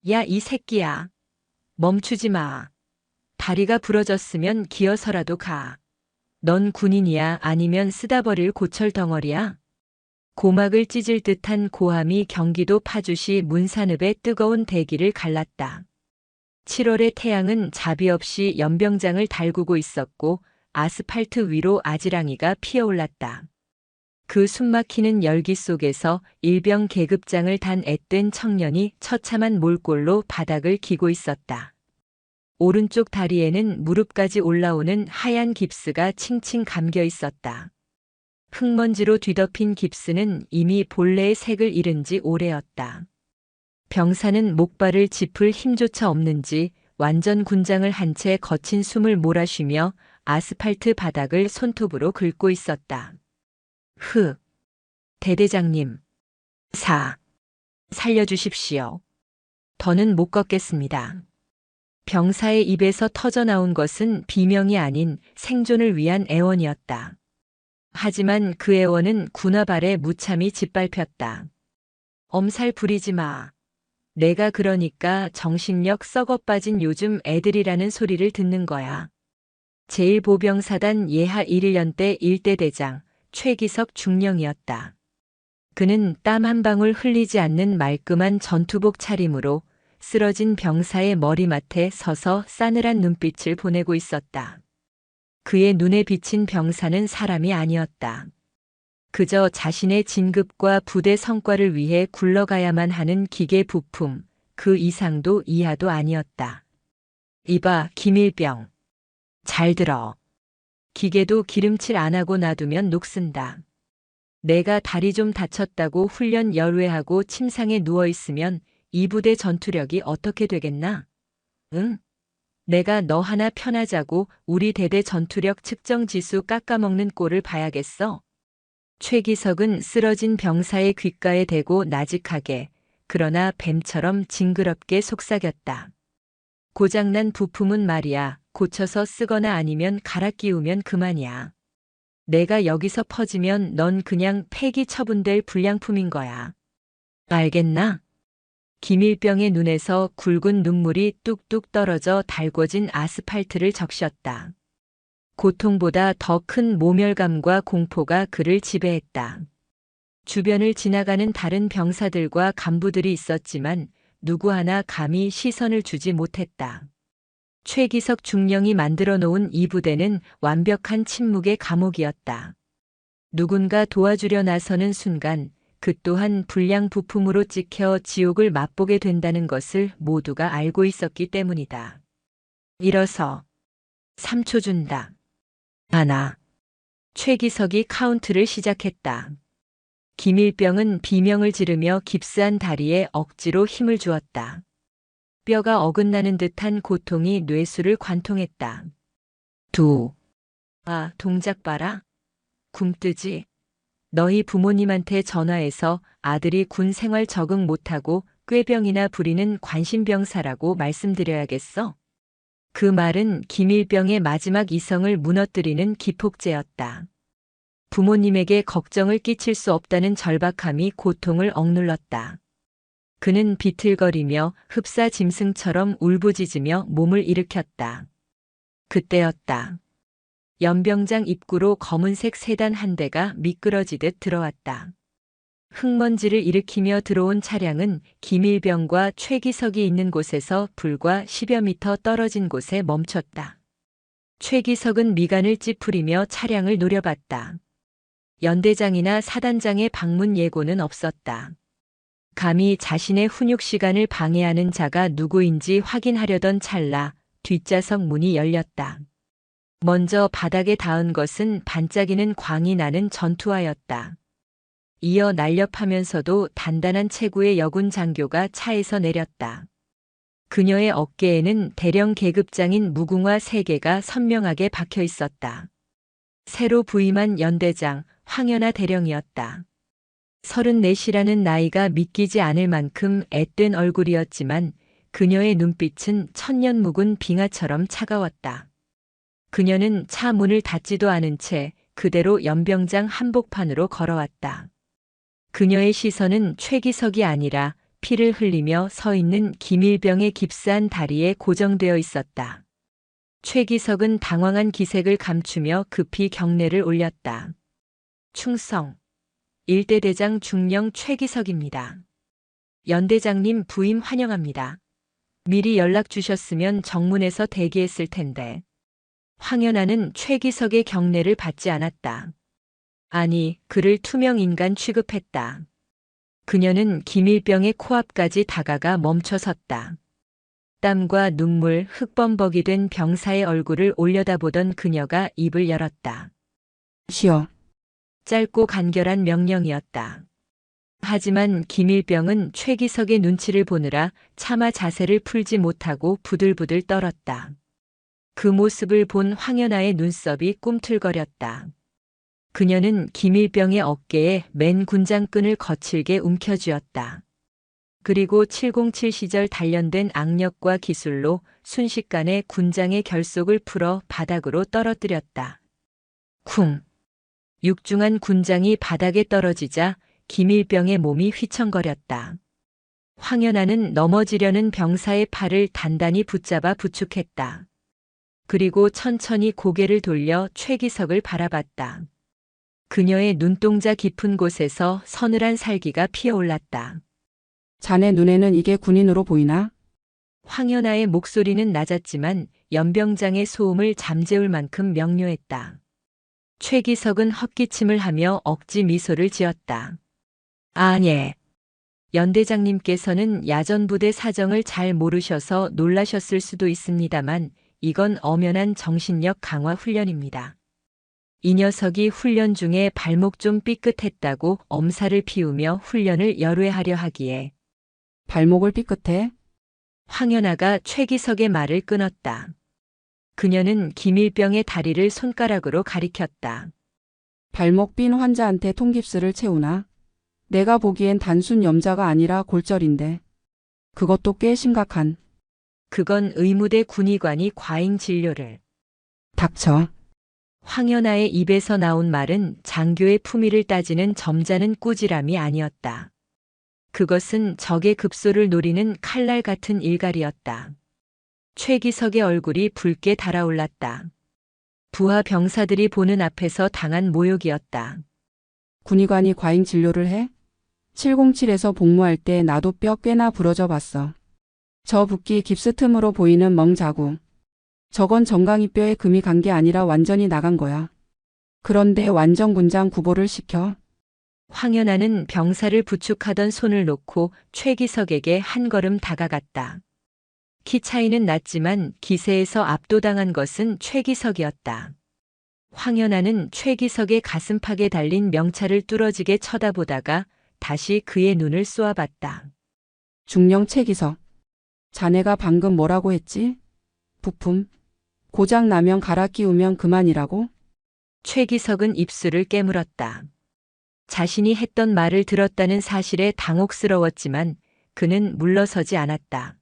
야, 이 새끼야. 멈추지 마. 다리가 부러졌으면 기어서라도 가. 넌 군인이야? 아니면 쓰다 버릴 고철 덩어리야? 고막을 찢을 듯한 고함이 경기도 파주시 문산읍의 뜨거운 대기를 갈랐다. 7월의 태양은 자비 없이 연병장을 달구고 있었고 아스팔트 위로 아지랑이가 피어올랐다. 그 숨막히는 열기 속에서 일병 계급장을 단 앳된 청년이 처참한 몰골로 바닥을 기고 있었다. 오른쪽 다리에는 무릎까지 올라오는 하얀 깁스가 칭칭 감겨 있었다. 흙먼지로 뒤덮인 깁스는 이미 본래의 색을 잃은 지 오래였다. 병사는 목발을 짚을 힘조차 없는지 완전 군장을 한 채 거친 숨을 몰아쉬며 아스팔트 바닥을 손톱으로 긁고 있었다. 대대장님. 살려주십시오. 더는 못 걷겠습니다. 병사의 입에서 터져나온 것은 비명이 아닌 생존을 위한 애원이었다. 하지만 그 애원은 군화발에 무참히 짓밟혔다. 엄살 부리지 마. 내가 그러니까 정신력 썩어 빠진 요즘 애들이라는 소리를 듣는 거야. 제1보병사단 예하 1년대 1대 대장 최기석 중령이었다. 그는 땀 한 방울 흘리지 않는 말끔한 전투복 차림으로 쓰러진 병사의 머리맡에 서서 싸늘한 눈빛을 보내고 있었다. 그의 눈에 비친 병사는 사람이 아니었다. 그저 자신의 진급과 부대 성과를 위해 굴러가야만 하는 기계 부품, 그 이상도 이하도 아니었다. 이봐, 김일병. 잘 들어. 기계도 기름칠 안 하고 놔두면 녹슨다. 내가 다리 좀 다쳤다고 훈련 열외하고 침상에 누워있으면 이 부대 전투력이 어떻게 되겠나? 응? 내가 너 하나 편하자고 우리 대대 전투력 측정 지수 깎아먹는 꼴을 봐야겠어? 최기석은 쓰러진 병사의 귓가에 대고 나직하게, 그러나 뱀처럼 징그럽게 속삭였다. 고장난 부품은 말이야, 고쳐서 쓰거나 아니면 갈아 끼우면 그만이야. 내가 여기서 퍼지면 넌 그냥 폐기 처분될 불량품인 거야. 알겠나? 김일병의 눈에서 굵은 눈물이 뚝뚝 떨어져 달궈진 아스팔트를 적셨다. 고통보다 더 큰 모멸감과 공포가 그를 지배했다. 주변을 지나가는 다른 병사들과 간부들이 있었지만 누구 하나 감히 시선을 주지 못했다. 최기석 중령이 만들어 놓은 이 부대는 완벽한 침묵의 감옥이었다. 누군가 도와주려 나서는 순간 그 또한 불량 부품으로 찍혀 지옥을 맛보게 된다는 것을 모두가 알고 있었기 때문이다. 일어서. 3초 준다. 하나. 최기석이 카운트를 시작했다. 김일병은 비명을 지르며 깁스한 다리에 억지로 힘을 주었다. 뼈가 어긋나는 듯한 고통이 뇌수를 관통했다. 동작 봐라. 굼뜨지. 너희 부모님한테 전화해서 아들이 군 생활 적응 못하고 꾀병이나 부리는 관심병사라고 말씀드려야겠어. 그 말은 김일병의 마지막 이성을 무너뜨리는 기폭제였다. 부모님에게 걱정을 끼칠 수 없다는 절박함이 고통을 억눌렀다. 그는 비틀거리며 흡사 짐승처럼 울부짖으며 몸을 일으켰다. 그때였다. 연병장 입구로 검은색 세단 한 대가 미끄러지듯 들어왔다. 흙먼지를 일으키며 들어온 차량은 김일병과 최기석이 있는 곳에서 불과 10여 미터 떨어진 곳에 멈췄다. 최기석은 미간을 찌푸리며 차량을 노려봤다. 연대장이나 사단장의 방문 예고는 없었다. 감히 자신의 훈육 시간을 방해하는 자가 누구인지 확인하려던 찰나 뒷좌석 문이 열렸다. 먼저 바닥에 닿은 것은 반짝이는 광이 나는 전투화였다. 이어 날렵하면서도 단단한 체구의 여군 장교가 차에서 내렸다. 그녀의 어깨에는 대령 계급장인 무궁화 3개가 선명하게 박혀 있었다. 새로 부임한 연대장 황연아 대령이었다. 34이라는 나이가 믿기지 않을 만큼 앳된 얼굴이었지만 그녀의 눈빛은 천년 묵은 빙하처럼 차가웠다. 그녀는 차 문을 닫지도 않은 채 그대로 연병장 한복판으로 걸어왔다. 그녀의 시선은 최기석이 아니라 피를 흘리며 서 있는 김일병의 깁스한 다리에 고정되어 있었다. 최기석은 당황한 기색을 감추며 급히 경례를 올렸다. 충성. 일대대장 중령 최기석입니다. 연대장님 부임 환영합니다. 미리 연락 주셨으면 정문에서 대기했을 텐데. 황연아는 최기석의 경례를 받지 않았다. 아니, 그를 투명 인간 취급했다. 그녀는 김일병의 코앞까지 다가가 멈춰섰다. 땀과 눈물 흙범벅이 된 병사의 얼굴을 올려다보던 그녀가 입을 열었다. 쉬어. 짧고 간결한 명령이었다. 하지만 김일병은 최기석의 눈치를 보느라 차마 자세를 풀지 못하고 부들부들 떨었다. 그 모습을 본 황연아의 눈썹이 꿈틀거렸다. 그녀는 김일병의 어깨에 맨 군장끈을 거칠게 움켜쥐었다. 그리고 707 시절 단련된 악력과 기술로 순식간에 군장의 결속을 풀어 바닥으로 떨어뜨렸다. 쿵! 육중한 군장이 바닥에 떨어지자 김일병의 몸이 휘청거렸다. 황연아는 넘어지려는 병사의 팔을 단단히 붙잡아 부축했다. 그리고 천천히 고개를 돌려 최기석을 바라봤다. 그녀의 눈동자 깊은 곳에서 서늘한 살기가 피어올랐다. 자네 눈에는 이게 군인으로 보이나? 황연아의 목소리는 낮았지만 연병장의 소음을 잠재울 만큼 명료했다. 최기석은 헛기침을 하며 억지 미소를 지었다. 아니, 연대장님께서는 야전부대 사정을 잘 모르셔서 놀라셨을 수도 있습니다만 이건 엄연한 정신력 강화 훈련입니다. 이 녀석이 훈련 중에 발목 좀 삐끗했다고 엄살을 피우며 훈련을 열외하려 하기에. 발목을 삐끗해? 황연아가 최기석의 말을 끊었다. 그녀는 김일병의 다리를 손가락으로 가리켰다. 발목 삔 환자한테 통깁스를 채우나? 내가 보기엔 단순 염자가 아니라 골절인데. 그것도 꽤 심각한. 그건 의무대 군의관이 과잉 진료를. 닥쳐. 황연아의 입에서 나온 말은 장교의 품위를 따지는 점잖은 꾸지람이 아니었다. 그것은 적의 급소를 노리는 칼날 같은 일갈이었다. 최기석의 얼굴이 붉게 달아올랐다. 부하 병사들이 보는 앞에서 당한 모욕이었다. 군의관이 과잉 진료를 해? 707에서 복무할 때 나도 뼈 꽤나 부러져 봤어. 저 붓기 깁스 틈으로 보이는 멍자국. 저건 정강이 뼈에 금이 간 게 아니라 완전히 나간 거야. 그런데 완전 군장 구보를 시켜? 황연아는 병사를 부축하던 손을 놓고 최기석에게 한 걸음 다가갔다. 키 차이는 났지만 기세에서 압도당한 것은 최기석이었다. 황연아는 최기석의 가슴팍에 달린 명찰을 뚫어지게 쳐다보다가 다시 그의 눈을 쏘아봤다. 중령 최기석. 자네가 방금 뭐라고 했지? 부품. 고장 나면 갈아 끼우면 그만이라고? 최기석은 입술을 깨물었다. 자신이 했던 말을 들었다는 사실에 당혹스러웠지만 그는 물러서지 않았다.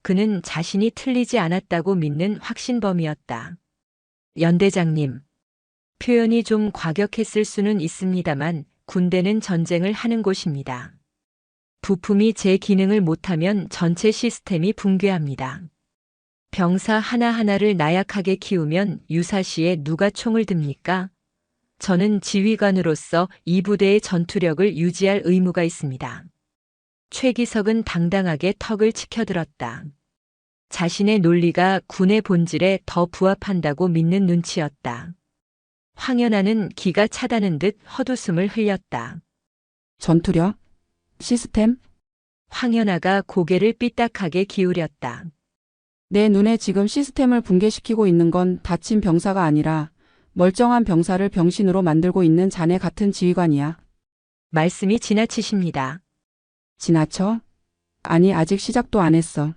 그는 자신이 틀리지 않았다고 믿는 확신범이었다. 연대장님. 표현이 좀 과격했을 수는 있습니다만 군대는 전쟁을 하는 곳입니다. 부품이 제 기능을 못하면 전체 시스템이 붕괴합니다. 병사 하나하나를 나약하게 키우면 유사시에 누가 총을 듭니까? 저는 지휘관으로서 이 부대의 전투력을 유지할 의무가 있습니다. 최기석은 당당하게 턱을 치켜들었다. 자신의 논리가 군의 본질에 더 부합한다고 믿는 눈치였다. 황연아는 기가 차다는 듯 헛웃음을 흘렸다. 전투력? 시스템? 황연아가 고개를 삐딱하게 기울였다. 내 눈에 지금 시스템을 붕괴시키고 있는 건 다친 병사가 아니라 멀쩡한 병사를 병신으로 만들고 있는 자네 같은 지휘관이야. 말씀이 지나치십니다. 지나쳐? 아니 아직 시작도 안 했어.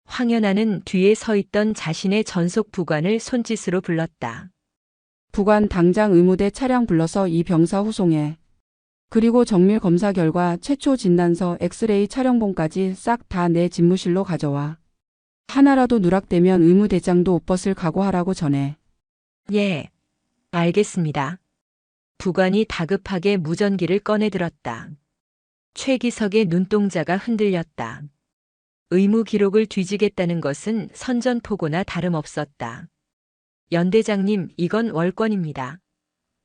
황연아는 뒤에 서 있던 자신의 전속 부관을 손짓으로 불렀다. 부관 당장 의무대 차량 불러서 이 병사 후송해. 그리고 정밀 검사 결과 최초 진단서 엑스레이 촬영본까지 싹 다 내 집무실로 가져와. 하나라도 누락되면 의무대장도 옷 벗을 각오하라고 전해. 예, 알겠습니다. 부관이 다급하게 무전기를 꺼내들었다. 최기석의 눈동자가 흔들렸다. 의무 기록을 뒤지겠다는 것은 선전포고나 다름없었다. 연대장님, 이건 월권입니다.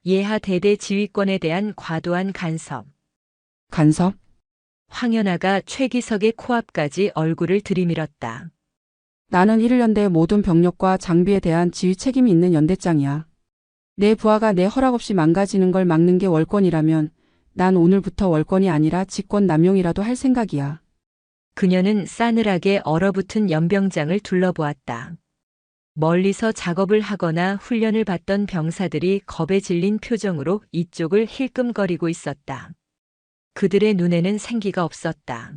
예하 대대 지휘권에 대한 과도한 간섭. 간섭? 황연아가 최기석의 코앞까지 얼굴을 들이밀었다. 나는 1연대의 모든 병력과 장비에 대한 지휘 책임이 있는 연대장이야. 내 부하가 내 허락 없이 망가지는 걸 막는 게 월권이라면 난 오늘부터 월권이 아니라 직권 남용이라도 할 생각이야. 그녀는 싸늘하게 얼어붙은 연병장을 둘러보았다. 멀리서 작업을 하거나 훈련을 받던 병사들이 겁에 질린 표정으로 이쪽을 힐끔거리고 있었다. 그들의 눈에는 생기가 없었다.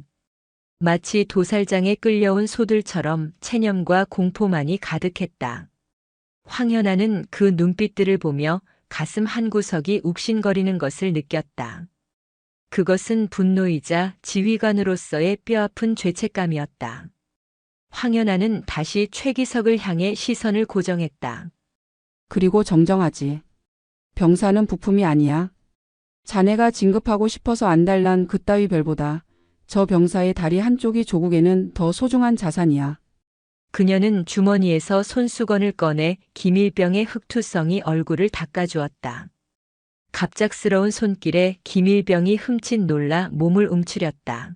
마치 도살장에 끌려온 소들처럼 체념과 공포만이 가득했다. 황연아는 그 눈빛들을 보며 가슴 한구석이 욱신거리는 것을 느꼈다. 그것은 분노이자 지휘관으로서의 뼈아픈 죄책감이었다. 황연아는 다시 최기석을 향해 시선을 고정했다. 그리고 정정하지. 병사는 부품이 아니야. 자네가 진급하고 싶어서 안달난 그따위 별보다 저 병사의 다리 한쪽이 조국에는 더 소중한 자산이야. 그녀는 주머니에서 손수건을 꺼내 김일병의 흑투성이 얼굴을 닦아주었다. 갑작스러운 손길에 김일병이 흠칫 놀라 몸을 움츠렸다.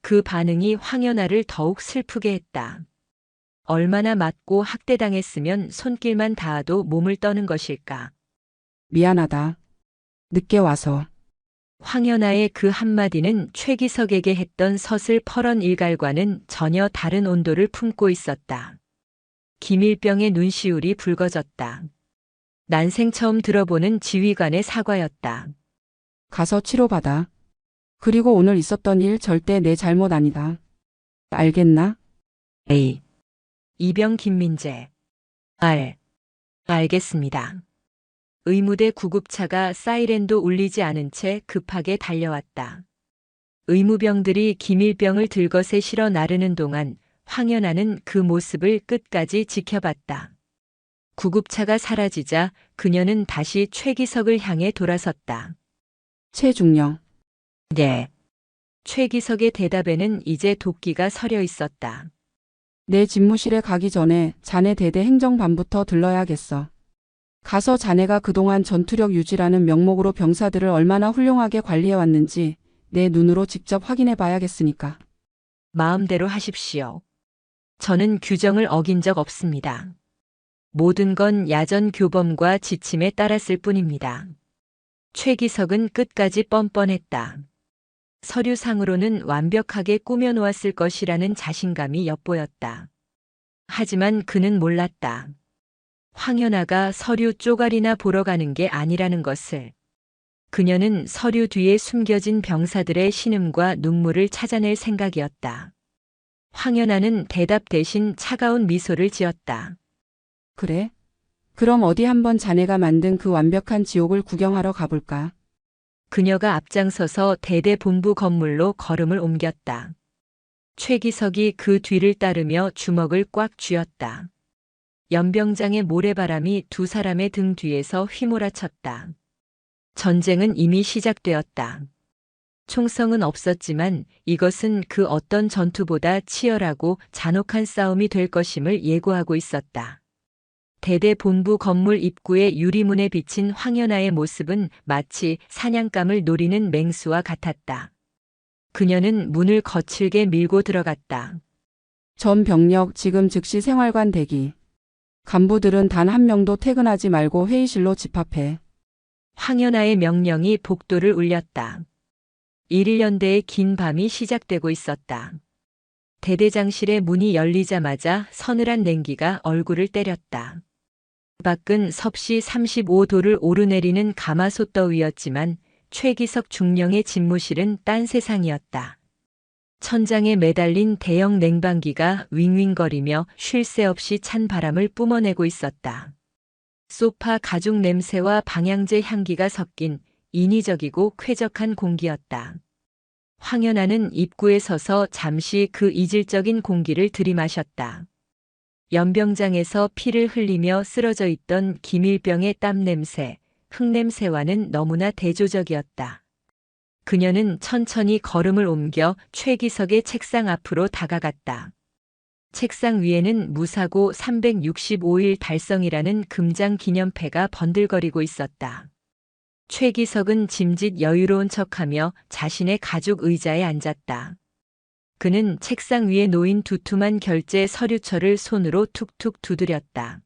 그 반응이 황연아를 더욱 슬프게 했다. 얼마나 맞고 학대당했으면 손길만 닿아도 몸을 떠는 것일까. 미안하다. 늦게 와서. 황연아의 그 한마디는 최기석에게 했던 서슬퍼런 일갈과는 전혀 다른 온도를 품고 있었다. 김일병의 눈시울이 붉어졌다. 난생 처음 들어보는 지휘관의 사과였다. 가서 치료받아. 그리고 오늘 있었던 일 절대 내 잘못 아니다. 알겠나? A. 이병 김민재. 알겠습니다. 의무대 구급차가 사이렌도 울리지 않은 채 급하게 달려왔다. 의무병들이 김일병을 들것에 실어 나르는 동안 황연아는 그 모습을 끝까지 지켜봤다. 구급차가 사라지자 그녀는 다시 최기석을 향해 돌아섰다. 최중령. 네. 최기석의 대답에는 이제 도끼가 서려 있었다. 내 집무실에 가기 전에 자네 대대 행정반부터 들러야겠어. 가서 자네가 그동안 전투력 유지라는 명목으로 병사들을 얼마나 훌륭하게 관리해왔는지 내 눈으로 직접 확인해 봐야겠으니까. 마음대로 하십시오. 저는 규정을 어긴 적 없습니다. 모든 건 야전 교범과 지침에 따랐을 뿐입니다. 최기석은 끝까지 뻔뻔했다. 서류상으로는 완벽하게 꾸며놓았을 것이라는 자신감이 엿보였다. 하지만 그는 몰랐다. 황연아가 서류 쪼가리나 보러 가는 게 아니라는 것을. 그녀는 서류 뒤에 숨겨진 병사들의 신음과 눈물을 찾아낼 생각이었다. 황연아는 대답 대신 차가운 미소를 지었다. 그래? 그럼 어디 한번 자네가 만든 그 완벽한 지옥을 구경하러 가볼까? 그녀가 앞장서서 대대 본부 건물로 걸음을 옮겼다. 최기석이 그 뒤를 따르며 주먹을 꽉 쥐었다. 연병장의 모래바람이 두 사람의 등 뒤에서 휘몰아쳤다. 전쟁은 이미 시작되었다. 총성은 없었지만 이것은 그 어떤 전투보다 치열하고 잔혹한 싸움이 될 것임을 예고하고 있었다. 대대 본부 건물 입구의 유리문에 비친 황연아의 모습은 마치 사냥감을 노리는 맹수와 같았다. 그녀는 문을 거칠게 밀고 들어갔다. 전 병력 지금 즉시 생활관 대기. 간부들은 단 한 명도 퇴근하지 말고 회의실로 집합해. 황연아의 명령이 복도를 울렸다. 1.1연대의 긴 밤이 시작되고 있었다. 대대장실의 문이 열리자마자 서늘한 냉기가 얼굴을 때렸다. 밖은 섭씨 35도를 오르내리는 가마솥 더위였지만 최기석 중령의 집무실은 딴 세상이었다. 천장에 매달린 대형 냉방기가 윙윙거리며 쉴 새 없이 찬 바람을 뿜어내고 있었다. 소파 가죽 냄새와 방향제 향기가 섞인 인위적이고 쾌적한 공기였다. 황연아는 입구에 서서 잠시 그 이질적인 공기를 들이마셨다. 연병장에서 피를 흘리며 쓰러져 있던 김일병의 땀 냄새, 흙 냄새와는 너무나 대조적이었다. 그녀는 천천히 걸음을 옮겨 최기석의 책상 앞으로 다가갔다. 책상 위에는 무사고 365일 달성이라는 금장 기념패가 번들거리고 있었다. 최기석은 짐짓 여유로운 척하며 자신의 가죽 의자에 앉았다. 그는 책상 위에 놓인 두툼한 결제 서류철을 손으로 툭툭 두드렸다.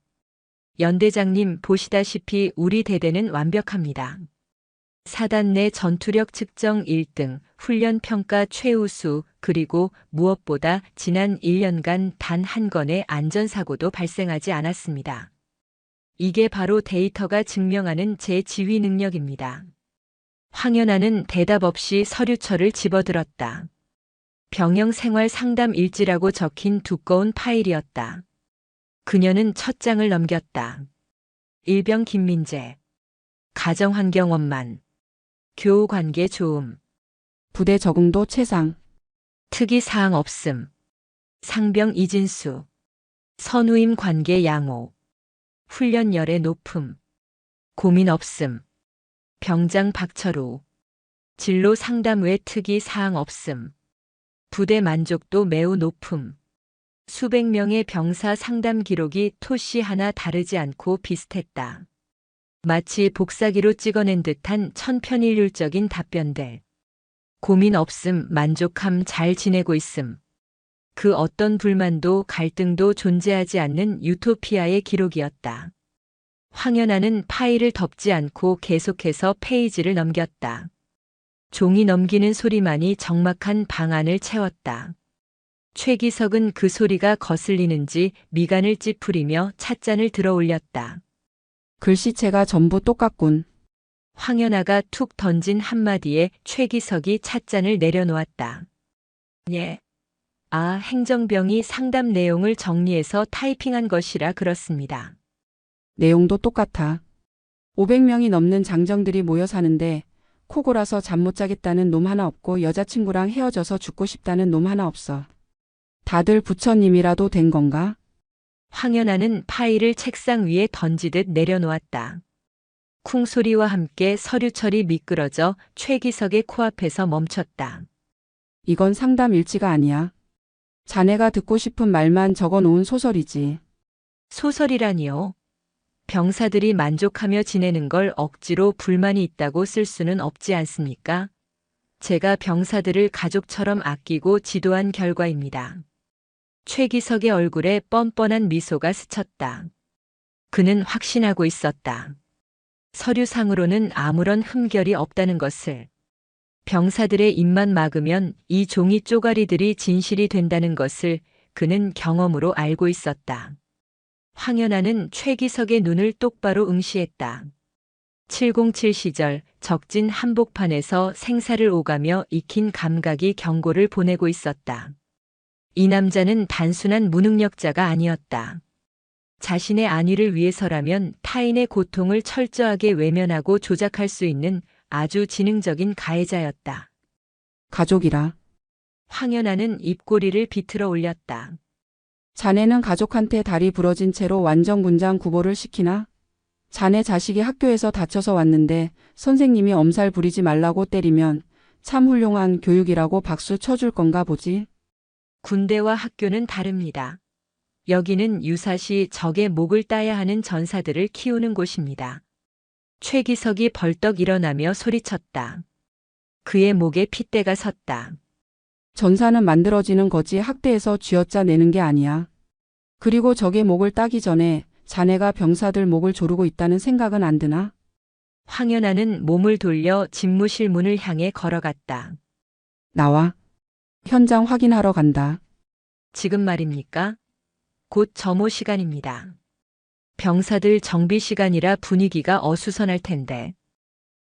연대장님, 보시다시피 우리 대대는 완벽합니다. 사단 내 전투력 측정 1등, 훈련 평가 최우수, 그리고 무엇보다 지난 1년간 단 한 건의 안전사고도 발생하지 않았습니다. 이게 바로 데이터가 증명하는 제 지휘 능력입니다. 황연아는 대답 없이 서류철을 집어들었다. 병영 생활 상담 일지라고 적힌 두꺼운 파일이었다. 그녀는 첫 장을 넘겼다. 일병 김민재. 가정환경 원만. 교우관계 좋음. 부대 적응도 최상. 특이사항 없음. 상병 이진수. 선우임 관계 양호. 훈련열의 높음. 고민 없음. 병장 박철우. 진로 상담 외 특이사항 없음. 부대 만족도 매우 높음. 수백 명의 병사 상담 기록이 토시 하나 다르지 않고 비슷했다. 마치 복사기로 찍어낸 듯한 천편일률적인 답변들. 고민 없음, 만족함, 잘 지내고 있음. 그 어떤 불만도 갈등도 존재하지 않는 유토피아의 기록이었다. 황연아는 파일을 덮지 않고 계속해서 페이지를 넘겼다. 종이 넘기는 소리만이 적막한 방안을 채웠다. 최기석은 그 소리가 거슬리는지 미간을 찌푸리며 찻잔을 들어 올렸다. 글씨체가 전부 똑같군. 황연아가 툭 던진 한마디에 최기석이 찻잔을 내려놓았다. 예. 아, 행정병이 상담 내용을 정리해서 타이핑한 것이라 그렇습니다. 내용도 똑같아. 500명이 넘는 장정들이 모여 사는데 코 골아서 잠 못 자겠다는 놈 하나 없고 여자친구랑 헤어져서 죽고 싶다는 놈 하나 없어. 다들 부처님이라도 된 건가? 황연아는 파일을 책상 위에 던지듯 내려놓았다. 쿵 소리와 함께 서류철이 미끄러져 최기석의 코앞에서 멈췄다. 이건 상담 일지가 아니야. 자네가 듣고 싶은 말만 적어 놓은 소설이지. 소설이라니요. 병사들이 만족하며 지내는 걸 억지로 불만이 있다고 쓸 수는 없지 않습니까? 제가 병사들을 가족처럼 아끼고 지도한 결과입니다. 최기석의 얼굴에 뻔뻔한 미소가 스쳤다. 그는 확신하고 있었다. 서류상으로는 아무런 흠결이 없다는 것을. 병사들의 입만 막으면 이 종이 쪼가리들이 진실이 된다는 것을 그는 경험으로 알고 있었다. 황연아는 최기석의 눈을 똑바로 응시했다. 707 시절 적진 한복판에서 생사를 오가며 익힌 감각이 경고를 보내고 있었다. 이 남자는 단순한 무능력자가 아니었다. 자신의 안위를 위해서라면 타인의 고통을 철저하게 외면하고 조작할 수 있는 아주 지능적인 가해자였다. 가족이라. 황연아는 입꼬리를 비틀어 올렸다. 자네는 가족한테 다리 부러진 채로 완전 군장 구보를 시키나? 자네 자식이 학교에서 다쳐서 왔는데 선생님이 엄살 부리지 말라고 때리면 참 훌륭한 교육이라고 박수 쳐줄 건가 보지? 군대와 학교는 다릅니다. 여기는 유사시 적의 목을 따야 하는 전사들을 키우는 곳입니다. 최기석이 벌떡 일어나며 소리쳤다. 그의 목에 핏대가 섰다. 전사는 만들어지는 거지 학대에서 쥐어짜 내는 게 아니야. 그리고 적의 목을 따기 전에 자네가 병사들 목을 조르고 있다는 생각은 안 드나? 황연아는 몸을 돌려 집무실 문을 향해 걸어갔다. 나와. 현장 확인하러 간다. 지금 말입니까? 곧 점호 시간입니다. 병사들 정비 시간이라 분위기가 어수선할 텐데.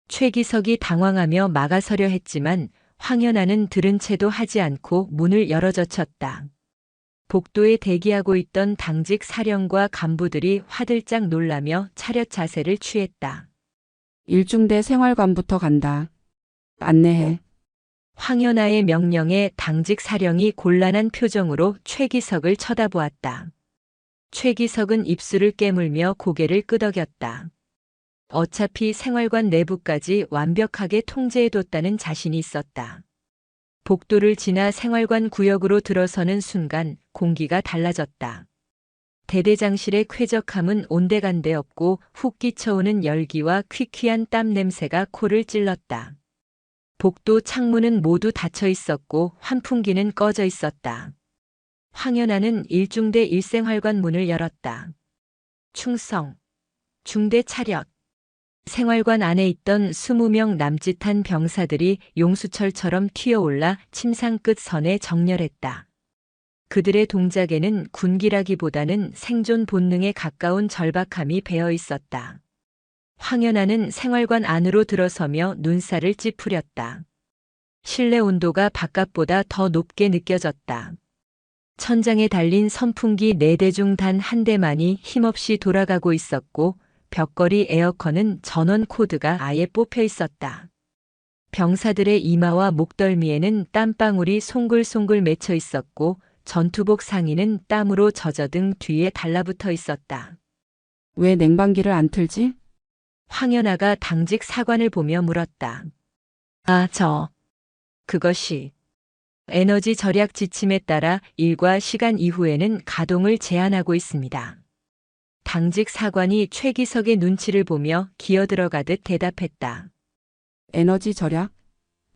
최기석이 당황하며 막아서려 했지만 황연아는 들은 채도 하지 않고 문을 열어젖혔다. 복도에 대기하고 있던 당직 사령과 간부들이 화들짝 놀라며 차렷 자세를 취했다. 일중대 생활관부터 간다. 안내해. 황연아의 명령에 당직 사령이 곤란한 표정으로 최기석을 쳐다보았다. 최기석은 입술을 깨물며 고개를 끄덕였다. 어차피 생활관 내부까지 완벽하게 통제해뒀다는 자신이 있었다. 복도를 지나 생활관 구역으로 들어서는 순간 공기가 달라졌다. 대대장실의 쾌적함은 온데간데 없고 훅 끼쳐오는 열기와 퀴퀴한 땀 냄새가 코를 찔렀다. 복도 창문은 모두 닫혀 있었고 환풍기는 꺼져 있었다. 황연아는 일중대 일생활관 문을 열었다. 충성, 중대 차렷. 생활관 안에 있던 20명 남짓한 병사들이 용수철처럼 튀어올라 침상 끝 선에 정렬했다. 그들의 동작에는 군기라기보다는 생존 본능에 가까운 절박함이 배어 있었다. 황연아는 생활관 안으로 들어서며 눈살을 찌푸렸다. 실내 온도가 바깥보다 더 높게 느껴졌다. 천장에 달린 선풍기 4대 중 단 한 대만이 힘없이 돌아가고 있었고 벽걸이 에어컨은 전원 코드가 아예 뽑혀 있었다. 병사들의 이마와 목덜미에는 땀방울이 송글송글 맺혀 있었고 전투복 상의는 땀으로 젖어등 뒤에 달라붙어 있었다. 왜 냉방기를 안 틀지? 황연아가 당직 사관을 보며 물었다. 그것이 에너지 절약 지침에 따라 일과 시간 이후에는 가동을 제한하고 있습니다. 당직 사관이 최기석의 눈치를 보며 기어들어가듯 대답했다. 에너지 절약?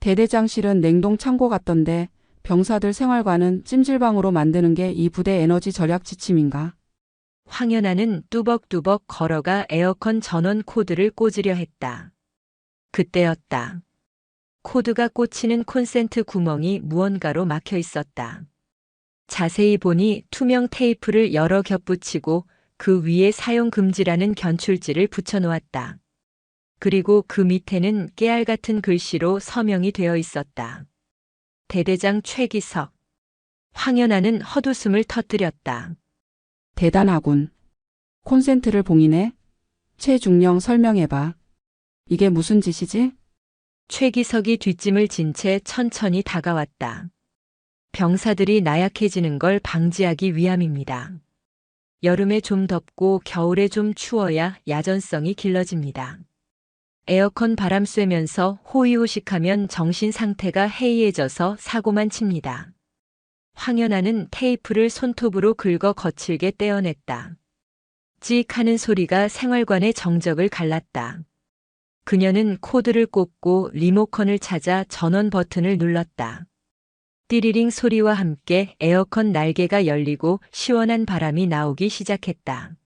대대장실은 냉동 창고 같던데 병사들 생활관은 찜질방으로 만드는 게 이 부대 에너지 절약 지침인가? 황연아는 뚜벅뚜벅 걸어가 에어컨 전원 코드를 꽂으려 했다. 그때였다. 코드가 꽂히는 콘센트 구멍이 무언가로 막혀 있었다. 자세히 보니 투명 테이프를 여러 겹 붙이고 그 위에 사용 금지라는 견출지를 붙여놓았다. 그리고 그 밑에는 깨알 같은 글씨로 서명이 되어 있었다. 대대장 최기석. 황연아는 헛웃음을 터뜨렸다. 대단하군. 콘센트를 봉인해? 최중령 설명해봐. 이게 무슨 짓이지? 최기석이 뒷짐을 진 채 천천히 다가왔다. 병사들이 나약해지는 걸 방지하기 위함입니다. 여름에 좀 덥고 겨울에 좀 추워야 야전성이 길러집니다. 에어컨 바람 쐬면서 호의호식하면 정신 상태가 해이해져서 사고만 칩니다. 황연아는 테이프를 손톱으로 긁어 거칠게 떼어냈다. 찍 하는 소리가 생활관의 정적을 갈랐다. 그녀는 코드를 꽂고 리모컨을 찾아 전원 버튼을 눌렀다. 띠리링 소리와 함께 에어컨 날개가 열리고 시원한 바람이 나오기 시작했다.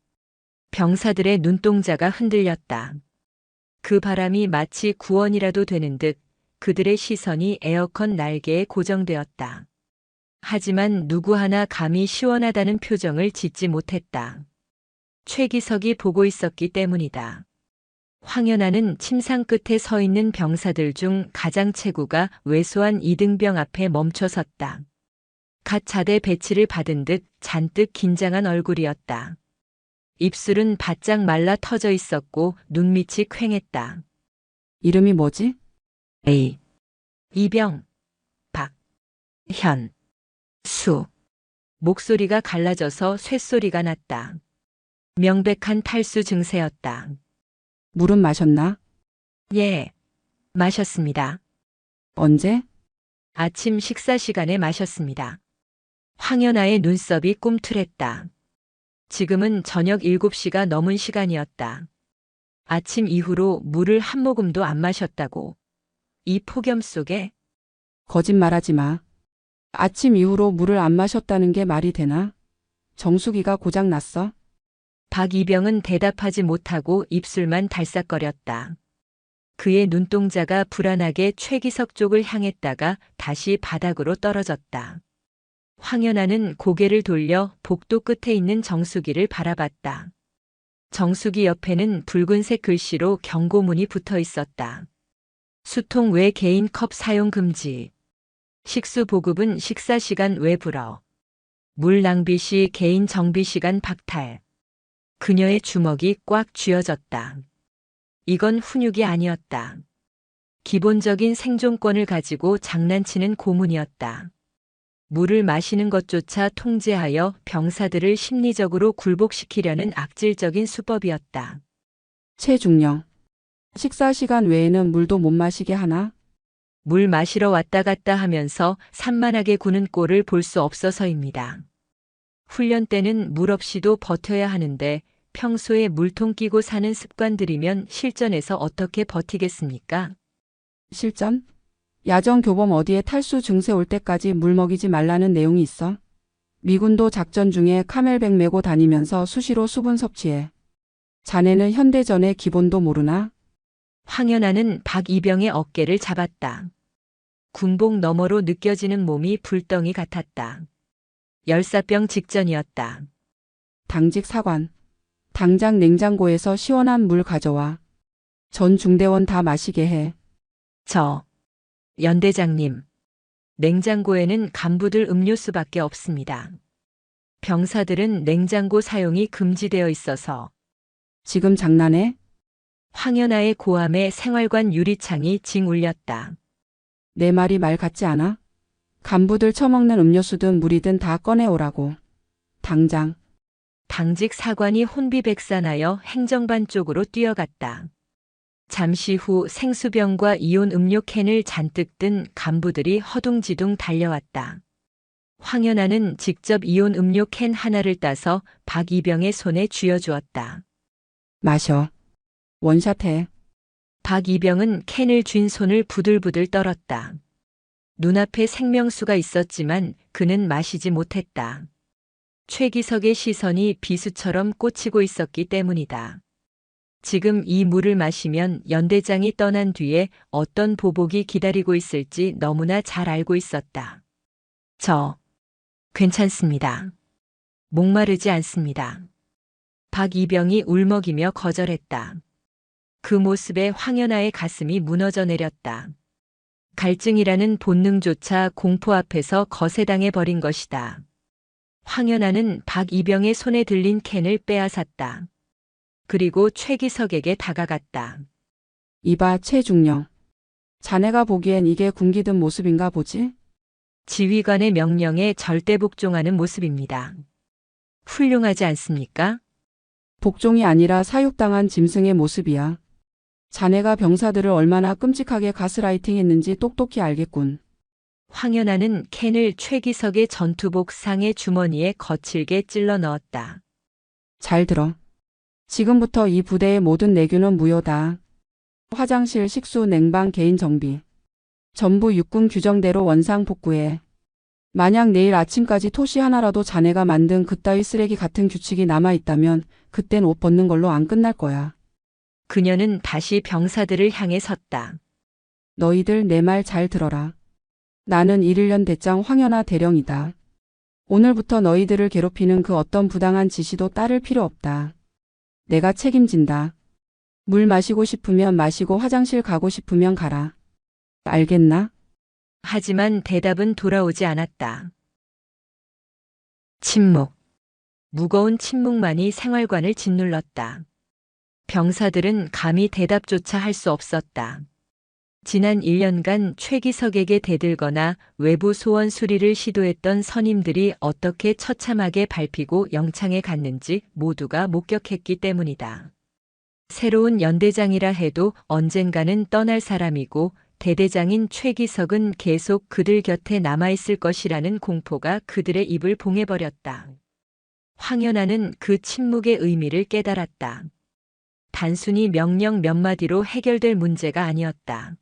병사들의 눈동자가 흔들렸다. 그 바람이 마치 구원이라도 되는 듯 그들의 시선이 에어컨 날개에 고정되었다. 하지만 누구 하나 감히 시원하다는 표정을 짓지 못했다. 최기석이 보고 있었기 때문이다. 황연아는 침상 끝에 서 있는 병사들 중 가장 체구가 왜소한 이등병 앞에 멈춰 섰다. 갓 자대 배치를 받은 듯 잔뜩 긴장한 얼굴이었다. 입술은 바짝 말라 터져 있었고 눈밑이 퀭했다. 이름이 뭐지? A. 이병, 박, 현, 수. 목소리가 갈라져서 쇳소리가 났다. 명백한 탈수 증세였다. 물은 마셨나? 예, 마셨습니다. 언제? 아침 식사 시간에 마셨습니다. 황연아의 눈썹이 꿈틀했다. 지금은 저녁 7시가 넘은 시간이었다. 아침 이후로 물을 한 모금도 안 마셨다고. 이 폭염 속에 거짓말하지 마. 아침 이후로 물을 안 마셨다는 게 말이 되나? 정수기가 고장 났어? 박이병은 대답하지 못하고 입술만 달싹거렸다. 그의 눈동자가 불안하게 최기석 쪽을 향했다가 다시 바닥으로 떨어졌다. 황연아는 고개를 돌려 복도 끝에 있는 정수기를 바라봤다. 정수기 옆에는 붉은색 글씨로 경고문이 붙어 있었다. 수통 외 개인 컵 사용 금지. 식수 보급은 식사 시간 외불어. 물 낭비 시 개인 정비 시간 박탈. 그녀의 주먹이 꽉 쥐어졌다. 이건 훈육이 아니었다. 기본적인 생존권을 가지고 장난치는 고문이었다. 물을 마시는 것조차 통제하여 병사들을 심리적으로 굴복시키려는 악질적인 수법이었다. 최중령. 식사 시간 외에는 물도 못 마시게 하나? 물 마시러 왔다 갔다 하면서 산만하게 구는 꼴을 볼 수 없어서입니다. 훈련 때는 물 없이도 버텨야 하는데 평소에 물통 끼고 사는 습관들이면 실전에서 어떻게 버티겠습니까? 실전? 야전 교범 어디에 탈수 증세 올 때까지 물 먹이지 말라는 내용이 있어? 미군도 작전 중에 카멜백 메고 다니면서 수시로 수분 섭취해. 자네는 현대전의 기본도 모르나? 황연아는 박이병의 어깨를 잡았다. 군복 너머로 느껴지는 몸이 불덩이 같았다. 열사병 직전이었다. 당직 사관. 당장 냉장고에서 시원한 물 가져와. 전 중대원 다 마시게 해. 연대장님. 냉장고에는 간부들 음료수밖에 없습니다. 병사들은 냉장고 사용이 금지되어 있어서. 지금 장난해? 황연아의 고함에 생활관 유리창이 징 울렸다. 내 말이 말 같지 않아? 간부들 처먹는 음료수든 물이든 다 꺼내오라고. 당장. 당직 사관이 혼비백산하여 행정반 쪽으로 뛰어갔다. 잠시 후 생수병과 이온 음료 캔을 잔뜩 든 간부들이 허둥지둥 달려왔다. 황연아는 직접 이온 음료 캔 하나를 따서 박이병의 손에 쥐어주었다. 마셔. 원샷해. 박이병은 캔을 쥔 손을 부들부들 떨었다. 눈앞에 생명수가 있었지만 그는 마시지 못했다. 최기석의 시선이 비수처럼 꽂히고 있었기 때문이다. 지금 이 물을 마시면 연대장이 떠난 뒤에 어떤 보복이 기다리고 있을지 너무나 잘 알고 있었다. 괜찮습니다. 목마르지 않습니다. 박이병이 울먹이며 거절했다. 그 모습에 황연아의 가슴이 무너져 내렸다. 갈증이라는 본능조차 공포 앞에서 거세당해 버린 것이다. 황연아는 박이병의 손에 들린 캔을 빼앗았다. 그리고 최기석에게 다가갔다. 이봐 최중령. 자네가 보기엔 이게 군기든 모습인가 보지? 지휘관의 명령에 절대 복종하는 모습입니다. 훌륭하지 않습니까? 복종이 아니라 사육당한 짐승의 모습이야. 자네가 병사들을 얼마나 끔찍하게 가스라이팅했는지 똑똑히 알겠군. 황연아는 캔을 최기석의 전투복 상의 주머니에 거칠게 찔러 넣었다. 잘 들어. 지금부터 이 부대의 모든 내규는 무효다. 화장실, 식수, 냉방, 개인 정비. 전부 육군 규정대로 원상 복구해. 만약 내일 아침까지 토시 하나라도 자네가 만든 그따위 쓰레기 같은 규칙이 남아있다면 그땐 옷 벗는 걸로 안 끝날 거야. 그녀는 다시 병사들을 향해 섰다. 너희들 내 말 잘 들어라. 나는 1일년 대장 황연아 대령이다. 오늘부터 너희들을 괴롭히는 그 어떤 부당한 지시도 따를 필요 없다. 내가 책임진다. 물 마시고 싶으면 마시고 화장실 가고 싶으면 가라. 알겠나? 하지만 대답은 돌아오지 않았다. 침묵. 무거운 침묵만이 생활관을 짓눌렀다. 병사들은 감히 대답조차 할 수 없었다. 지난 1년간 최기석에게 대들거나 외부 소원 수리를 시도했던 선임들이 어떻게 처참하게 밟히고 영창에 갔는지 모두가 목격했기 때문이다. 새로운 연대장이라 해도 언젠가는 떠날 사람이고 대대장인 최기석은 계속 그들 곁에 남아있을 것이라는 공포가 그들의 입을 봉해버렸다. 황연아는 그 침묵의 의미를 깨달았다. 단순히 명령 몇 마디로 해결될 문제가 아니었다.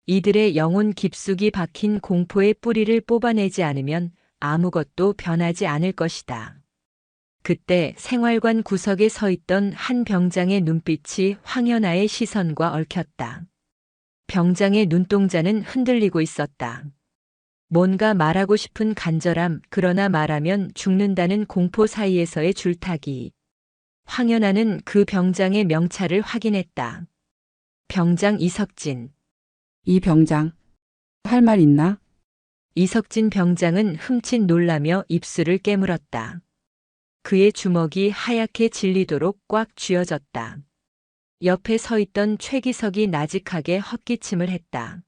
이들의 영혼 깊숙이 박힌 공포의 뿌리를 뽑아내지 않으면 아무것도 변하지 않을 것이다. 그때 생활관 구석에 서 있던 한 병장의 눈빛이 황연아의 시선과 얽혔다. 병장의 눈동자는 흔들리고 있었다. 뭔가 말하고 싶은 간절함, 그러나 말하면 죽는다는 공포 사이에서의 줄타기. 황연아는 그 병장의 명찰을 확인했다. 병장 이석진. 이 병장. 할 말 있나? 이석진 병장은 흠칫 놀라며 입술을 깨물었다. 그의 주먹이 하얗게 질리도록 꽉 쥐어졌다. 옆에 서 있던 최기석이 나직하게 헛기침을 했다.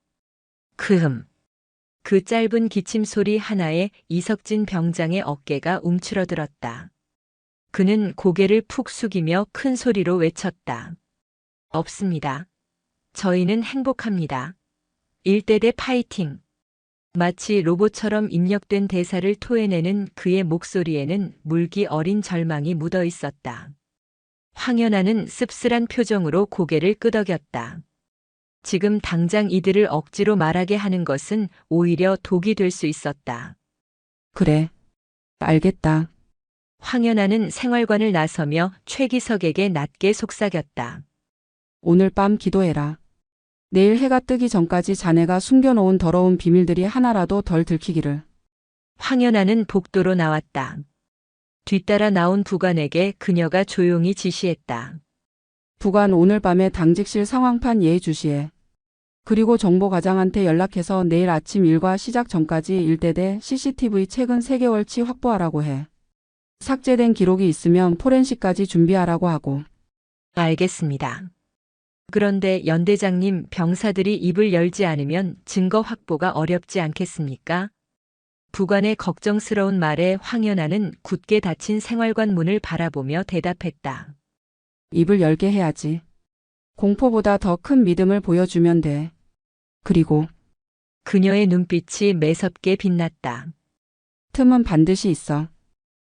그 짧은 기침 소리 하나에 이석진 병장의 어깨가 움츠러들었다. 그는 고개를 푹 숙이며 큰 소리로 외쳤다. 없습니다. 저희는 행복합니다. 일대대 파이팅. 마치 로봇처럼 입력된 대사를 토해내는 그의 목소리에는 물기 어린 절망이 묻어 있었다. 황연아는 씁쓸한 표정으로 고개를 끄덕였다. 지금 당장 이들을 억지로 말하게 하는 것은 오히려 독이 될 수 있었다. 그래. 알겠다. 황연아는 생활관을 나서며 최기석에게 낮게 속삭였다. 오늘 밤 기도해라. 내일 해가 뜨기 전까지 자네가 숨겨놓은 더러운 비밀들이 하나라도 덜 들키기를. 황연아는 복도로 나왔다. 뒤따라 나온 부관에게 그녀가 조용히 지시했다. 부관 오늘 밤에 당직실 상황판 예주시해. 그리고 정보과장한테 연락해서 내일 아침 일과 시작 전까지 일대대 CCTV 최근 3개월치 확보하라고 해. 삭제된 기록이 있으면 포렌식까지 준비하라고 하고. 알겠습니다. 그런데 연대장님, 병사들이 입을 열지 않으면 증거 확보가 어렵지 않겠습니까? 부관의 걱정스러운 말에 황연아는 굳게 닫힌 생활관 문을 바라보며 대답했다. 입을 열게 해야지. 공포보다 더 큰 믿음을 보여주면 돼. 그리고 그녀의 눈빛이 매섭게 빛났다. 틈은 반드시 있어.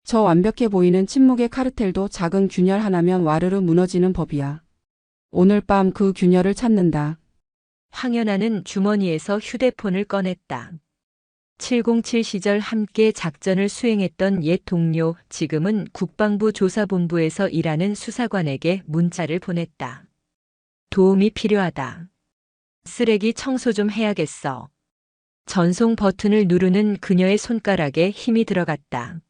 저 완벽해 보이는 침묵의 카르텔도 작은 균열 하나면 와르르 무너지는 법이야. 오늘 밤 그 균열을 찾는다. 황연아는 주머니에서 휴대폰을 꺼냈다. 707 시절 함께 작전을 수행했던 옛 동료, 지금은 국방부 조사본부에서 일하는 수사관에게 문자를 보냈다. 도움이 필요하다. 쓰레기 청소 좀 해야겠어. 전송 버튼을 누르는 그녀의 손가락에 힘이 들어갔다.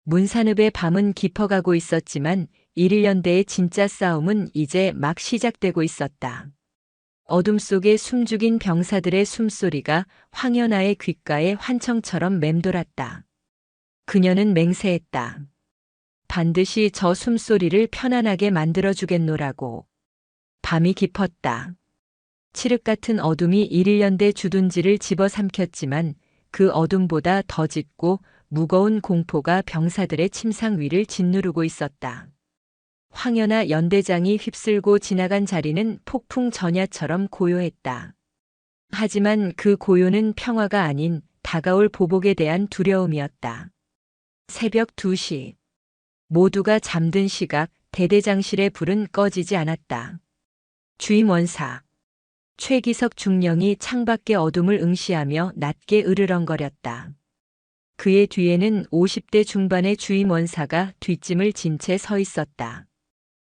문산읍의 밤은 깊어가고 있었지만 1.1연대의 진짜 싸움은 이제 막 시작되고 있었다. 어둠 속에 숨죽인 병사들의 숨소리가 황연아의 귓가에 환청처럼 맴돌았다. 그녀는 맹세했다. 반드시 저 숨소리를 편안하게 만들어주겠노라고. 밤이 깊었다. 칠흑 같은 어둠이 1.1연대 주둔지를 집어삼켰지만 그 어둠보다 더 짙고 무거운 공포가 병사들의 침상 위를 짓누르고 있었다. 황연아 연대장이 휩쓸고 지나간 자리는 폭풍 전야처럼 고요했다. 하지만 그 고요는 평화가 아닌 다가올 보복에 대한 두려움이었다. 새벽 2시. 모두가 잠든 시각, 대대장실의 불은 꺼지지 않았다. 주임 원사. 최기석 중령이 창밖의 어둠을 응시하며 낮게 으르렁거렸다. 그의 뒤에는 50대 중반의 주임 원사가 뒷짐을 진 채 서 있었다.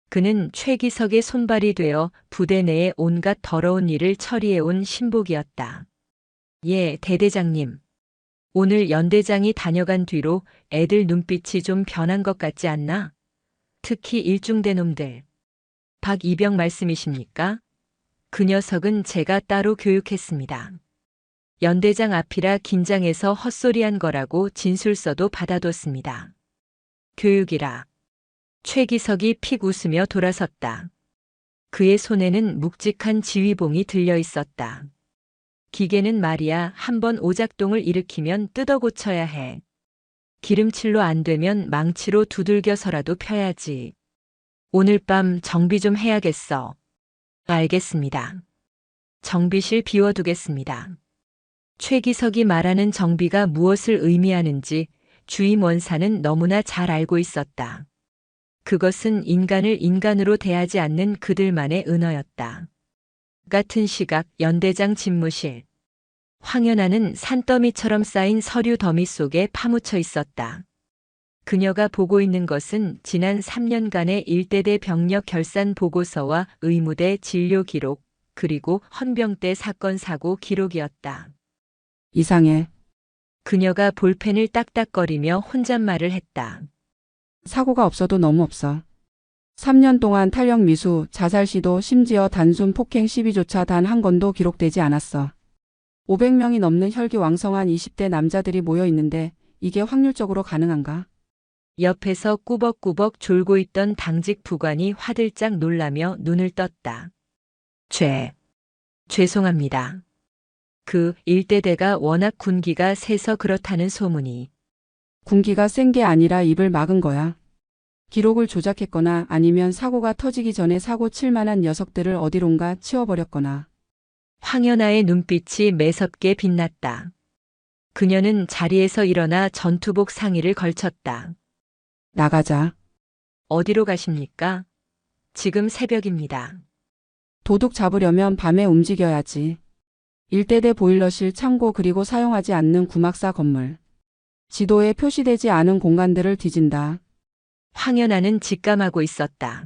그는 최기석의 손발이 되어 부대 내의 온갖 더러운 일을 처리해온 신복이었다. 예, 대대장님. 오늘 연대장이 다녀간 뒤로 애들 눈빛이 좀 변한 것 같지 않나? 특히 일중대 놈들. 박이병 말씀이십니까? 그 녀석은 제가 따로 교육했습니다. 연대장 앞이라 긴장해서 헛소리한 거라고 진술서도 받아뒀습니다. 교육이라. 최기석이 픽 웃으며 돌아섰다. 그의 손에는 묵직한 지휘봉이 들려 있었다. 기계는 말이야 한번 오작동을 일으키면 뜯어 고쳐야 해. 기름칠로 안 되면 망치로 두들겨서라도 펴야지. 오늘 밤 정비 좀 해야겠어. 알겠습니다. 정비실 비워두겠습니다. 최기석이 말하는 정비가 무엇을 의미하는지 주임 원사는 너무나 잘 알고 있었다. 그것은 인간을 인간으로 대하지 않는 그들만의 은어였다. 같은 시각 연대장 집무실. 황연아는 산더미처럼 쌓인 서류 더미 속에 파묻혀 있었다. 그녀가 보고 있는 것은 지난 3년간의 일대대 병력 결산 보고서와 의무대 진료 기록, 그리고 헌병대 사건 사고 기록이었다. 이상해. 그녀가 볼펜을 딱딱거리며 혼잣말을 했다. 사고가 없어도 너무 없어. 3년 동안 탄력 미수, 자살 시도, 심지어 단순 폭행 시비조차 단 한 건도 기록되지 않았어. 500명이 넘는 혈기왕성한 20대 남자들이 모여 있는데 이게 확률적으로 가능한가? 옆에서 꾸벅꾸벅 졸고 있던 당직 부관이 화들짝 놀라며 눈을 떴다. 죄송합니다. 그 일대대가 워낙 군기가 세서 그렇다는 소문이. 군기가 센 게 아니라 입을 막은 거야. 기록을 조작했거나 아니면 사고가 터지기 전에 사고 칠 만한 녀석들을 어디론가 치워버렸거나. 황연아의 눈빛이 매섭게 빛났다. 그녀는 자리에서 일어나 전투복 상의를 걸쳤다. 나가자. 어디로 가십니까? 지금 새벽입니다. 도둑 잡으려면 밤에 움직여야지. 일대대 보일러실 창고 그리고 사용하지 않는 구막사 건물. 지도에 표시되지 않은 공간들을 뒤진다. 황연아는 직감하고 있었다.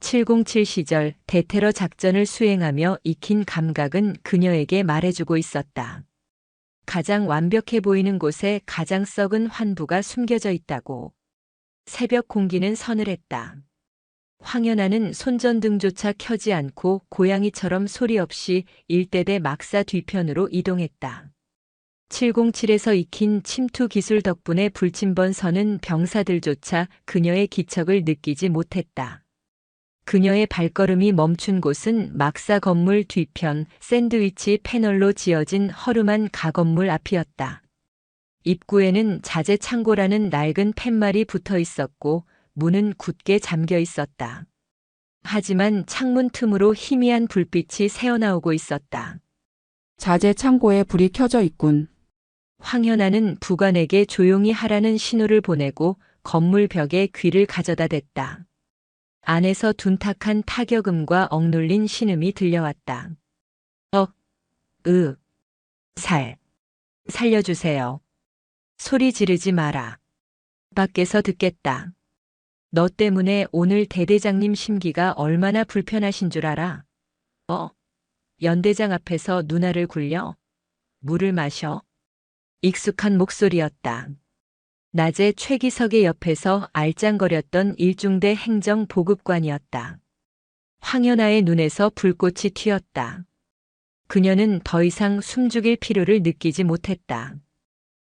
707 시절 대테러 작전을 수행하며 익힌 감각은 그녀에게 말해주고 있었다. 가장 완벽해 보이는 곳에 가장 썩은 환부가 숨겨져 있다고. 새벽 공기는 서늘했다. 황연아는 손전등조차 켜지 않고 고양이처럼 소리 없이 일대대 막사 뒤편으로 이동했다. 707에서 익힌 침투 기술 덕분에 불침번 서는 병사들조차 그녀의 기척을 느끼지 못했다. 그녀의 발걸음이 멈춘 곳은 막사 건물 뒤편 샌드위치 패널로 지어진 허름한 가건물 앞이었다. 입구에는 자재 창고라는 낡은 팻말이 붙어 있었고 문은 굳게 잠겨 있었다. 하지만 창문 틈으로 희미한 불빛이 새어나오고 있었다. 자재 창고에 불이 켜져 있군. 황현아는 부관에게 조용히 하라는 신호를 보내고 건물 벽에 귀를 가져다 댔다. 안에서 둔탁한 타격음과 억눌린 신음이 들려왔다. 살려주세요. 소리 지르지 마라. 밖에서 듣겠다. 너 때문에 오늘 대대장님 심기가 얼마나 불편하신 줄 알아? 연대장 앞에서 누나를 굴려? 물을 마셔? 익숙한 목소리였다. 낮에 최기석의 옆에서 알짱거렸던 일중대 행정보급관이었다. 황연아의 눈에서 불꽃이 튀었다. 그녀는 더 이상 숨죽일 필요를 느끼지 못했다.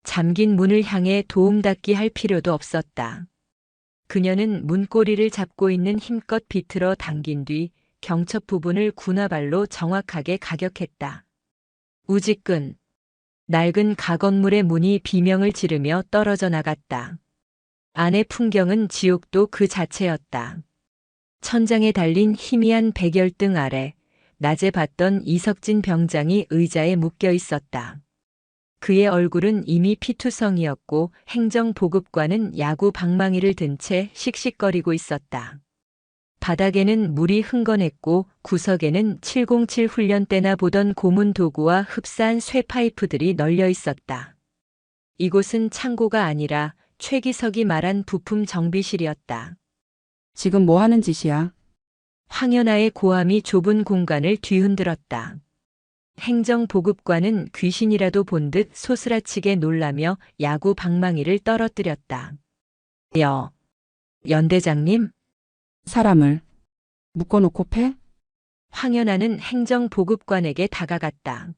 잠긴 문을 향해 도움닫기 할 필요도 없었다. 그녀는 문고리를 잡고 있는 힘껏 비틀어 당긴 뒤 경첩 부분을 군화발로 정확하게 가격했다. 우지끈. 낡은 가건물의 문이 비명을 지르며 떨어져 나갔다. 안의 풍경은 지옥도 그 자체였다. 천장에 달린 희미한 백열등 아래 낮에 봤던 이석진 병장이 의자에 묶여 있었다. 그의 얼굴은 이미 피투성이었고 행정보급관은 야구 방망이를 든 채 씩씩거리고 있었다. 바닥에는 물이 흥건했고 구석에는 707 훈련 때나 보던 고문 도구와 흡사한 쇠파이프들이 널려 있었다. 이곳은 창고가 아니라 최기석이 말한 부품 정비실이었다. 지금 뭐 하는 짓이야? 황연아의 고함이 좁은 공간을 뒤흔들었다. 행정보급관은 귀신이라도 본 듯 소스라치게 놀라며 야구 방망이를 떨어뜨렸다. 연대장님? 사람을 묶어놓고 패? 황연아는 행정보급관에게 다가갔다.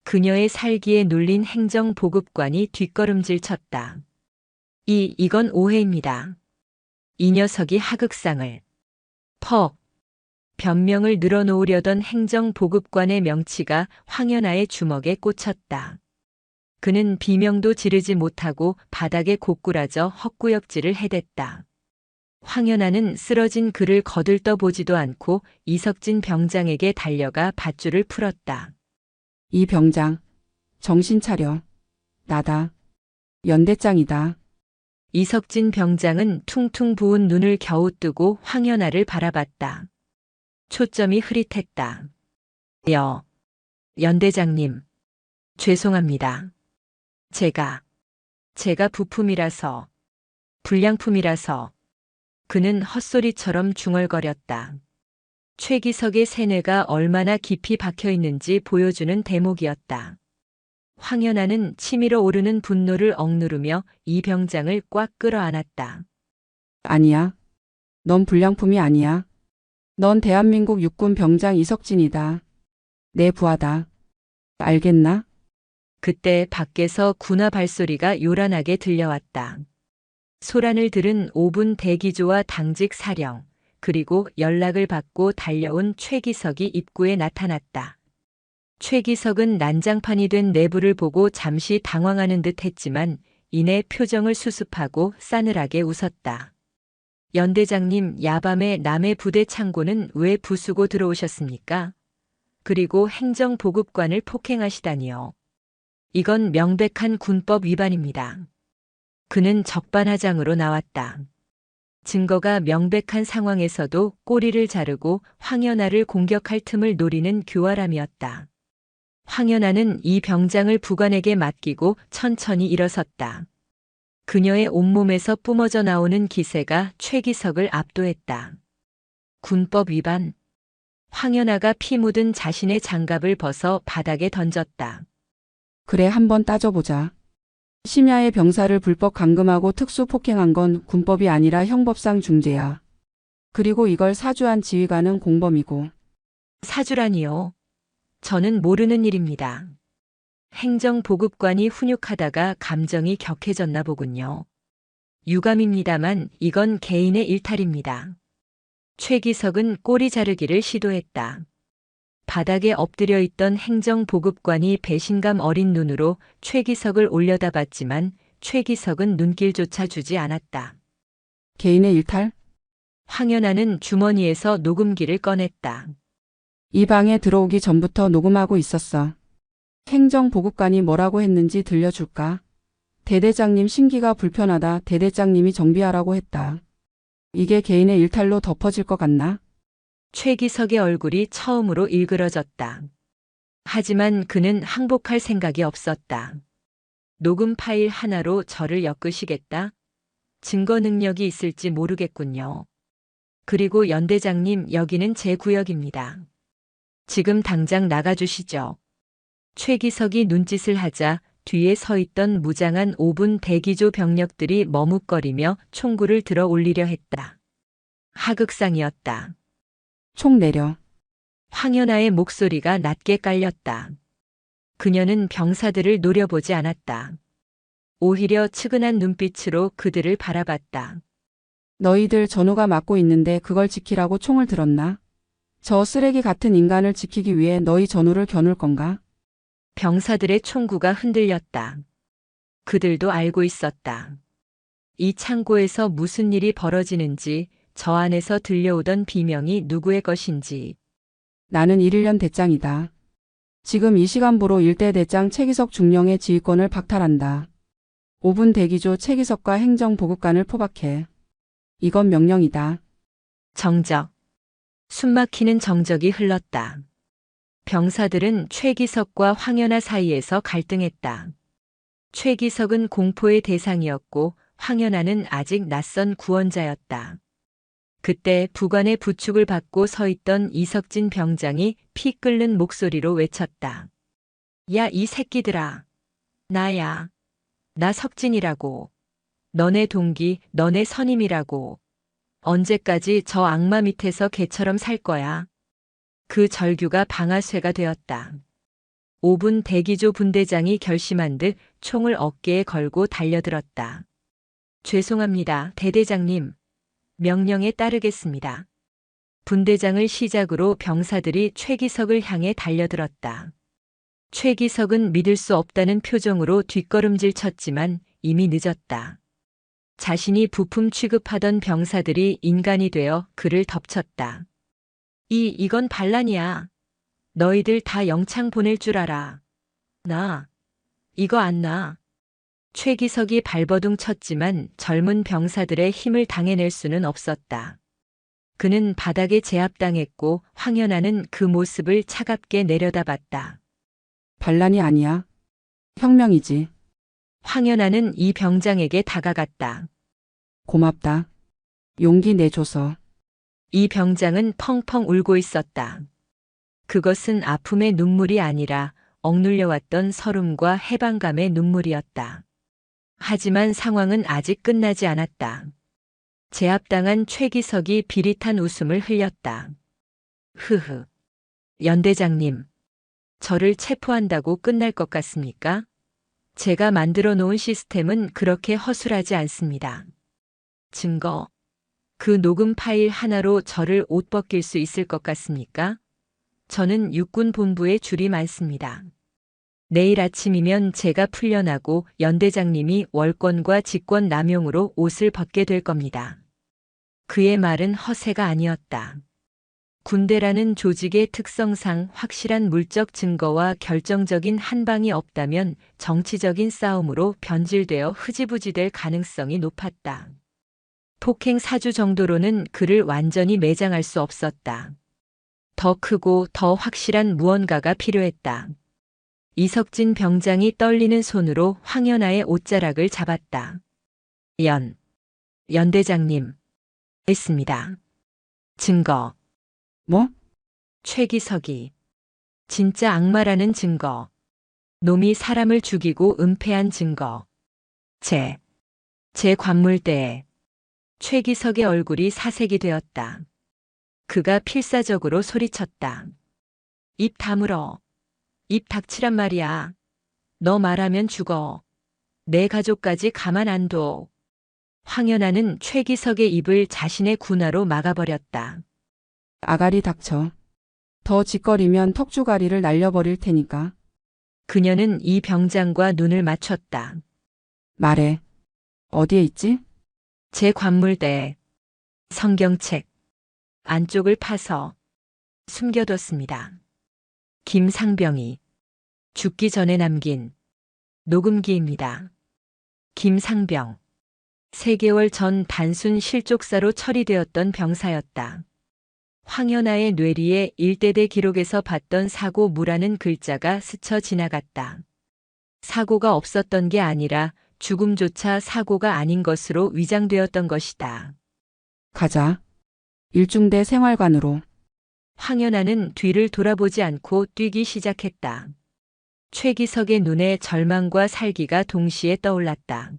그녀의 살기에 눌린 행정보급관이 뒷걸음질 쳤다. 이건 오해입니다. 이 녀석이 하극상을. 변명을 늘어놓으려던 행정보급관의 명치가 황연아의 주먹에 꽂혔다. 그는 비명도 지르지 못하고 바닥에 고꾸라져 헛구역질을 해댔다. 황연아는 쓰러진 그를 거들떠보지도 않고 이석진 병장에게 달려가 밧줄을 풀었다. 이 병장. 정신 차려. 나다. 연대장이다. 이석진 병장은 퉁퉁 부은 눈을 겨우 뜨고 황연아를 바라봤다. 초점이 흐릿했다. 연대장님. 죄송합니다. 제가 부품이라서, 불량품이라서. 그는 헛소리처럼 중얼거렸다. 최기석의 세뇌가 얼마나 깊이 박혀 있는지 보여주는 대목이었다. 황연아는 치밀어 오르는 분노를 억누르며 이 병장을 꽉 끌어안았다. 아니야. 넌 불량품이 아니야. 넌 대한민국 육군 병장 이석진이다. 내 부하다. 알겠나? 그때 밖에서 군화 발소리가 요란하게 들려왔다. 소란을 들은 5분 대기조와 당직 사령, 그리고 연락을 받고 달려온 최기석이 입구에 나타났다. 최기석은 난장판이 된 내부를 보고 잠시 당황하는 듯 했지만 이내 표정을 수습하고 싸늘하게 웃었다. 연 대장님, 야밤에 남의 부대 창고는 왜 부수고 들어오셨습니까? 그리고 행정보급관을 폭행하시다니요. 이건 명백한 군법 위반입니다. 그는 적반하장으로 나왔다. 증거가 명백한 상황에서도 꼬리를 자르고 황연아를 공격할 틈을 노리는 교활함이었다. 황연아는 이 병장을 부관에게 맡기고 천천히 일어섰다. 그녀의 온몸에서 뿜어져 나오는 기세가 최기석을 압도했다. 군법 위반. 황연아가 피 묻은 자신의 장갑을 벗어 바닥에 던졌다. 그래, 한번 따져보자. 심야에 병사를 불법 감금하고 특수 폭행한 건 군법이 아니라 형법상 중죄야. 그리고 이걸 사주한 지휘관은 공범이고. 사주라니요. 저는 모르는 일입니다. 행정보급관이 훈육하다가 감정이 격해졌나 보군요. 유감입니다만 이건 개인의 일탈입니다. 최기석은 꼬리 자르기를 시도했다. 바닥에 엎드려 있던 행정보급관이 배신감 어린 눈으로 최기석을 올려다봤지만 최기석은 눈길조차 주지 않았다. 개인의 일탈? 황연아는 주머니에서 녹음기를 꺼냈다. 이 방에 들어오기 전부터 녹음하고 있었어. 행정보급관이 뭐라고 했는지 들려줄까? 대대장님 심기가 불편하다. 대대장님이 정비하라고 했다. 이게 개인의 일탈로 덮어질 것 같나? 최기석의 얼굴이 처음으로 일그러졌다. 하지만 그는 항복할 생각이 없었다. 녹음 파일 하나로 저를 엮으시겠다? 증거 능력이 있을지 모르겠군요. 그리고 연 대장님, 여기는 제 구역입니다. 지금 당장 나가주시죠. 최기석이 눈짓을 하자 뒤에 서 있던 무장한 5분 대기조 병력들이 머뭇거리며 총구를 들어 올리려 했다. 하극상이었다. 총 내려. 황연아의 목소리가 낮게 깔렸다. 그녀는 병사들을 노려보지 않았다. 오히려 측은한 눈빛으로 그들을 바라봤다. 너희들 전우가 맡고 있는데 그걸 지키라고 총을 들었나? 저 쓰레기 같은 인간을 지키기 위해 너희 전우를 겨눌 건가? 병사들의 총구가 흔들렸다. 그들도 알고 있었다. 이 창고에서 무슨 일이 벌어지는지, 저 안에서 들려오던 비명이 누구의 것인지. 나는 1.1년 대장이다. 지금 이 시간부로 일대 대장 최기석 중령의 지휘권을 박탈한다. 5분 대기조 최기석과 행정보급관을 포박해. 이건 명령이다. 정적. 숨막히는 정적이 흘렀다. 병사들은 최기석과 황연아 사이에서 갈등했다. 최기석은 공포의 대상이었고 황연아는 아직 낯선 구원자였다. 그때 부관의 부축을 받고 서 있던 이석진 병장이 피 끓는 목소리로 외쳤다. 야, 이 새끼들아. 나야. 나 석진이라고. 너네 동기, 너네 선임이라고. 언제까지 저 악마 밑에서 개처럼 살 거야. 그 절규가 방아쇠가 되었다. 5분 대기조 분대장이 결심한 듯 총을 어깨에 걸고 달려들었다. 죄송합니다, 대대장님. 명령에 따르겠습니다. 분대장을 시작으로 병사들이 최기석을 향해 달려들었다. 최기석은 믿을 수 없다는 표정으로 뒷걸음질 쳤지만 이미 늦었다. 자신이 부품 취급하던 병사들이 인간이 되어 그를 덮쳤다. 이건 반란이야. 너희들 다 영창 보낼 줄 알아. 이거 안 나. 최기석이 발버둥 쳤지만 젊은 병사들의 힘을 당해낼 수는 없었다. 그는 바닥에 제압당했고 황연아는 그 모습을 차갑게 내려다봤다. 반란이 아니야. 혁명이지. 황연아는 이 병장에게 다가갔다. 고맙다. 용기 내줘서. 이 병장은 펑펑 울고 있었다. 그것은 아픔의 눈물이 아니라 억눌려왔던 서름과 해방감의 눈물이었다. 하지만 상황은 아직 끝나지 않았다. 제압당한 최기석이 비릿한 웃음을 흘렸다. 흐흐. 연 대장님, 저를 체포한다고 끝날 것 같습니까? 제가 만들어 놓은 시스템은 그렇게 허술하지 않습니다. 증거. 그 녹음 파일 하나로 저를 옷 벗길 수 있을 것 같습니까? 저는 육군 본부에 줄이 많습니다. 내일 아침이면 제가 풀려나고 연 대장님이 월권과 직권 남용으로 옷을 벗게 될 겁니다. 그의 말은 허세가 아니었다. 군대라는 조직의 특성상 확실한 물적 증거와 결정적인 한방이 없다면 정치적인 싸움으로 변질되어 흐지부지될 가능성이 높았다. 폭행 사주 정도로는 그를 완전히 매장할 수 없었다. 더 크고 더 확실한 무언가가 필요했다. 이석진 병장이 떨리는 손으로 황연아의 옷자락을 잡았다. 연 대장님. 했습니다. 증거. 뭐? 최기석이. 진짜 악마라는 증거. 놈이 사람을 죽이고 은폐한 증거. 제 관물대에. 최기석의 얼굴이 사색이 되었다. 그가 필사적으로 소리쳤다. 입 다물어. 입 닥치란 말이야. 너 말하면 죽어. 내 가족까지 가만 안 둬. 황연아는 최기석의 입을 자신의 군화로 막아버렸다. 아가리 닥쳐. 더 짓거리면 턱주가리를 날려버릴 테니까. 그녀는 이 병장과 눈을 맞췄다. 말해. 어디에 있지? 제 관물대에 성경책 안쪽을 파서 숨겨뒀습니다. 김상병이 죽기 전에 남긴 녹음기입니다. 김상병. 3개월 전 단순 실족사로 처리되었던 병사였다. 황연아의 뇌리에 일대대 기록에서 봤던 사고무라는 글자가 스쳐 지나갔다. 사고가 없었던 게 아니라 죽음조차 사고가 아닌 것으로 위장되었던 것이다. 가자. 일중대 생활관으로. 황연아는 뒤를 돌아보지 않고 뛰기 시작했다. 최기석의 눈에 절망과 살기가 동시에 떠올랐다.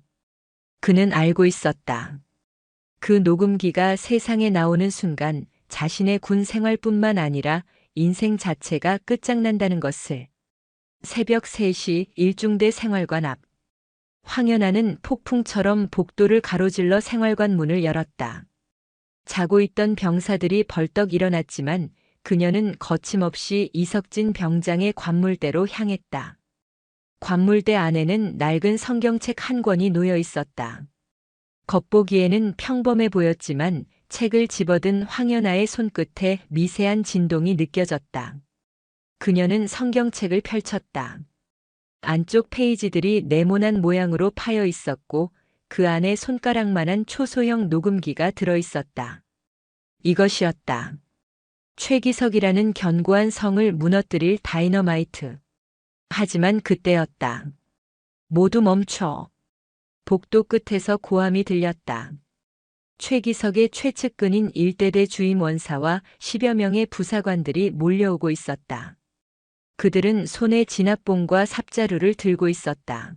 그는 알고 있었다. 그 녹음기가 세상에 나오는 순간 자신의 군 생활뿐만 아니라 인생 자체가 끝장난다는 것을. 새벽 3시 일중대 생활관 앞. 황연아는 폭풍처럼 복도를 가로질러 생활관 문을 열었다. 자고 있던 병사들이 벌떡 일어났지만 그녀는 거침없이 이석진 병장의 관물대로 향했다. 관물대 안에는 낡은 성경책 한 권이 놓여 있었다. 겉보기에는 평범해 보였지만 책을 집어든 황연아의 손끝에 미세한 진동이 느껴졌다. 그녀는 성경책을 펼쳤다. 안쪽 페이지들이 네모난 모양으로 파여 있었고 그 안에 손가락만한 초소형 녹음기가 들어 있었다. 이것이었다. 최기석이라는 견고한 성을 무너뜨릴 다이너마이트. 하지만 그때였다. 모두 멈춰. 복도 끝에서 고함이 들렸다. 최기석의 최측근인 일대대 주임 원사와 10여 명의 부사관들이 몰려오고 있었다. 그들은 손에 진압봉과 삽자루를 들고 있었다.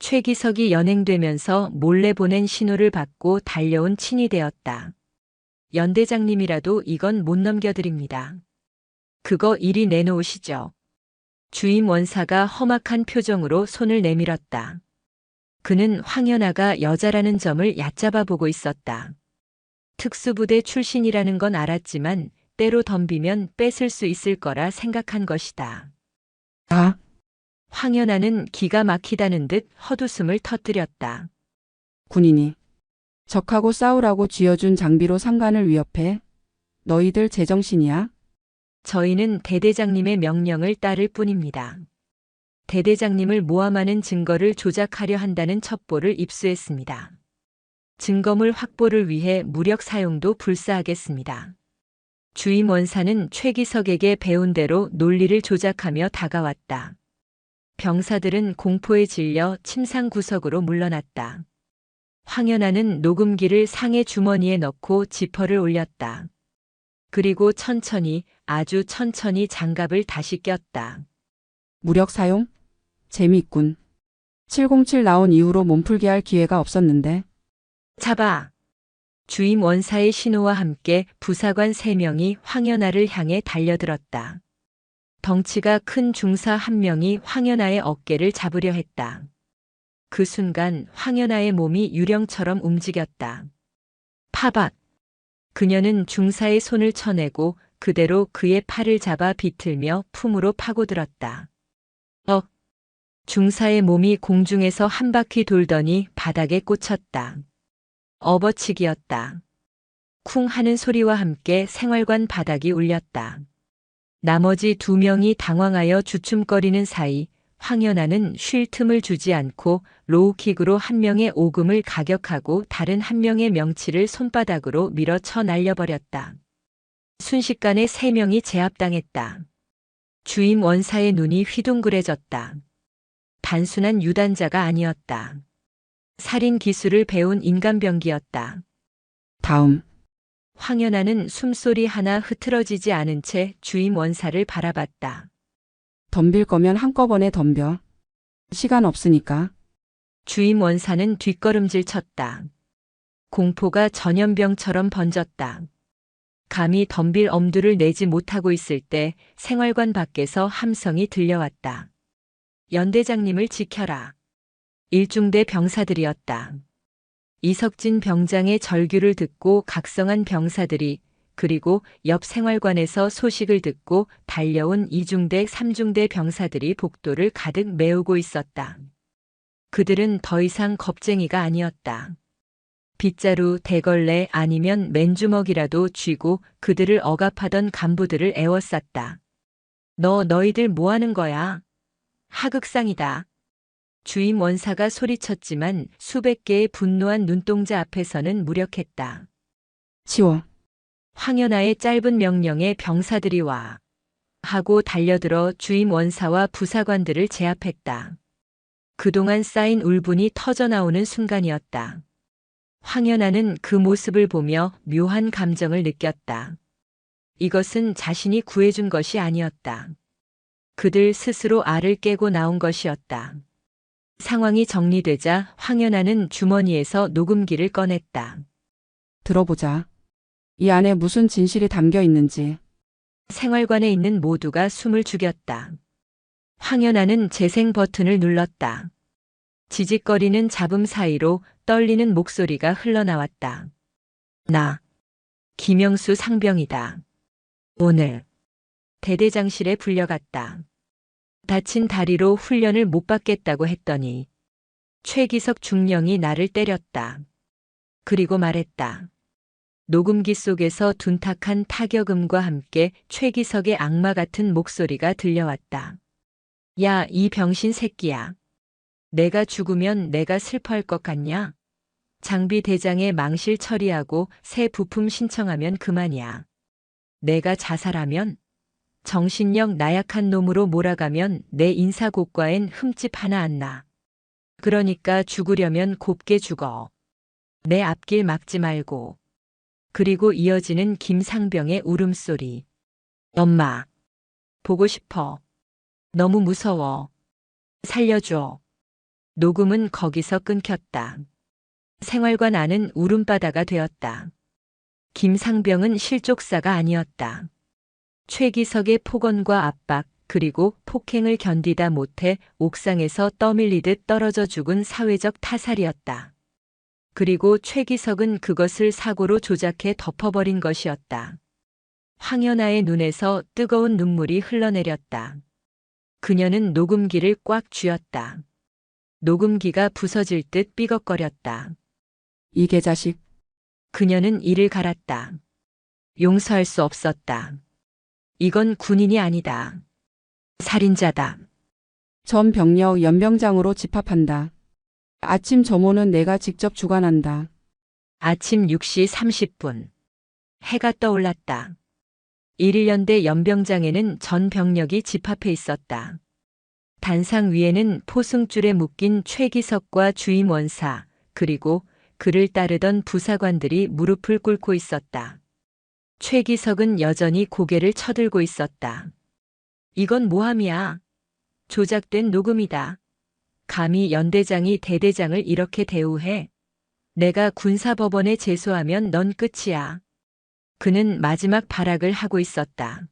최기석이 연행되면서 몰래 보낸 신호를 받고 달려온 친이 되었다. 연 대장님이라도 이건 못 넘겨드립니다. 그거 이리 내놓으시죠. 주임 원사가 험악한 표정으로 손을 내밀었다. 그는 황연아가 여자라는 점을 얕잡아 보고 있었다. 특수부대 출신이라는 건 알았지만 때로 덤비면 뺏을 수 있을 거라 생각한 것이다. 아, 황연아는 기가 막히다는 듯 헛웃음을 터뜨렸다. 군인이. 적하고 싸우라고 쥐어준 장비로 상관을 위협해. 너희들 제정신이야? 저희는 대대장님의 명령을 따를 뿐입니다. 대대장님을 모함하는 증거를 조작하려 한다는 첩보를 입수했습니다. 증거물 확보를 위해 무력 사용도 불사하겠습니다. 주임 원사는 최기석에게 배운 대로 논리를 조작하며 다가왔다. 병사들은 공포에 질려 침상 구석으로 물러났다. 황연아는 녹음기를 상의 주머니에 넣고 지퍼를 올렸다. 그리고 천천히, 아주 천천히 장갑을 다시 꼈다. 무력 사용? 재미있군. 707 나온 이후로 몸풀기 할 기회가 없었는데. 잡아! 주임 원사의 신호와 함께 부사관 3명이 황연아를 향해 달려들었다. 덩치가 큰 중사 1명이 황연아의 어깨를 잡으려 했다. 그 순간 황연아의 몸이 유령처럼 움직였다. 파박! 그녀는 중사의 손을 쳐내고 그대로 그의 팔을 잡아 비틀며 품으로 파고들었다. 중사의 몸이 공중에서 한 바퀴 돌더니 바닥에 꽂혔다. 업어치기였다. 쿵 하는 소리와 함께 생활관 바닥이 울렸다. 나머지 2명이 당황하여 주춤거리는 사이 황연아는 쉴 틈을 주지 않고 로우킥으로 한 명의 오금을 가격하고 다른 한 명의 명치를 손바닥으로 밀어쳐 날려버렸다. 순식간에 3명이 제압당했다. 주임 원사의 눈이 휘둥그레졌다. 단순한 유단자가 아니었다. 살인 기술을 배운 인간병기였다. 다음. 황연아는 숨소리 하나 흐트러지지 않은 채 주임 원사를 바라봤다. 덤빌 거면 한꺼번에 덤벼. 시간 없으니까. 주임 원사는 뒷걸음질 쳤다. 공포가 전염병처럼 번졌다. 감히 덤빌 엄두를 내지 못하고 있을 때 생활관 밖에서 함성이 들려왔다. 연대장님을 지켜라. 일중대 병사들이었다. 이석진 병장의 절규를 듣고 각성한 병사들이 그리고 옆 생활관에서 소식을 듣고 달려온 2중대, 3중대 병사들이 복도를 가득 메우고 있었다. 그들은 더 이상 겁쟁이가 아니었다. 빗자루, 대걸레 아니면 맨주먹이라도 쥐고 그들을 억압하던 간부들을 애워쌌다. 너희들 뭐 하는 거야? 하극상이다. 주임 원사가 소리쳤지만 수백 개의 분노한 눈동자 앞에서는 무력했다. 치워. 황연아의 짧은 명령에 병사들이 와 하고 달려들어 주임 원사와 부사관들을 제압했다. 그동안 쌓인 울분이 터져나오는 순간이었다. 황연아는 그 모습을 보며 묘한 감정을 느꼈다. 이것은 자신이 구해준 것이 아니었다. 그들 스스로 알을 깨고 나온 것이었다. 상황이 정리되자 황연아는 주머니에서 녹음기를 꺼냈다. 들어보자. 이 안에 무슨 진실이 담겨 있는지. 생활관에 있는 모두가 숨을 죽였다. 황연아는 재생 버튼을 눌렀다. 지직거리는 잡음 사이로 떨리는 목소리가 흘러나왔다. 나, 김영수 상병이다. 오늘 대대장실에 불려갔다. 다친 다리로 훈련을 못 받겠다고 했더니 최기석 중령이 나를 때렸다. 그리고 말했다. 녹음기 속에서 둔탁한 타격음과 함께 최기석의 악마 같은 목소리가 들려왔다. 야, 이 병신 새끼야. 내가 죽으면 내가 슬퍼할 것 같냐? 장비 대장에 망실 처리하고 새 부품 신청하면 그만이야. 내가 자살하면? 정신력 나약한 놈으로 몰아가면 내 인사고과엔 흠집 하나 안 나. 그러니까 죽으려면 곱게 죽어. 내 앞길 막지 말고. 그리고 이어지는 김상병의 울음소리. 엄마. 보고 싶어. 너무 무서워. 살려줘. 녹음은 거기서 끊겼다. 생활관 안은 울음바다가 되었다. 김상병은 실족사가 아니었다. 최기석의 폭언과 압박 그리고 폭행을 견디다 못해 옥상에서 떠밀리듯 떨어져 죽은 사회적 타살이었다. 그리고 최기석은 그것을 사고로 조작해 덮어버린 것이었다. 황연아의 눈에서 뜨거운 눈물이 흘러내렸다. 그녀는 녹음기를 꽉 쥐었다. 녹음기가 부서질 듯 삐걱거렸다. 이 개자식. 그녀는 이를 갈았다. 용서할 수 없었다. 이건 군인이 아니다. 살인자다. 전 병력 연병장으로 집합한다. 아침 점호는 내가 직접 주관한다. 아침 6시 30분. 해가 떠올랐다. 1.1연대 연병장에는 전 병력이 집합해 있었다. 단상 위에는 포승줄에 묶인 최기석과 주임 원사, 그리고 그를 따르던 부사관들이 무릎을 꿇고 있었다. 최기석은 여전히 고개를 쳐들고 있었다. 이건 모함이야. 조작된 녹음이다. 감히 연대장이 대대장을 이렇게 대우해. 내가 군사법원에 제소하면 넌 끝이야. 그는 마지막 발악을 하고 있었다.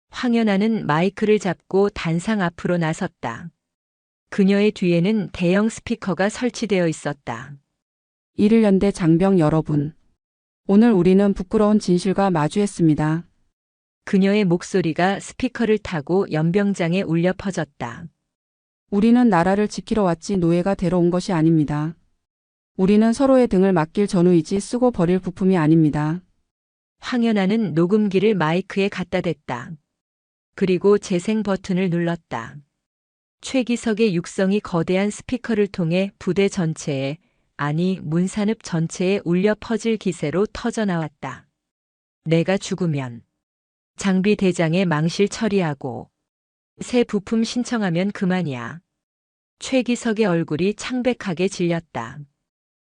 황연아는 마이크를 잡고 단상 앞으로 나섰다. 그녀의 뒤에는 대형 스피커가 설치되어 있었다. 1.1연대 장병 여러분. 오늘 우리는 부끄러운 진실과 마주했습니다. 그녀의 목소리가 스피커를 타고 연병장에 울려 퍼졌다. 우리는 나라를 지키러 왔지 노예가 되러 온 것이 아닙니다. 우리는 서로의 등을 맡길 전우이지 쓰고 버릴 부품이 아닙니다. 황연아는 녹음기를 마이크에 갖다 댔다. 그리고 재생 버튼을 눌렀다. 최기석의 육성이 거대한 스피커를 통해 부대 전체에, 아니 문산읍 전체에 울려 퍼질 기세로 터져나왔다. 내가 죽으면 장비 대장의 망실 처리하고 새 부품 신청하면 그만이야. 최기석의 얼굴이 창백하게 질렸다.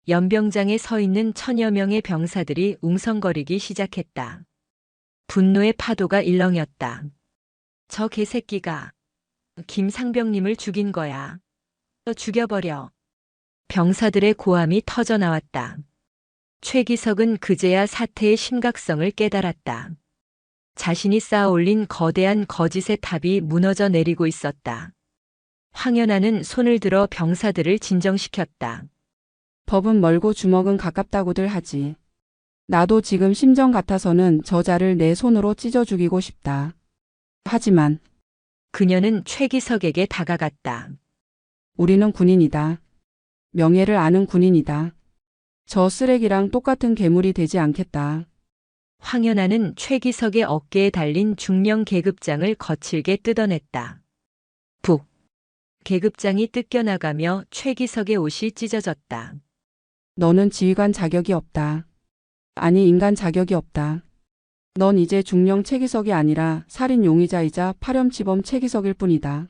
연병장에 서 있는 천여 명의 병사들이 웅성거리기 시작했다. 분노의 파도가 일렁였다. 저 개새끼가 김상병님을 죽인 거야. 너 죽여버려. 병사들의 고함이 터져나왔다. 최기석은 그제야 사태의 심각성을 깨달았다. 자신이 쌓아올린 거대한 거짓의 탑이 무너져 내리고 있었다. 황연아는 손을 들어 병사들을 진정시켰다. 법은 멀고 주먹은 가깝다고들 하지. 나도 지금 심정 같아서는 저자를 내 손으로 찢어 죽이고 싶다. 하지만 그녀는 최기석에게 다가갔다. 우리는 군인이다. 명예를 아는 군인이다. 저 쓰레기랑 똑같은 괴물이 되지 않겠다. 황연아는 최기석의 어깨에 달린 중령 계급장을 거칠게 뜯어냈다. 북. 계급장이 뜯겨나가며 최기석의 옷이 찢어졌다. 너는 지휘관 자격이 없다. 아니 인간 자격이 없다. 넌 이제 중령 최기석이 아니라 살인 용의자이자 파렴치범 최기석일 뿐이다.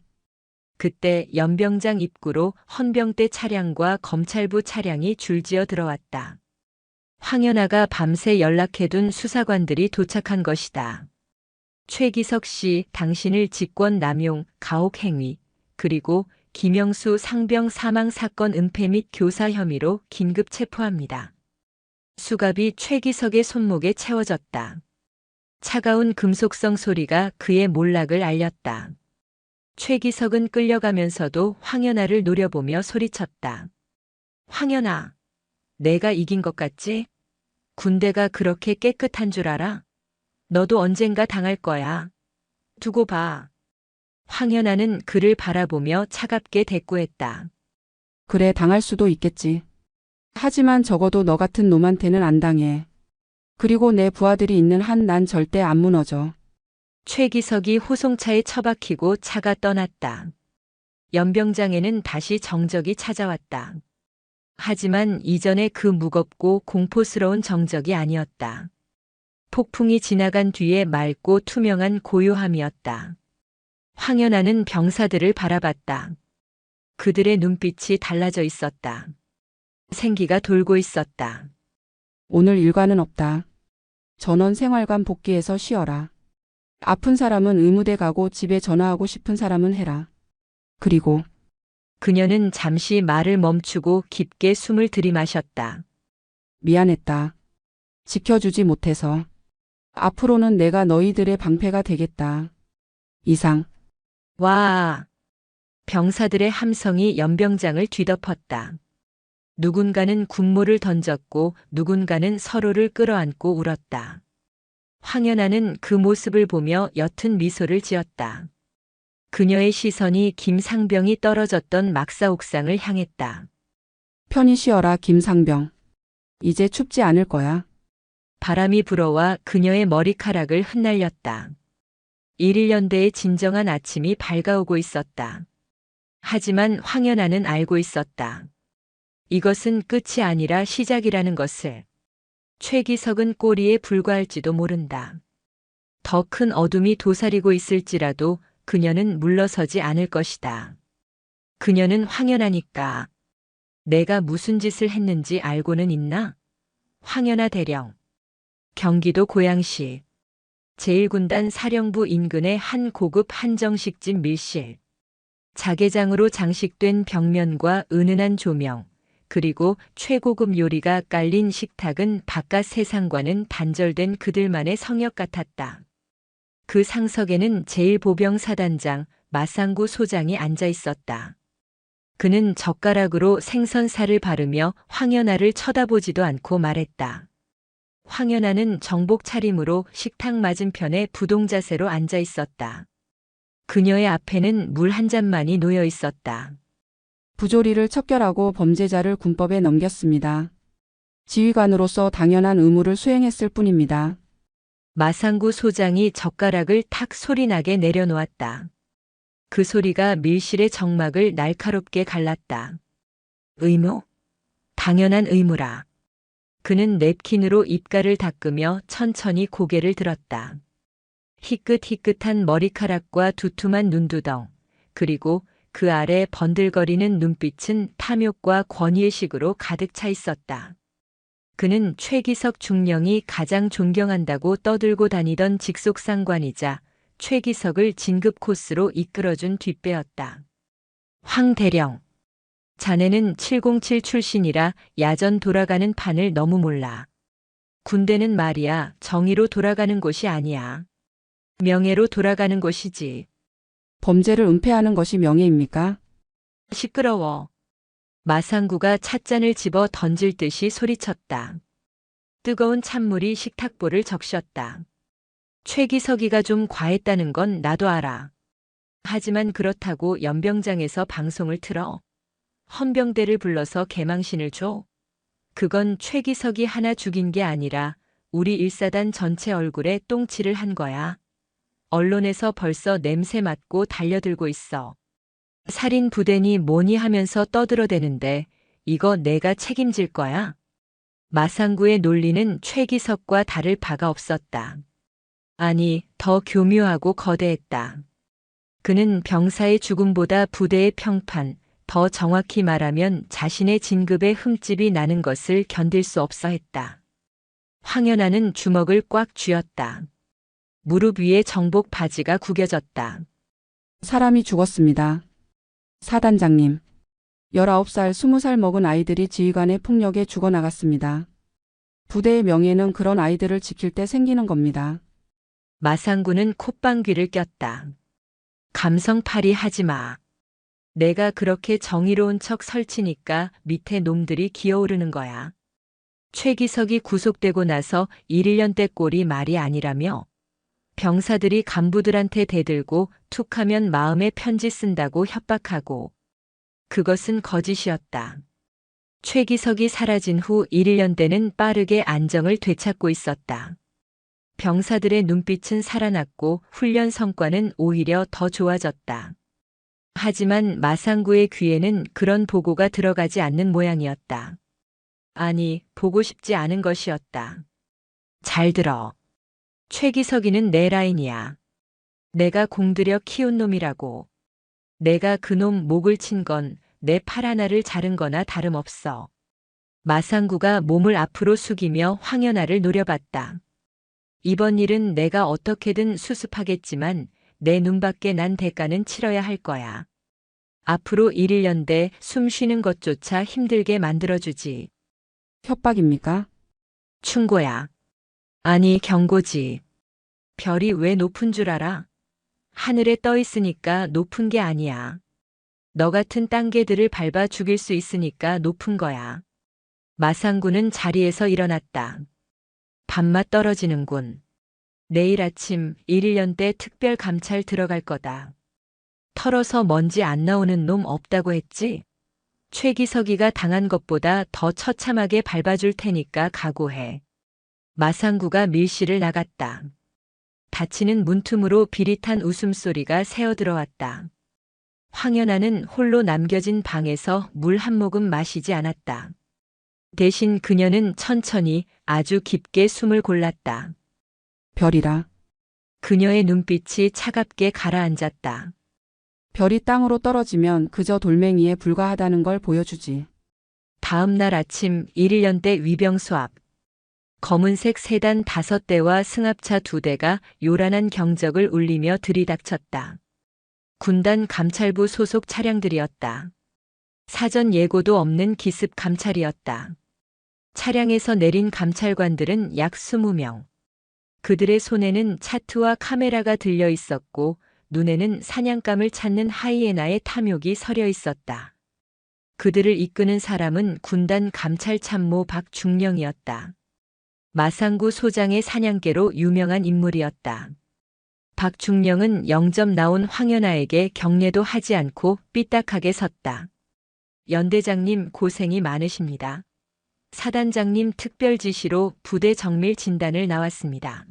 그때 연병장 입구로 헌병대 차량과 검찰부 차량이 줄지어 들어왔다. 황연아가 밤새 연락해둔 수사관들이 도착한 것이다. 최기석 씨, 당신을 직권 남용, 가혹 행위, 그리고 김영수 상병 사망 사건 은폐 및 교사 혐의로 긴급 체포합니다. 수갑이 최기석의 손목에 채워졌다. 차가운 금속성 소리가 그의 몰락을 알렸다. 최기석은 끌려가면서도 황연아를 노려보며 소리쳤다. 황연아, 내가 이긴 것 같지? 군대가 그렇게 깨끗한 줄 알아? 너도 언젠가 당할 거야. 두고 봐. 황연아는 그를 바라보며 차갑게 대꾸했다. 그래 당할 수도 있겠지. 하지만 적어도 너 같은 놈한테는 안 당해. 그리고 내 부하들이 있는 한 난 절대 안 무너져. 최기석이 호송차에 처박히고 차가 떠났다. 연병장에는 다시 정적이 찾아왔다. 하지만 이전의 그 무겁고 공포스러운 정적이 아니었다. 폭풍이 지나간 뒤에 맑고 투명한 고요함이었다. 황연아는 병사들을 바라봤다. 그들의 눈빛이 달라져 있었다. 생기가 돌고 있었다. 오늘 일과는 없다. 전원 생활관 복귀해서 쉬어라. 아픈 사람은 의무대 가고 집에 전화하고 싶은 사람은 해라. 그리고 그녀는 잠시 말을 멈추고 깊게 숨을 들이마셨다. 미안했다. 지켜주지 못해서. 앞으로는 내가 너희들의 방패가 되겠다. 이상. 와! 병사들의 함성이 연병장을 뒤덮었다. 누군가는 군무를 던졌고 누군가는 서로를 끌어안고 울었다. 황연아는 그 모습을 보며 옅은 미소를 지었다. 그녀의 시선이 김상병이 떨어졌던 막사 옥상을 향했다. 편히 쉬어라 김상병. 이제 춥지 않을 거야. 바람이 불어와 그녀의 머리카락을 흩날렸다. 1.1년대의 진정한 아침이 밝아오고 있었다. 하지만 황연아는 알고 있었다. 이것은 끝이 아니라 시작이라는 것을. 최기석은 꼬리에 불과할지도 모른다. 더 큰 어둠이 도사리고 있을지라도 그녀는 물러서지 않을 것이다. 그녀는 황연아니까. 내가 무슨 짓을 했는지 알고는 있나? 황연아 대령. 경기도 고양시 제1군단 사령부 인근의 한 고급 한정식집 밀실. 자개장으로 장식된 벽면과 은은한 조명, 그리고 최고급 요리가 깔린 식탁은 바깥 세상과는 단절된 그들만의 성역 같았다. 그 상석에는 제1보병사단장 마상구 소장이 앉아 있었다. 그는 젓가락으로 생선살을 바르며 황연아를 쳐다보지도 않고 말했다. 황연아는 정복 차림으로 식탁 맞은편에 부동자세로 앉아 있었다. 그녀의 앞에는 물 한 잔만이 놓여 있었다. 부조리를 척결하고 범죄자를 군법에 넘겼습니다. 지휘관으로서 당연한 의무를 수행했을 뿐입니다. 마상구 소장이 젓가락을 탁 소리나게 내려놓았다. 그 소리가 밀실의 정막을 날카롭게 갈랐다. 의무? 당연한 의무라. 그는 냅킨으로 입가를 닦으며 천천히 고개를 들었다. 희끗희끗한 머리카락과 두툼한 눈두덩, 그리고 그 아래 번들거리는 눈빛은 탐욕과 권위의식으로 가득 차 있었다. 그는 최기석 중령이 가장 존경한다고 떠들고 다니던 직속상관이자 최기석을 진급 코스로 이끌어준 뒷배였다. 황 대령. 자네는 707 출신이라 야전 돌아가는 판을 너무 몰라. 군대는 말이야 정의로 돌아가는 곳이 아니야. 명예로 돌아가는 곳이지. 범죄를 은폐하는 것이 명예입니까? 시끄러워. 마상구가 찻잔을 집어 던질 듯이 소리쳤다. 뜨거운 찬물이 식탁보를 적셨다. 최기석이가 좀 과했다는 건 나도 알아. 하지만 그렇다고 연병장에서 방송을 틀어. 헌병대를 불러서 개망신을 줘. 그건 최기석이 하나 죽인 게 아니라 우리 일사단 전체 얼굴에 똥칠을 한 거야. 언론에서 벌써 냄새 맡고 달려들고 있어. 살인 부대니 뭐니 하면서 떠들어대는데 이거 내가 책임질 거야. 마상구의 논리는 최기석과 다를 바가 없었다. 아니, 더 교묘하고 거대했다. 그는 병사의 죽음보다 부대의 평판, 더 정확히 말하면 자신의 진급에 흠집이 나는 것을 견딜 수 없어 했다. 황연아는 주먹을 꽉 쥐었다. 무릎 위에 정복 바지가 구겨졌다. 사람이 죽었습니다. 사단장님. 19살, 20살 먹은 아이들이 지휘관의 폭력에 죽어나갔습니다. 부대의 명예는 그런 아이들을 지킬 때 생기는 겁니다. 마상구는 콧방귀를 꼈다. 감성팔이 하지 마. 내가 그렇게 정의로운 척 설치니까 밑에 놈들이 기어오르는 거야. 최기석이 구속되고 나서 1, 1년 때 꼴이 말이 아니라며. 병사들이 간부들한테 대들고 툭하면 마음에 편지 쓴다고 협박하고. 그것은 거짓이었다. 최기석이 사라진 후 1, 1년 때는 빠르게 안정을 되찾고 있었다. 병사들의 눈빛은 살아났고 훈련 성과는 오히려 더 좋아졌다. 하지만 마상구의 귀에는 그런 보고가 들어가지 않는 모양이었다. 아니, 보고 싶지 않은 것이었다. 잘 들어. 최기석이는 내 라인이야. 내가 공들여 키운 놈이라고. 내가 그놈 목을 친 건 내 팔 하나를 자른 거나 다름없어. 마상구가 몸을 앞으로 숙이며 황연아를 노려봤다. 이번 일은 내가 어떻게든 수습하겠지만 내 눈밖에 난 대가는 치러야 할 거야. 앞으로 1, 1년대 숨 쉬는 것조차 힘들게 만들어주지. 협박입니까? 충고야. 아니, 경고지. 별이 왜 높은 줄 알아? 하늘에 떠 있으니까 높은 게 아니야. 너 같은 땅개들을 밟아 죽일 수 있으니까 높은 거야. 마상구는 자리에서 일어났다. 밥맛 떨어지는군. 내일 아침 1, 1년대 특별 감찰 들어갈 거다. 털어서 먼지 안 나오는 놈 없다고 했지? 최기석이가 당한 것보다 더 처참하게 밟아줄 테니까 각오해. 마상구가 밀실을 나갔다. 닫히는 문틈으로 비릿한 웃음소리가 새어 들어왔다. 황연아는 홀로 남겨진 방에서 물 한 모금 마시지 않았다. 대신 그녀는 천천히 아주 깊게 숨을 골랐다. 별이라. 그녀의 눈빛이 차갑게 가라앉았다. 별이 땅으로 떨어지면 그저 돌멩이에 불과하다는 걸 보여주지. 다음 날 아침 1, 1년대 위병소 앞. 검은색 세단 5대와 승합차 2대가 요란한 경적을 울리며 들이닥쳤다. 군단 감찰부 소속 차량들이었다. 사전 예고도 없는 기습 감찰이었다. 차량에서 내린 감찰관들은 약 20명. 그들의 손에는 차트와 카메라가 들려 있었고 눈에는 사냥감을 찾는 하이에나의 탐욕이 서려 있었다. 그들을 이끄는 사람은 군단 감찰참모 박중령이었다. 마상구 소장의 사냥개로 유명한 인물이었다. 박중령은 영접 나온 황연아에게 경례도 하지 않고 삐딱하게 섰다. 연대장님 고생이 많으십니다. 사단장님 특별 지시로 부대 정밀 진단을 나왔습니다.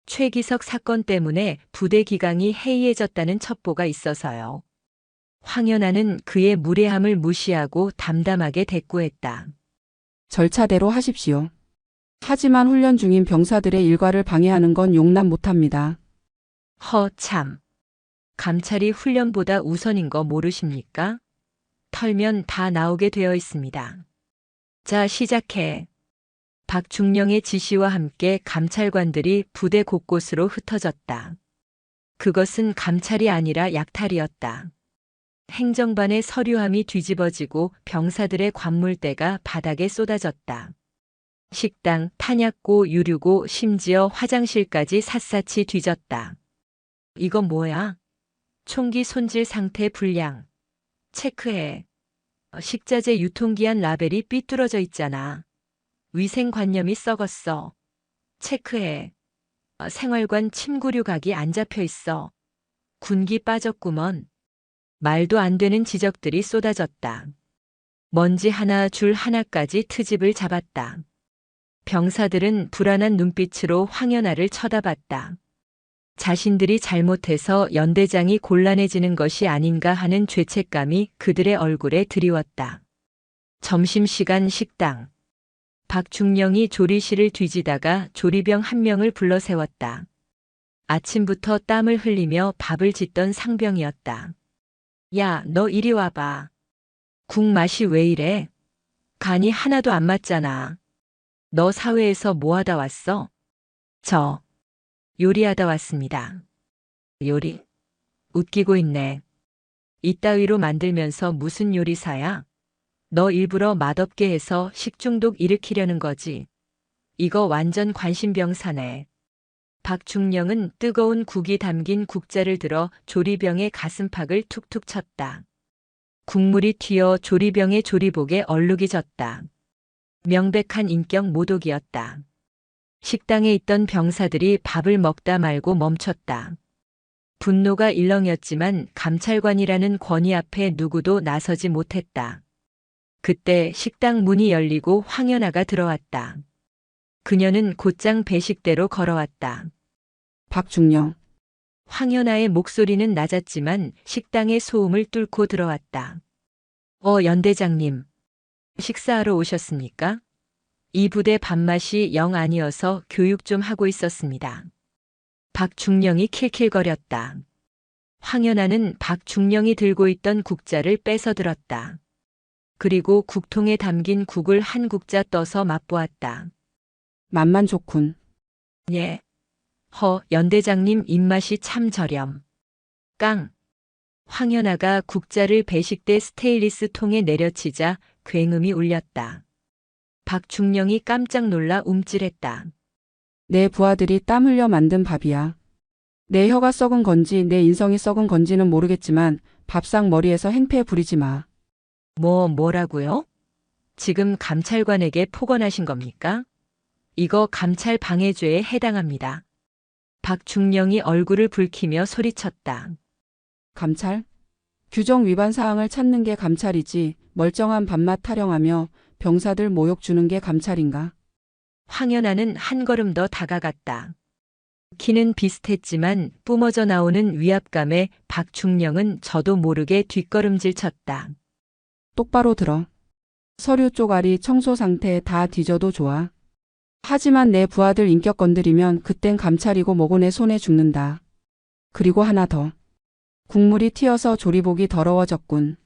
최기석 사건 때문에 부대 기강이 해이해졌다는 첩보가 있어서요. 황연아는 그의 무례함을 무시하고 담담하게 대꾸했다. 절차대로 하십시오. 하지만 훈련 중인 병사들의 일과를 방해하는 건 용납 못합니다. 참. 감찰이 훈련보다 우선인 거 모르십니까? 털면 다 나오게 되어 있습니다. 자, 시작해. 박중령의 지시와 함께 감찰관들이 부대 곳곳으로 흩어졌다. 그것은 감찰이 아니라 약탈이었다. 행정반의 서류함이 뒤집어지고 병사들의 관물대가 바닥에 쏟아졌다. 식당, 탄약고, 유류고, 심지어 화장실까지 샅샅이 뒤졌다. 이건 뭐야? 총기 손질 상태 불량. 체크해. 식자재 유통기한 라벨이 삐뚤어져 있잖아. 위생관념이 썩었어. 체크해. 생활관 침구류각이 안 잡혀 있어. 군기 빠졌구먼. 말도 안 되는 지적들이 쏟아졌다. 먼지 하나 줄 하나까지 트집을 잡았다. 병사들은 불안한 눈빛으로 황연아를 쳐다봤다. 자신들이 잘못해서 연대장이 곤란해지는 것이 아닌가 하는 죄책감이 그들의 얼굴에 드리웠다. 점심시간 식당. 박중령이 조리실을 뒤지다가 조리병 한 명을 불러 세웠다. 아침부터 땀을 흘리며 밥을 짓던 상병이었다. 야, 너 이리 와봐. 국 맛이 왜 이래? 간이 하나도 안 맞잖아. 너 사회에서 뭐 하다 왔어? 저 요리하다 왔습니다. 요리? 웃기고 있네. 이따위로 만들면서 무슨 요리사야? 너 일부러 맛없게 해서 식중독 일으키려는 거지. 이거 완전 관심병사네. 박중령은 뜨거운 국이 담긴 국자를 들어 조리병의 가슴팍을 툭툭 쳤다. 국물이 튀어 조리병의 조리복에 얼룩이 졌다. 명백한 인격 모독이었다. 식당에 있던 병사들이 밥을 먹다 말고 멈췄다. 분노가 일렁였지만 감찰관이라는 권위 앞에 누구도 나서지 못했다. 그때 식당 문이 열리고 황연아가 들어왔다. 그녀는 곧장 배식대로 걸어왔다. 박중령. 황연아의 목소리는 낮았지만 식당의 소음을 뚫고 들어왔다. 연대장님. 식사하러 오셨습니까? 이 부대 밥맛이 영 아니어서 교육 좀 하고 있었습니다. 박중령이 킬킬거렸다. 황연아는 박중령이 들고 있던 국자를 뺏어 들었다. 그리고 국통에 담긴 국을 한 국자 떠서 맛보았다. 맛만 좋군. 예. 연대장님 입맛이 참 저렴. 깡. 황연아가 국자를 배식대 스테인리스 통에 내려치자 굉음이 울렸다. 박중령이 깜짝 놀라 움찔했다. 내 부하들이 땀 흘려 만든 밥이야. 내 혀가 썩은 건지 내 인성이 썩은 건지는 모르겠지만 밥상 머리에서 행패 부리지 마. 뭐라고요? 지금 감찰관에게 폭언하신 겁니까? 이거 감찰 방해죄에 해당합니다. 박중령이 얼굴을 붉히며 소리쳤다. 감찰? 규정 위반 사항을 찾는 게 감찰이지 멀쩡한 밥맛 타령하며 병사들 모욕 주는 게 감찰인가? 황연아는 한 걸음 더 다가갔다. 키는 비슷했지만 뿜어져 나오는 위압감에 박중령은 저도 모르게 뒷걸음질 쳤다. 똑바로 들어. 서류 쪼가리 청소 상태 다 뒤져도 좋아. 하지만 내 부하들 인격 건드리면 그땐 감찰이고 뭐고 내 손에 죽는다. 그리고 하나 더. 국물이 튀어서 조리복이 더러워졌군.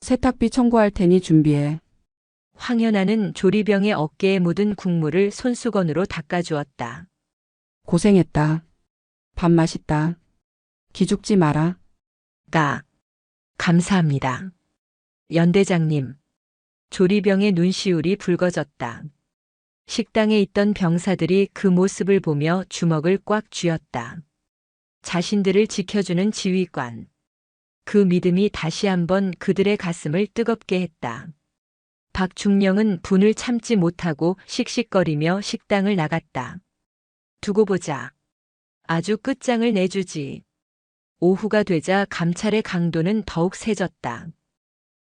세탁비 청구할 테니 준비해. 황연아는 조리병의 어깨에 묻은 국물을 손수건으로 닦아주었다. 고생했다. 밥 맛있다. 기죽지 마라. 감사합니다. 연대장님. 조리병의 눈시울이 붉어졌다. 식당에 있던 병사들이 그 모습을 보며 주먹을 꽉 쥐었다. 자신들을 지켜주는 지휘관. 그 믿음이 다시 한번 그들의 가슴을 뜨겁게 했다. 박중령은 분을 참지 못하고 씩씩거리며 식당을 나갔다. 두고 보자. 아주 끝장을 내주지. 오후가 되자 감찰의 강도는 더욱 세졌다.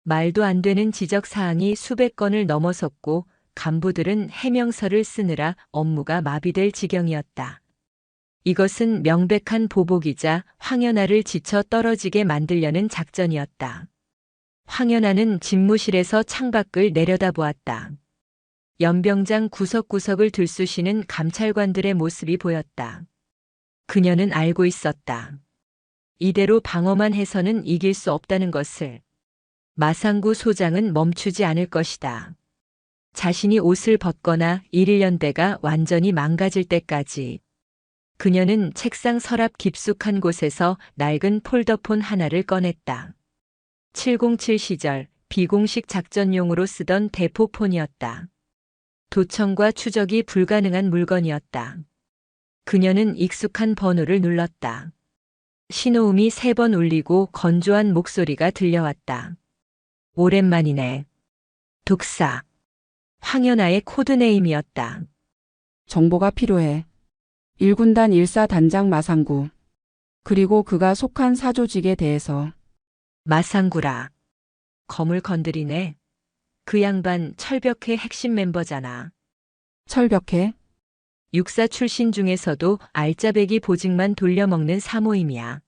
말도 안 되는 지적사항이 수백 건을 넘어섰고 간부들은 해명서를 쓰느라 업무가 마비될 지경이었다. 이것은 명백한 보복이자 황연아를 지쳐 떨어지게 만들려는 작전이었다. 황연아는 집무실에서 창밖을 내려다보았다. 연병장 구석구석을 들쑤시는 감찰관들의 모습이 보였다. 그녀는 알고 있었다. 이대로 방어만 해서는 이길 수 없다는 것을. 마상구 소장은 멈추지 않을 것이다. 자신이 옷을 벗거나 일일연대가 완전히 망가질 때까지. 그녀는 책상 서랍 깊숙한 곳에서 낡은 폴더폰 하나를 꺼냈다. 707 시절 비공식 작전용으로 쓰던 대포폰이었다. 도청과 추적이 불가능한 물건이었다. 그녀는 익숙한 번호를 눌렀다. 신호음이 3번 울리고 건조한 목소리가 들려왔다. 오랜만이네. 독사. 황연아의 코드네임이었다. 정보가 필요해. 1군단 1사 단장 마상구. 그리고 그가 속한 사조직에 대해서. 마상구라. 검을 건드리네. 그 양반 철벽회 핵심 멤버잖아. 철벽해. 육사 출신 중에서도 알짜배기 보직만 돌려먹는 사모임이야.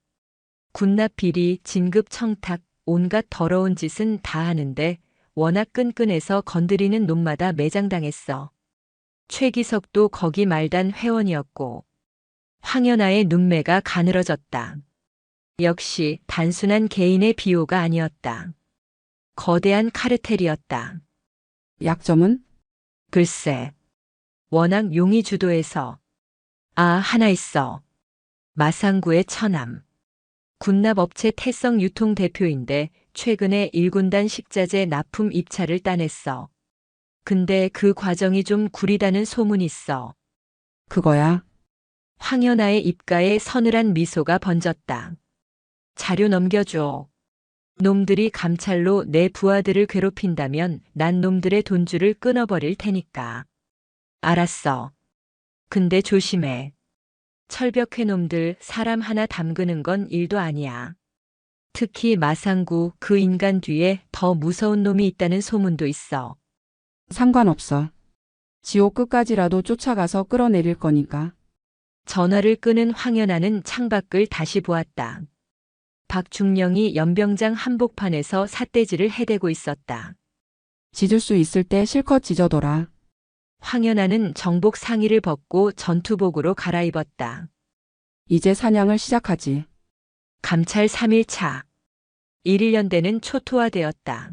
군납 비리, 진급 청탁, 온갖 더러운 짓은 다 하는데 워낙 끈끈해서 건드리는 놈마다 매장당했어. 최기석도 거기 말단 회원이었고. 황연아의 눈매가 가늘어졌다. 역시 단순한 개인의 비호가 아니었다. 거대한 카르텔이었다. 약점은? 글쎄. 워낙 용이 주도해서. 하나 있어. 마상구의 처남. 군납업체 태성 유통 대표인데 최근에 1군단 식자재 납품 입찰을 따냈어. 근데 그 과정이 좀 구리다는 소문이 있어. 그거야. 황연아의 입가에 서늘한 미소가 번졌다. 자료 넘겨줘. 놈들이 감찰로 내 부하들을 괴롭힌다면 난 놈들의 돈줄을 끊어버릴 테니까. 알았어. 근데 조심해. 철벽회 놈들 사람 하나 담그는 건 일도 아니야. 특히 마상구 그 인간 뒤에 더 무서운 놈이 있다는 소문도 있어. 상관없어. 지옥 끝까지라도 쫓아가서 끌어내릴 거니까. 전화를 끄는 황연아는 창밖을 다시 보았다. 박중령이 연병장 한복판에서 삿대질을 해대고 있었다. 짖을 수 있을 때 실컷 짖어둬라. 황연아는 정복 상의를 벗고 전투복으로 갈아입었다. 이제 사냥을 시작하지. 감찰 3일차. 1일연대는 초토화되었다.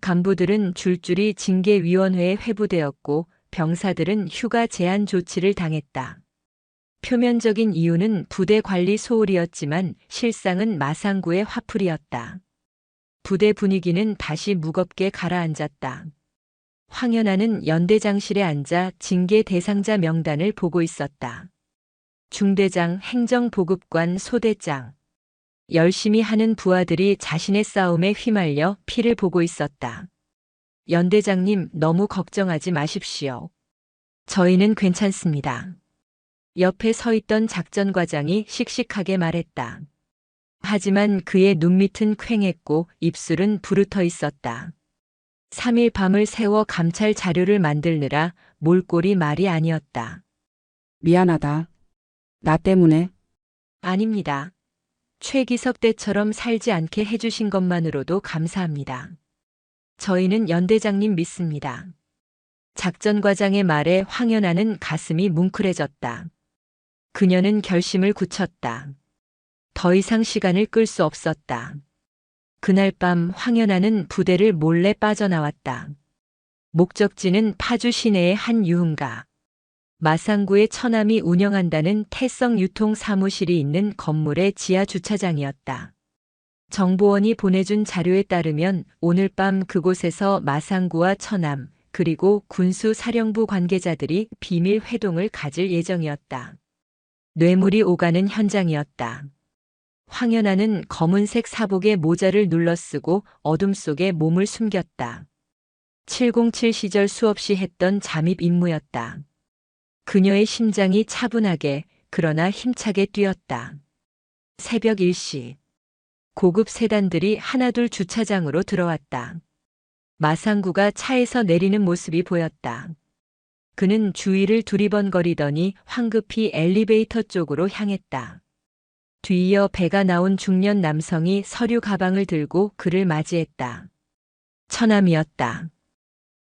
간부들은 줄줄이 징계위원회에 회부되었고 병사들은 휴가 제한 조치를 당했다. 표면적인 이유는 부대 관리 소홀이었지만 실상은 마상구의 화풀이였다. 부대 분위기는 다시 무겁게 가라앉았다. 황연아는 연대장실에 앉아 징계 대상자 명단을 보고 있었다. 중대장, 행정보급관, 소대장. 열심히 하는 부하들이 자신의 싸움에 휘말려 피를 보고 있었다. 연대장님, 너무 걱정하지 마십시오. 저희는 괜찮습니다. 옆에 서 있던 작전과장이 씩씩하게 말했다. 하지만 그의 눈밑은 퀭했고 입술은 부르터 있었다. 3일 밤을 새워 감찰 자료를 만들느라 몰골이 말이 아니었다. 미안하다. 나 때문에. 아닙니다. 최기석 때처럼 살지 않게 해주신 것만으로도 감사합니다. 저희는 연대장님 믿습니다. 작전과장의 말에 황연아는 가슴이 뭉클해졌다. 그녀는 결심을 굳혔다. 더 이상 시간을 끌 수 없었다. 그날 밤 황연아는 부대를 몰래 빠져나왔다. 목적지는 파주 시내의 한 유흥가. 마상구의 처남이 운영한다는 태성 유통 사무실이 있는 건물의 지하 주차장이었다. 정보원이 보내준 자료에 따르면 오늘 밤 그곳에서 마상구와 처남, 그리고 군수사령부 관계자들이 비밀 회동을 가질 예정이었다. 뇌물이 오가는 현장이었다. 황연아는 검은색 사복에 모자를 눌러쓰고 어둠 속에 몸을 숨겼다. 707 시절 수없이 했던 잠입 임무였다. 그녀의 심장이 차분하게 그러나 힘차게 뛰었다. 새벽 1시. 고급 세단들이 하나둘 주차장으로 들어왔다. 마상구가 차에서 내리는 모습이 보였다. 그는 주위를 두리번거리더니 황급히 엘리베이터 쪽으로 향했다. 뒤이어 배가 나온 중년 남성이 서류 가방을 들고 그를 맞이했다. 처남이었다.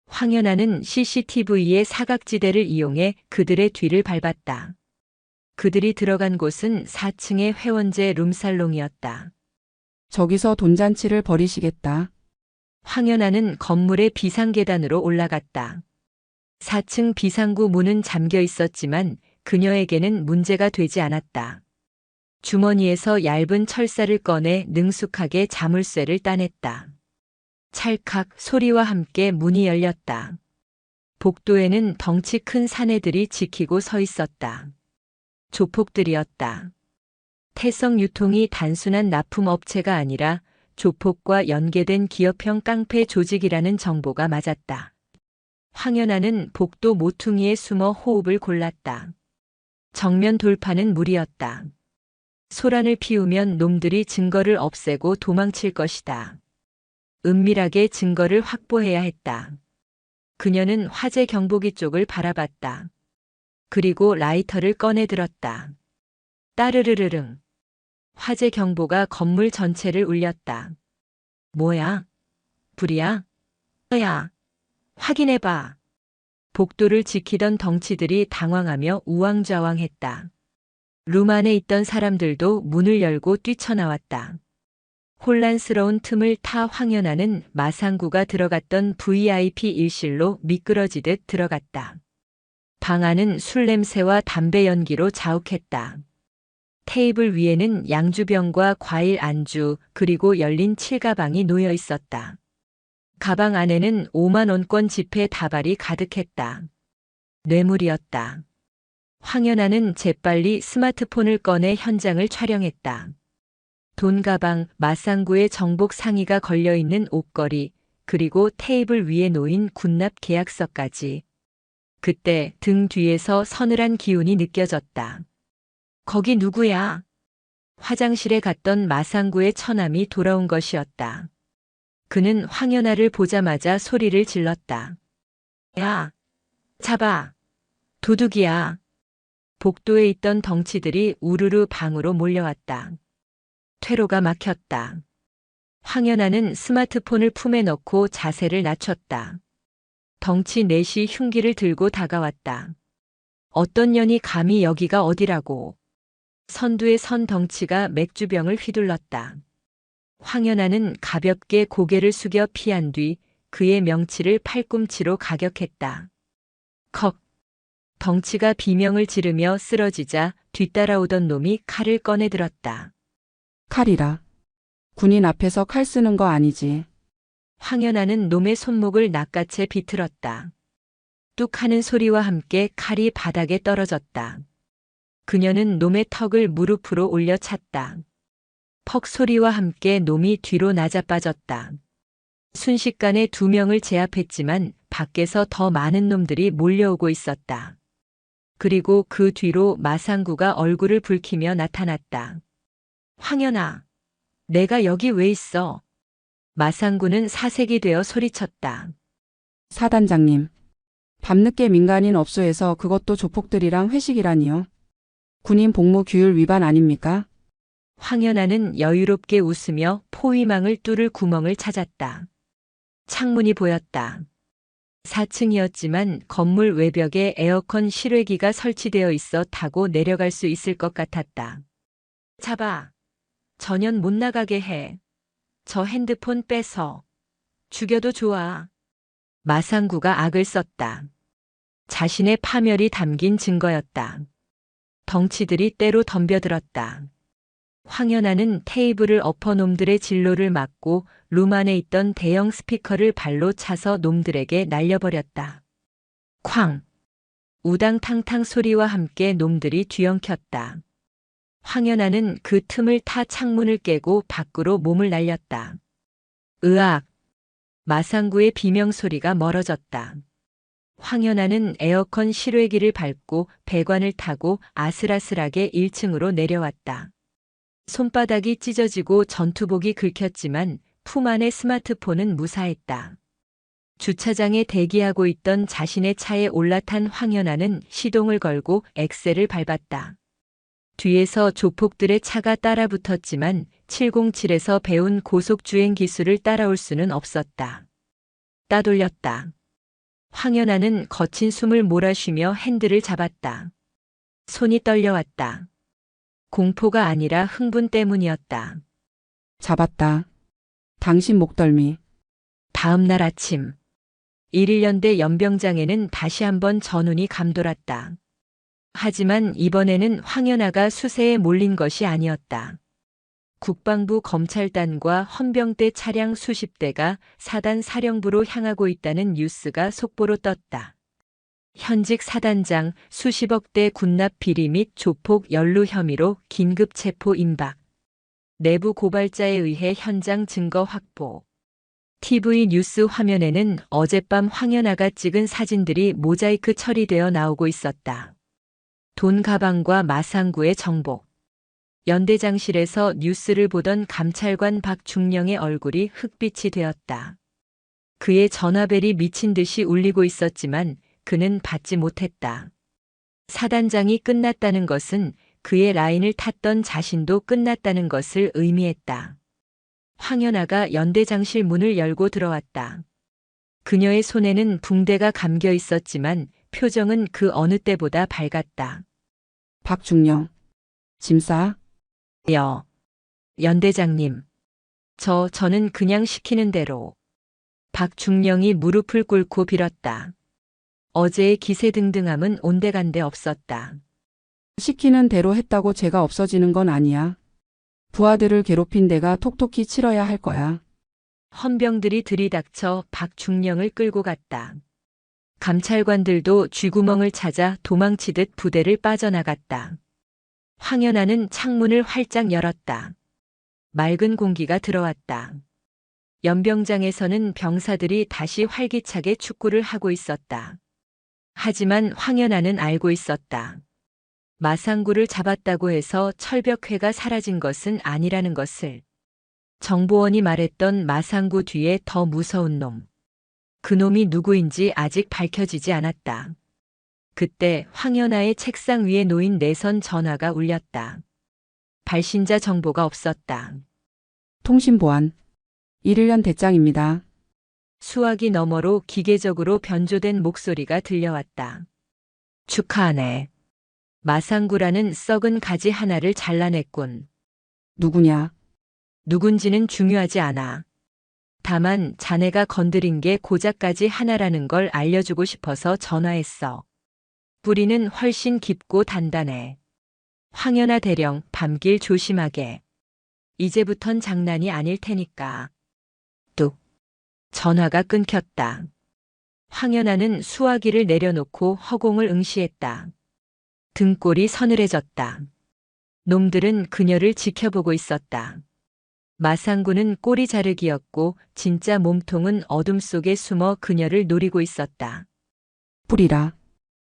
황연아는 CCTV의 사각지대를 이용해 그들의 뒤를 밟았다. 그들이 들어간 곳은 4층의 회원제 룸살롱이었다. 저기서 돈잔치를 벌이시겠다. 황연아는 건물의 비상계단으로 올라갔다. 4층 비상구 문은 잠겨 있었지만 그녀에게는 문제가 되지 않았다. 주머니에서 얇은 철사를 꺼내 능숙하게 자물쇠를 따냈다. 찰칵 소리와 함께 문이 열렸다. 복도에는 덩치 큰 사내들이 지키고 서 있었다. 조폭들이었다. 태성 유통이 단순한 납품업체가 아니라 조폭과 연계된 기업형 깡패 조직이라는 정보가 맞았다. 황연아는 복도 모퉁이에 숨어 호흡을 골랐다. 정면 돌파는 무리였다. 소란을 피우면 놈들이 증거를 없애고 도망칠 것이다. 은밀하게 증거를 확보해야 했다. 그녀는 화재 경보기 쪽을 바라봤다. 그리고 라이터를 꺼내 들었다. 따르르르릉. 화재 경보가 건물 전체를 울렸다. 뭐야? 불이야? 야, 확인해봐. 복도를 지키던 덩치들이 당황하며 우왕좌왕했다. 룸 안에 있던 사람들도 문을 열고 뛰쳐나왔다. 혼란스러운 틈을 타 황연아는 마상구가 들어갔던 VIP 일실로 미끄러지듯 들어갔다. 방 안은 술 냄새와 담배 연기로 자욱했다. 테이블 위에는 양주병과 과일 안주 그리고 열린 칠가방이 놓여 있었다. 가방 안에는 5만 원권 지폐 다발이 가득했다. 뇌물이었다. 황연아는 재빨리 스마트폰을 꺼내 현장을 촬영했다. 돈 가방, 마상구의 정복 상의가 걸려있는 옷걸이, 그리고 테이블 위에 놓인 군납 계약서까지. 그때 등 뒤에서 서늘한 기운이 느껴졌다. 거기 누구야? 화장실에 갔던 마상구의 처남이 돌아온 것이었다. 그는 황연아를 보자마자 소리를 질렀다. 야, 잡아. 도둑이야. 복도에 있던 덩치들이 우르르 방으로 몰려왔다. 퇴로가 막혔다. 황연아는 스마트폰을 품에 넣고 자세를 낮췄다. 덩치 넷이 흉기를 들고 다가왔다. 어떤 년이 감히 여기가 어디라고. 선두에 선 덩치가 맥주병을 휘둘렀다. 황연아는 가볍게 고개를 숙여 피한 뒤 그의 명치를 팔꿈치로 가격했다. 컥. 덩치가 비명을 지르며 쓰러지자 뒤따라오던 놈이 칼을 꺼내 들었다. 칼이라. 군인 앞에서 칼 쓰는 거 아니지. 황연아는 놈의 손목을 낚아채 비틀었다. 뚝 하는 소리와 함께 칼이 바닥에 떨어졌다. 그녀는 놈의 턱을 무릎으로 올려 찼다. 퍽 소리와 함께 놈이 뒤로 낮아빠졌다. 순식간에 2명을 제압했지만 밖에서 더 많은 놈들이 몰려오고 있었다. 그리고 그 뒤로 마상구가 얼굴을 붉히며 나타났다. 황연아, 내가 여기 왜 있어? 마상구는 사색이 되어 소리쳤다. 사단장님. 밤늦게 민간인 업소에서 그것도 조폭들이랑 회식이라니요. 군인 복무 규율 위반 아닙니까? 황연아는 여유롭게 웃으며 포위망을 뚫을 구멍을 찾았다. 창문이 보였다. 4층이었지만 건물 외벽에 에어컨 실외기가 설치되어 있어 타고 내려갈 수 있을 것 같았다. 잡아. 전현 못 나가게 해. 저 핸드폰 뺏어. 죽여도 좋아. 마상구가 악을 썼다. 자신의 파멸이 담긴 증거였다. 덩치들이 때로 덤벼들었다. 황연아는 테이블을 엎어 놈들의 진로를 막고 룸 안에 있던 대형 스피커를 발로 차서 놈들에게 날려버렸다. 쾅! 우당탕탕 소리와 함께 놈들이 뒤엉켰다. 황연아는 그 틈을 타 창문을 깨고 밖으로 몸을 날렸다. 으악! 마상구의 비명소리가 멀어졌다. 황연아는 에어컨 실외기를 밟고 배관을 타고 아슬아슬하게 1층으로 내려왔다. 손바닥이 찢어지고 전투복이 긁혔지만 품 안의 스마트폰은 무사했다. 주차장에 대기하고 있던 자신의 차에 올라탄 황연아는 시동을 걸고 엑셀을 밟았다. 뒤에서 조폭들의 차가 따라붙었지만 707에서 배운 고속주행 기술을 따라올 수는 없었다. 따돌렸다. 황연아는 거친 숨을 몰아쉬며 핸들을 잡았다. 손이 떨려왔다. 공포가 아니라 흥분 때문이었다. 잡았다. 당신 목덜미. 다음 날 아침 1.1년대 연병장에는 다시 한번 전운이 감돌았다. 하지만 이번에는 황연아가 수세에 몰린 것이 아니었다. 국방부 검찰단과 헌병대 차량 수십 대가 사단 사령부로 향하고 있다는 뉴스가 속보로 떴다. 현직 사단장 수십억 대 군납 비리 및 조폭 연루 혐의로 긴급 체포 임박. 내부 고발자에 의해 현장 증거 확보. TV 뉴스 화면에는 어젯밤 황연아가 찍은 사진들이 모자이크 처리되어 나오고 있었다. 돈 가방과 마상구의 정복. 연대장실에서 뉴스를 보던 감찰관 박중령의 얼굴이 흑빛이 되었다. 그의 전화벨이 미친 듯이 울리고 있었지만 그는 받지 못했다. 사단장이 끝났다는 것은 그의 라인을 탔던 자신도 끝났다는 것을 의미했다. 황연아가 연대장실 문을 열고 들어왔다. 그녀의 손에는 붕대가 감겨 있었지만 표정은 그 어느 때보다 밝았다. 박중령. 짐 싸? 연대장님. 저는 그냥 시키는 대로. 박중령이 무릎을 꿇고 빌었다. 어제의 기세등등함은 온데간데 없었다. 시키는 대로 했다고 죄가 없어지는 건 아니야. 부하들을 괴롭힌 데가 톡톡히 치러야 할 거야. 헌병들이 들이닥쳐 박중령을 끌고 갔다. 감찰관들도 쥐구멍을 찾아 도망치듯 부대를 빠져나갔다. 황연아는 창문을 활짝 열었다. 맑은 공기가 들어왔다. 연병장에서는 병사들이 다시 활기차게 축구를 하고 있었다. 하지만 황연아는 알고 있었다. 마상구를 잡았다고 해서 철벽회가 사라진 것은 아니라는 것을. 정보원이 말했던 마상구 뒤에 더 무서운 놈. 그 놈이 누구인지 아직 밝혀지지 않았다. 그때 황연아의 책상 위에 놓인 내선 전화가 울렸다. 발신자 정보가 없었다. 통신보안. 1.1년 대장입니다. 수화기 너머로 기계적으로 변조된 목소리가 들려왔다. 축하하네. 마상구라는 썩은 가지 하나를 잘라냈군. 누구냐? 누군지는 중요하지 않아. 다만 자네가 건드린 게 고작가지 하나라는 걸 알려주고 싶어서 전화했어. 뿌리는 훨씬 깊고 단단해. 황연아 대령, 밤길 조심하게. 이제부턴 장난이 아닐 테니까. 뚝. 전화가 끊겼다. 황연아는 수화기를 내려놓고 허공을 응시했다. 등골이 서늘해졌다. 놈들은 그녀를 지켜보고 있었다. 마상구는 꼬리 자르기였고 진짜 몸통은 어둠 속에 숨어 그녀를 노리고 있었다. 뿌리라.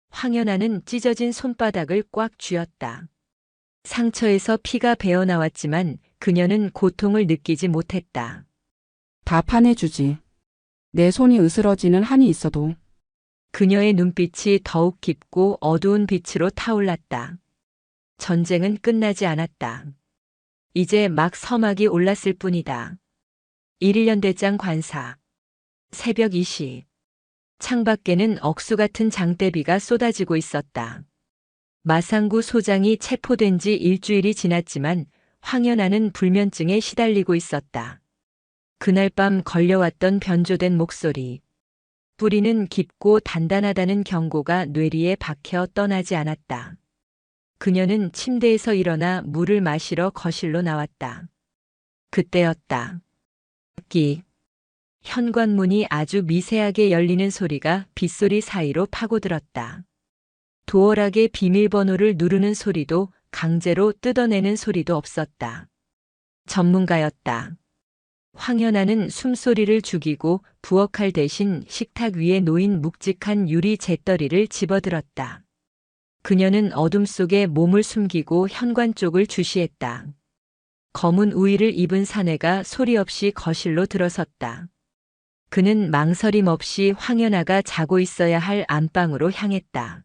황연아는 찢어진 손바닥을 꽉 쥐었다. 상처에서 피가 배어나왔지만 그녀는 고통을 느끼지 못했다. 다 파내주지. 내 손이 으스러지는 한이 있어도. 그녀의 눈빛이 더욱 깊고 어두운 빛으로 타올랐다. 전쟁은 끝나지 않았다. 이제 막 서막이 올랐을 뿐이다. 1.1년 대장 관사. 새벽 2시. 창밖에는 억수 같은 장대비가 쏟아지고 있었다. 마상구 소장이 체포된 지 일주일이 지났지만 황연아는 불면증에 시달리고 있었다. 그날 밤 걸려왔던 변조된 목소리. 뿌리는 깊고 단단하다는 경고가 뇌리에 박혀 떠나지 않았다. 그녀는 침대에서 일어나 물을 마시러 거실로 나왔다. 그때였다. 현관문이 아주 미세하게 열리는 소리가 빗소리 사이로 파고들었다. 도어락의 비밀번호를 누르는 소리도 강제로 뜯어내는 소리도 없었다. 전문가였다. 황연아는 숨소리를 죽이고 부엌칼 대신 식탁 위에 놓인 묵직한 유리 재떨이를 집어들었다. 그녀는 어둠 속에 몸을 숨기고 현관 쪽을 주시했다. 검은 우의를 입은 사내가 소리 없이 거실로 들어섰다. 그는 망설임 없이 황연아가 자고 있어야 할 안방으로 향했다.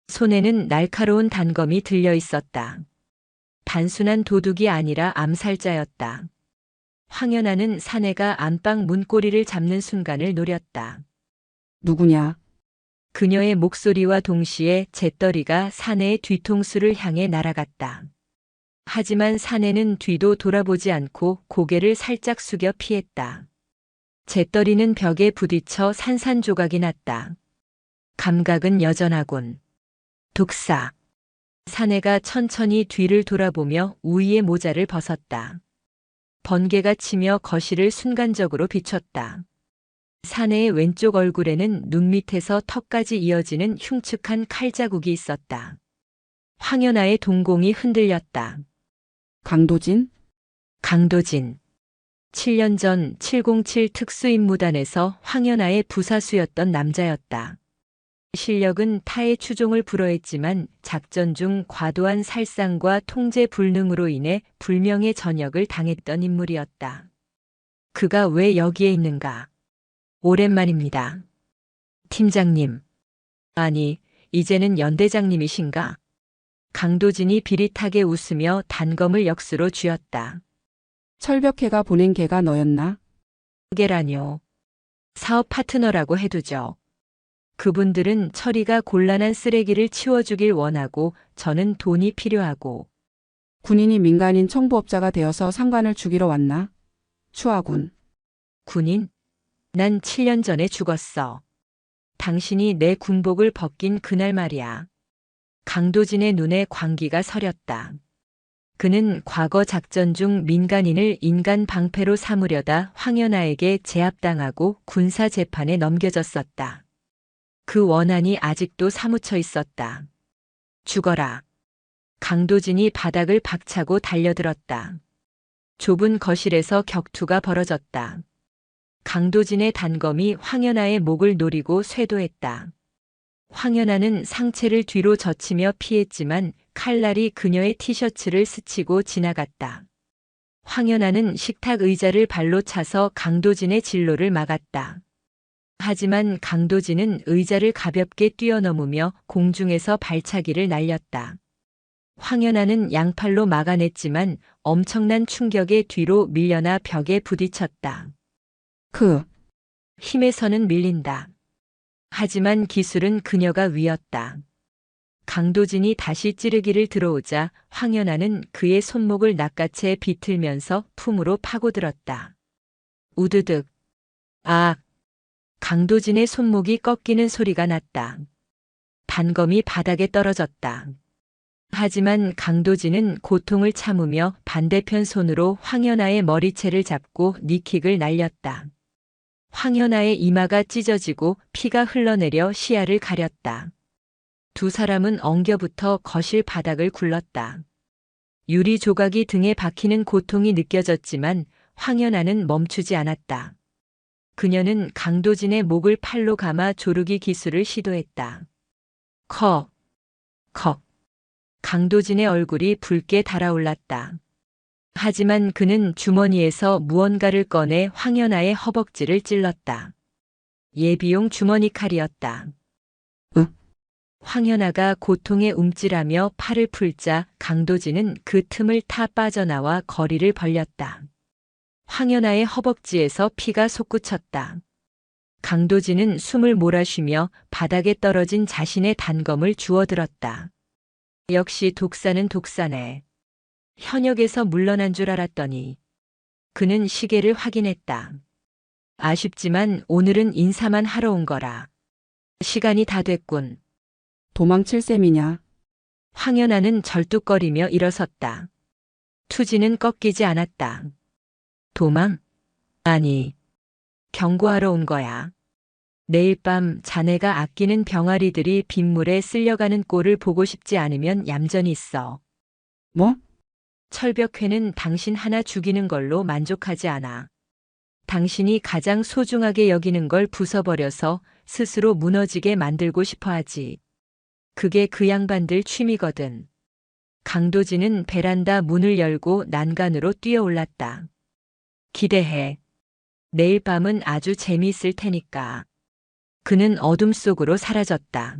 손에는 날카로운 단검이 들려 있었다. 단순한 도둑이 아니라 암살자였다. 황연아는 사내가 안방 문고리를 잡는 순간을 노렸다. 누구냐? 그녀의 목소리와 동시에 잿더리가 사내의 뒤통수를 향해 날아갔다. 하지만 사내는 뒤도 돌아보지 않고 고개를 살짝 숙여 피했다. 잿더리는 벽에 부딪혀 산산조각이 났다. 감각은 여전하군. 독사. 사내가 천천히 뒤를 돌아보며 우위의 모자를 벗었다. 번개가 치며 거실을 순간적으로 비췄다. 사내의 왼쪽 얼굴에는 눈 밑에서 턱까지 이어지는 흉측한 칼자국이 있었다. 황연아의 동공이 흔들렸다. 강도진? 강도진. 7년 전 707 특수임무단에서 황연아의 부사수였던 남자였다. 실력은 타의 추종을 불허했지만 작전 중 과도한 살상과 통제 불능으로 인해 불명예 전역을 당했던 인물이었다. 그가 왜 여기에 있는가? 오랜만입니다. 팀장님. 아니, 이제는 연대장님이신가? 강도진이 비릿하게 웃으며 단검을 역수로 쥐었다. 철벽해가 보낸 걔가 너였나? 그게라뇨. 사업 파트너라고 해두죠. 그분들은 처리가 곤란한 쓰레기를 치워주길 원하고 저는 돈이 필요하고. 군인이 민간인 청부업자가 되어서 상관을 죽이러 왔나? 추하군. 군인? 난 7년 전에 죽었어. 당신이 내 군복을 벗긴 그날 말이야. 강도진의 눈에 광기가 서렸다. 그는 과거 작전 중 민간인을 인간 방패로 삼으려다 황연아에게 제압당하고 군사 재판에 넘겨졌었다. 그 원한이 아직도 사무쳐 있었다. 죽어라. 강도진이 바닥을 박차고 달려들었다. 좁은 거실에서 격투가 벌어졌다. 강도진의 단검이 황연아의 목을 노리고 쇄도했다. 황연아는 상체를 뒤로 젖히며 피했지만 칼날이 그녀의 티셔츠를 스치고 지나갔다. 황연아는 식탁 의자를 발로 차서 강도진의 진로를 막았다. 하지만 강도진은 의자를 가볍게 뛰어넘으며 공중에서 발차기를 날렸다. 황연아는 양팔로 막아냈지만 엄청난 충격에 뒤로 밀려나 벽에 부딪혔다. 힘에서는 밀린다. 하지만 기술은 그녀가 위였다. 강도진이 다시 찌르기를 들어오자 황연아는 그의 손목을 낚아채 비틀면서 품으로 파고들었다. 우드득. 아! 강도진의 손목이 꺾이는 소리가 났다. 단검이 바닥에 떨어졌다. 하지만 강도진은 고통을 참으며 반대편 손으로 황연아의 머리채를 잡고 니킥을 날렸다. 황연아의 이마가 찢어지고 피가 흘러내려 시야를 가렸다. 두 사람은 엉겨붙어 거실 바닥을 굴렀다. 유리 조각이 등에 박히는 고통이 느껴졌지만 황연아는 멈추지 않았다. 그녀는 강도진의 목을 팔로 감아 조르기 기술을 시도했다. 컥. 강도진의 얼굴이 붉게 달아올랐다. 하지만 그는 주머니에서 무언가를 꺼내 황연아의 허벅지를 찔렀다. 예비용 주머니 칼이었다. 황연아가 고통에 움찔하며 팔을 풀자 강도진은 그 틈을 타 빠져나와 거리를 벌렸다. 황연아의 허벅지에서 피가 솟구쳤다. 강도진은 숨을 몰아쉬며 바닥에 떨어진 자신의 단검을 주워들었다. 역시 독사는 독사네. 현역에서 물러난 줄 알았더니. 그는 시계를 확인했다. 아쉽지만 오늘은 인사만 하러 온 거라. 시간이 다 됐군. 도망칠 셈이냐? 황연아는 절뚝거리며 일어섰다. 투지는 꺾이지 않았다. 도망? 아니. 경고하러 온 거야. 내일 밤 자네가 아끼는 병아리들이 빗물에 쓸려가는 꼴을 보고 싶지 않으면 얌전히 있어. 뭐? 철벽회는 당신 하나 죽이는 걸로 만족하지 않아. 당신이 가장 소중하게 여기는 걸 부숴버려서 스스로 무너지게 만들고 싶어 하지. 그게 그 양반들 취미거든. 강도진은 베란다 문을 열고 난간으로 뛰어올랐다. 기대해. 내일 밤은 아주 재미있을 테니까. 그는 어둠 속으로 사라졌다.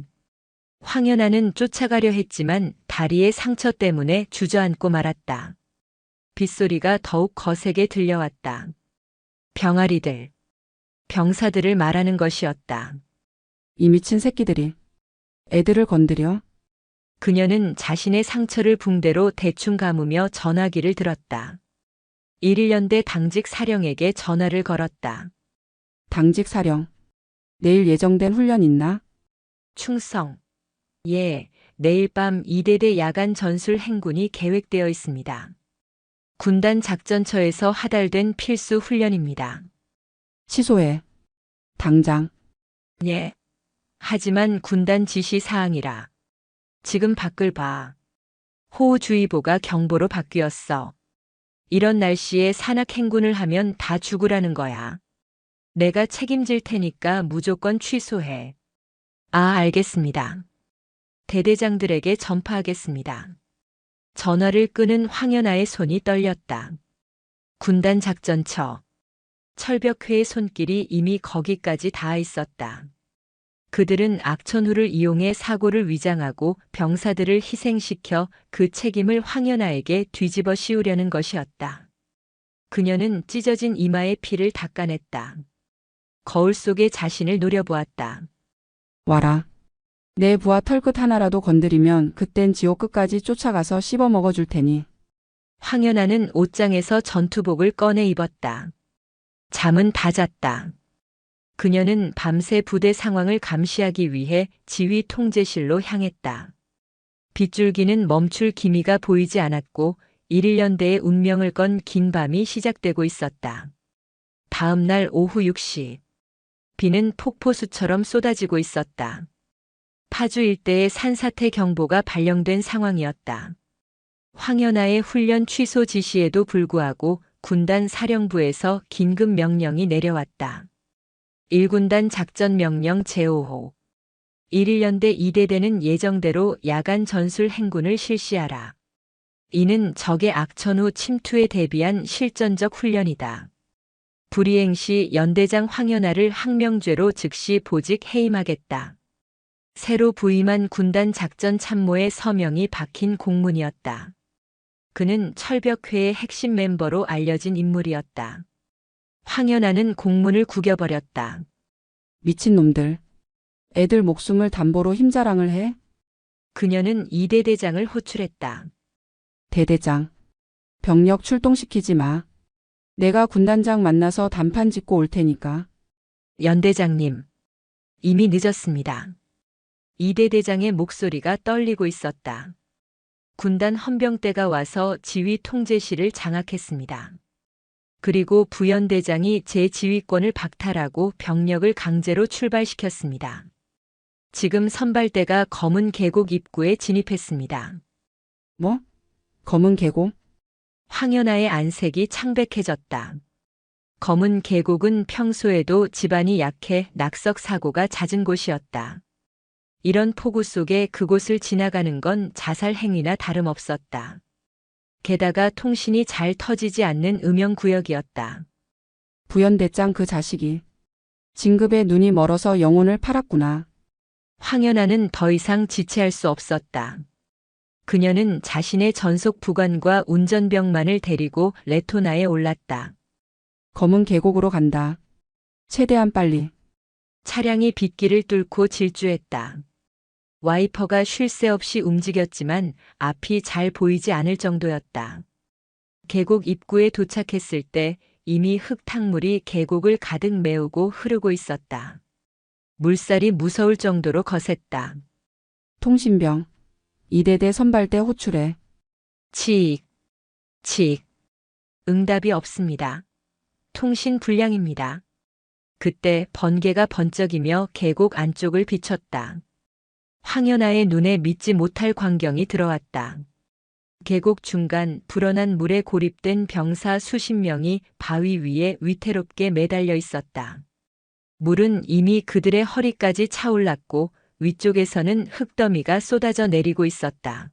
황연아는 쫓아가려 했지만 다리의 상처 때문에 주저앉고 말았다. 빗소리가 더욱 거세게 들려왔다. 병아리들, 병사들을 말하는 것이었다. 이 미친 새끼들이 애들을 건드려? 그녀는 자신의 상처를 붕대로 대충 감으며 전화기를 들었다. 1.1년대 당직 사령에게 전화를 걸었다. 당직 사령. 내일 예정된 훈련 있나? 충성. 예, 내일 밤 2대대 야간 전술 행군이 계획되어 있습니다. 군단 작전처에서 하달된 필수 훈련입니다. 취소해. 당장. 예. 하지만 군단 지시 사항이라. 지금 밖을 봐. 호우주의보가 경보로 바뀌었어. 이런 날씨에 산악 행군을 하면 다 죽으라는 거야. 내가 책임질 테니까 무조건 취소해. 아, 알겠습니다. 대대장들에게 전파하겠습니다. 전화를 끄는 황연아의 손이 떨렸다. 군단 작전처. 철벽회의 손길이 이미 거기까지 닿아 있었다. 그들은 악천후를 이용해 사고를 위장하고 병사들을 희생시켜 그 책임을 황연아에게 뒤집어 씌우려는 것이었다. 그녀는 찢어진 이마의 피를 닦아냈다. 거울 속에 자신을 노려보았다. 와라. 내 부하 털끝 하나라도 건드리면 그땐 지옥 끝까지 쫓아가서 씹어 먹어줄 테니. 황연아는 옷장에서 전투복을 꺼내 입었다. 잠은 다 잤다. 그녀는 밤새 부대 상황을 감시하기 위해 지휘 통제실로 향했다. 빗줄기는 멈출 기미가 보이지 않았고 1.1년대의 운명을 건 긴 밤이 시작되고 있었다. 다음 날 오후 6시. 비는 폭포수처럼 쏟아지고 있었다. 파주 일대에 산사태 경보가 발령된 상황이었다. 황연아의 훈련 취소 지시에도 불구하고 군단 사령부에서 긴급 명령이 내려왔다. 1군단 작전 명령 제5호. 1.1년대 2대대는 예정대로 야간 전술 행군을 실시하라. 이는 적의 악천후 침투에 대비한 실전적 훈련이다. 불이행 시 연대장 황연아를 항명죄로 즉시 보직 해임하겠다. 새로 부임한 군단 작전 참모의 서명이 박힌 공문이었다. 그는 철벽회의 핵심 멤버로 알려진 인물이었다. 황연아는 공문을 구겨버렸다. 미친놈들. 애들 목숨을 담보로 힘자랑을 해? 그녀는 2대 대장을 호출했다. 대대장. 병력 출동시키지 마. 내가 군단장 만나서 단판 짓고 올 테니까. 연대장님. 이미 늦었습니다. 2대 대장의 목소리가 떨리고 있었다. 군단 헌병대가 와서 지휘 통제실을 장악했습니다. 그리고 부연대장이 제 지휘권을 박탈하고 병력을 강제로 출발시켰습니다. 지금 선발대가 검은 계곡 입구에 진입했습니다. 뭐? 검은 계곡? 황연아의 안색이 창백해졌다. 검은 계곡은 평소에도 지반이 약해 낙석 사고가 잦은 곳이었다. 이런 폭우 속에 그곳을 지나가는 건 자살 행위나 다름없었다. 게다가 통신이 잘 터지지 않는 음영구역이었다. 부연대장 그 자식이. 진급에 눈이 멀어서 영혼을 팔았구나. 황연아는 더 이상 지체할 수 없었다. 그녀는 자신의 전속 부관과 운전병만을 데리고 레토나에 올랐다. 검은 계곡으로 간다. 최대한 빨리. 차량이 빗길을 뚫고 질주했다. 와이퍼가 쉴 새 없이 움직였지만 앞이 잘 보이지 않을 정도였다. 계곡 입구에 도착했을 때 이미 흙탕물이 계곡을 가득 메우고 흐르고 있었다. 물살이 무서울 정도로 거셌다. 통신병. 2대대 선발대 호출해. 칙, 칙. 응답이 없습니다. 통신 불량입니다. 그때 번개가 번쩍이며 계곡 안쪽을 비췄다. 황연아의 눈에 믿지 못할 광경이 들어왔다. 계곡 중간 불어난 물에 고립된 병사 수십 명이 바위 위에 위태롭게 매달려 있었다. 물은 이미 그들의 허리까지 차올랐고 위쪽에서는 흙더미가 쏟아져 내리고 있었다.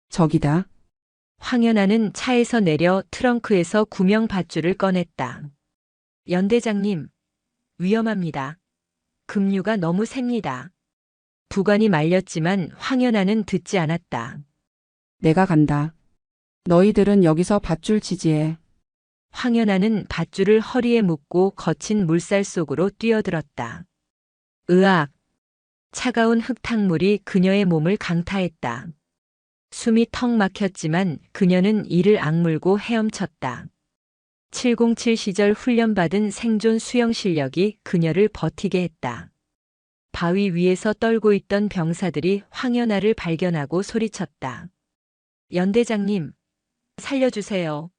저기다. 황연아는 차에서 내려 트렁크에서 구명 밧줄을 꺼냈다. 연대장님, 위험합니다. 급류가 너무 셉니다. 부관이 말렸지만 황연아는 듣지 않았다. 내가 간다. 너희들은 여기서 밧줄 지지해. 황연아는 밧줄을 허리에 묶고 거친 물살 속으로 뛰어들었다. 으악! 차가운 흙탕물이 그녀의 몸을 강타했다. 숨이 턱 막혔지만 그녀는 이를 악물고 헤엄쳤다. 707 시절 훈련받은 생존 수영 실력이 그녀를 버티게 했다. 바위 위에서 떨고 있던 병사들이 황연아를 발견하고 소리쳤다. 연대장님, 살려주세요.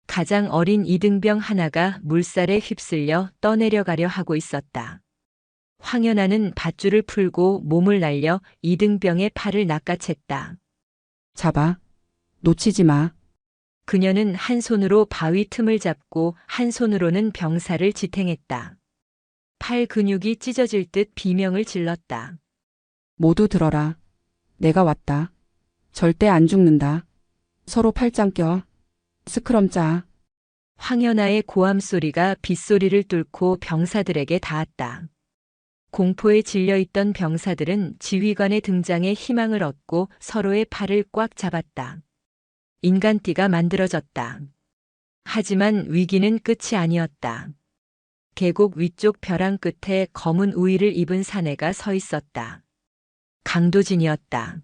가장 어린 이등병 하나가 물살에 휩쓸려 떠내려가려 하고 있었다. 황연아는 밧줄을 풀고 몸을 날려 이등병의 팔을 낚아챘다. 잡아. 놓치지 마. 그녀는 한 손으로 바위 틈을 잡고 한 손으로는 병사를 지탱했다. 팔 근육이 찢어질 듯 비명을 질렀다. 모두 들어라. 내가 왔다. 절대 안 죽는다. 서로 팔짱 껴. 스크럼 짜. 황연아의 고함 소리가 빗소리를 뚫고 병사들에게 닿았다. 공포에 질려있던 병사들은 지휘관의 등장에 희망을 얻고 서로의 팔을 꽉 잡았다. 인간띠가 만들어졌다. 하지만 위기는 끝이 아니었다. 계곡 위쪽 벼랑 끝에 검은 우의를 입은 사내가 서 있었다. 강도진이었다.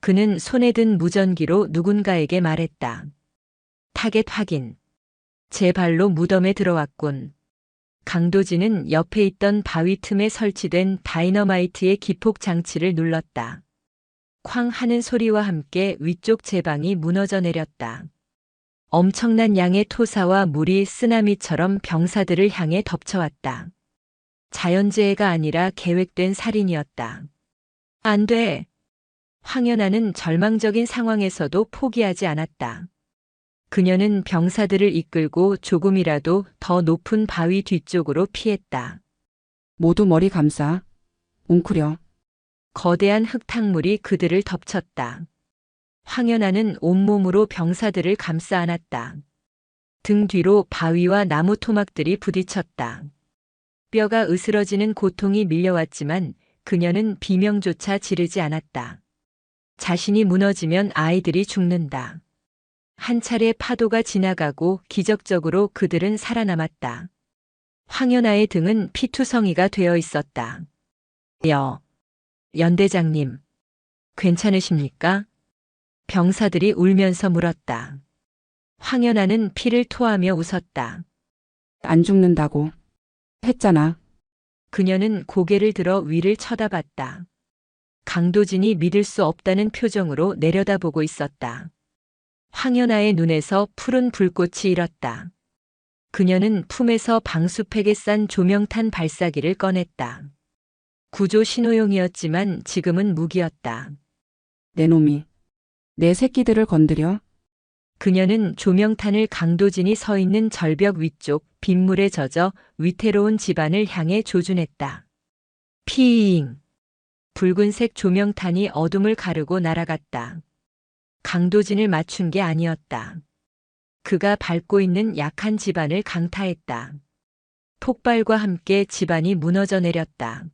그는 손에 든 무전기로 누군가에게 말했다. 타겟 확인. 제 발로 무덤에 들어왔군. 강도진은 옆에 있던 바위 틈에 설치된 다이너마이트의 기폭 장치를 눌렀다. 쾅 하는 소리와 함께 위쪽 제방이 무너져 내렸다. 엄청난 양의 토사와 물이 쓰나미처럼 병사들을 향해 덮쳐왔다. 자연재해가 아니라 계획된 살인이었다. 안 돼. 황연아는 절망적인 상황에서도 포기하지 않았다. 그녀는 병사들을 이끌고 조금이라도 더 높은 바위 뒤쪽으로 피했다. 모두 머리 감싸. 웅크려. 거대한 흙탕물이 그들을 덮쳤다. 황연아는 온몸으로 병사들을 감싸 안았다. 등 뒤로 바위와 나무 토막들이 부딪혔다. 뼈가 으스러지는 고통이 밀려왔지만 그녀는 비명조차 지르지 않았다. 자신이 무너지면 아이들이 죽는다. 한 차례 파도가 지나가고 기적적으로 그들은 살아남았다. 황연아의 등은 피투성이가 되어 있었다. 연대장님, 괜찮으십니까? 병사들이 울면서 물었다. 황연아는 피를 토하며 웃었다. 안 죽는다고. 했잖아. 그녀는 고개를 들어 위를 쳐다봤다. 강도진이 믿을 수 없다는 표정으로 내려다보고 있었다. 황연아의 눈에서 푸른 불꽃이 일었다. 그녀는 품에서 방수팩에 싼 조명탄 발사기를 꺼냈다. 구조 신호용이었지만 지금은 무기였다. 내 놈이. 내 새끼들을 건드려. 그녀는 조명탄을 강도진이 서 있는 절벽 위쪽 빗물에 젖어 위태로운 집안을 향해 조준했다. 피잉! 붉은색 조명탄이 어둠을 가르고 날아갔다. 강도진을 맞춘 게 아니었다. 그가 밟고 있는 약한 집안을 강타했다. 폭발과 함께 집안이 무너져 내렸다.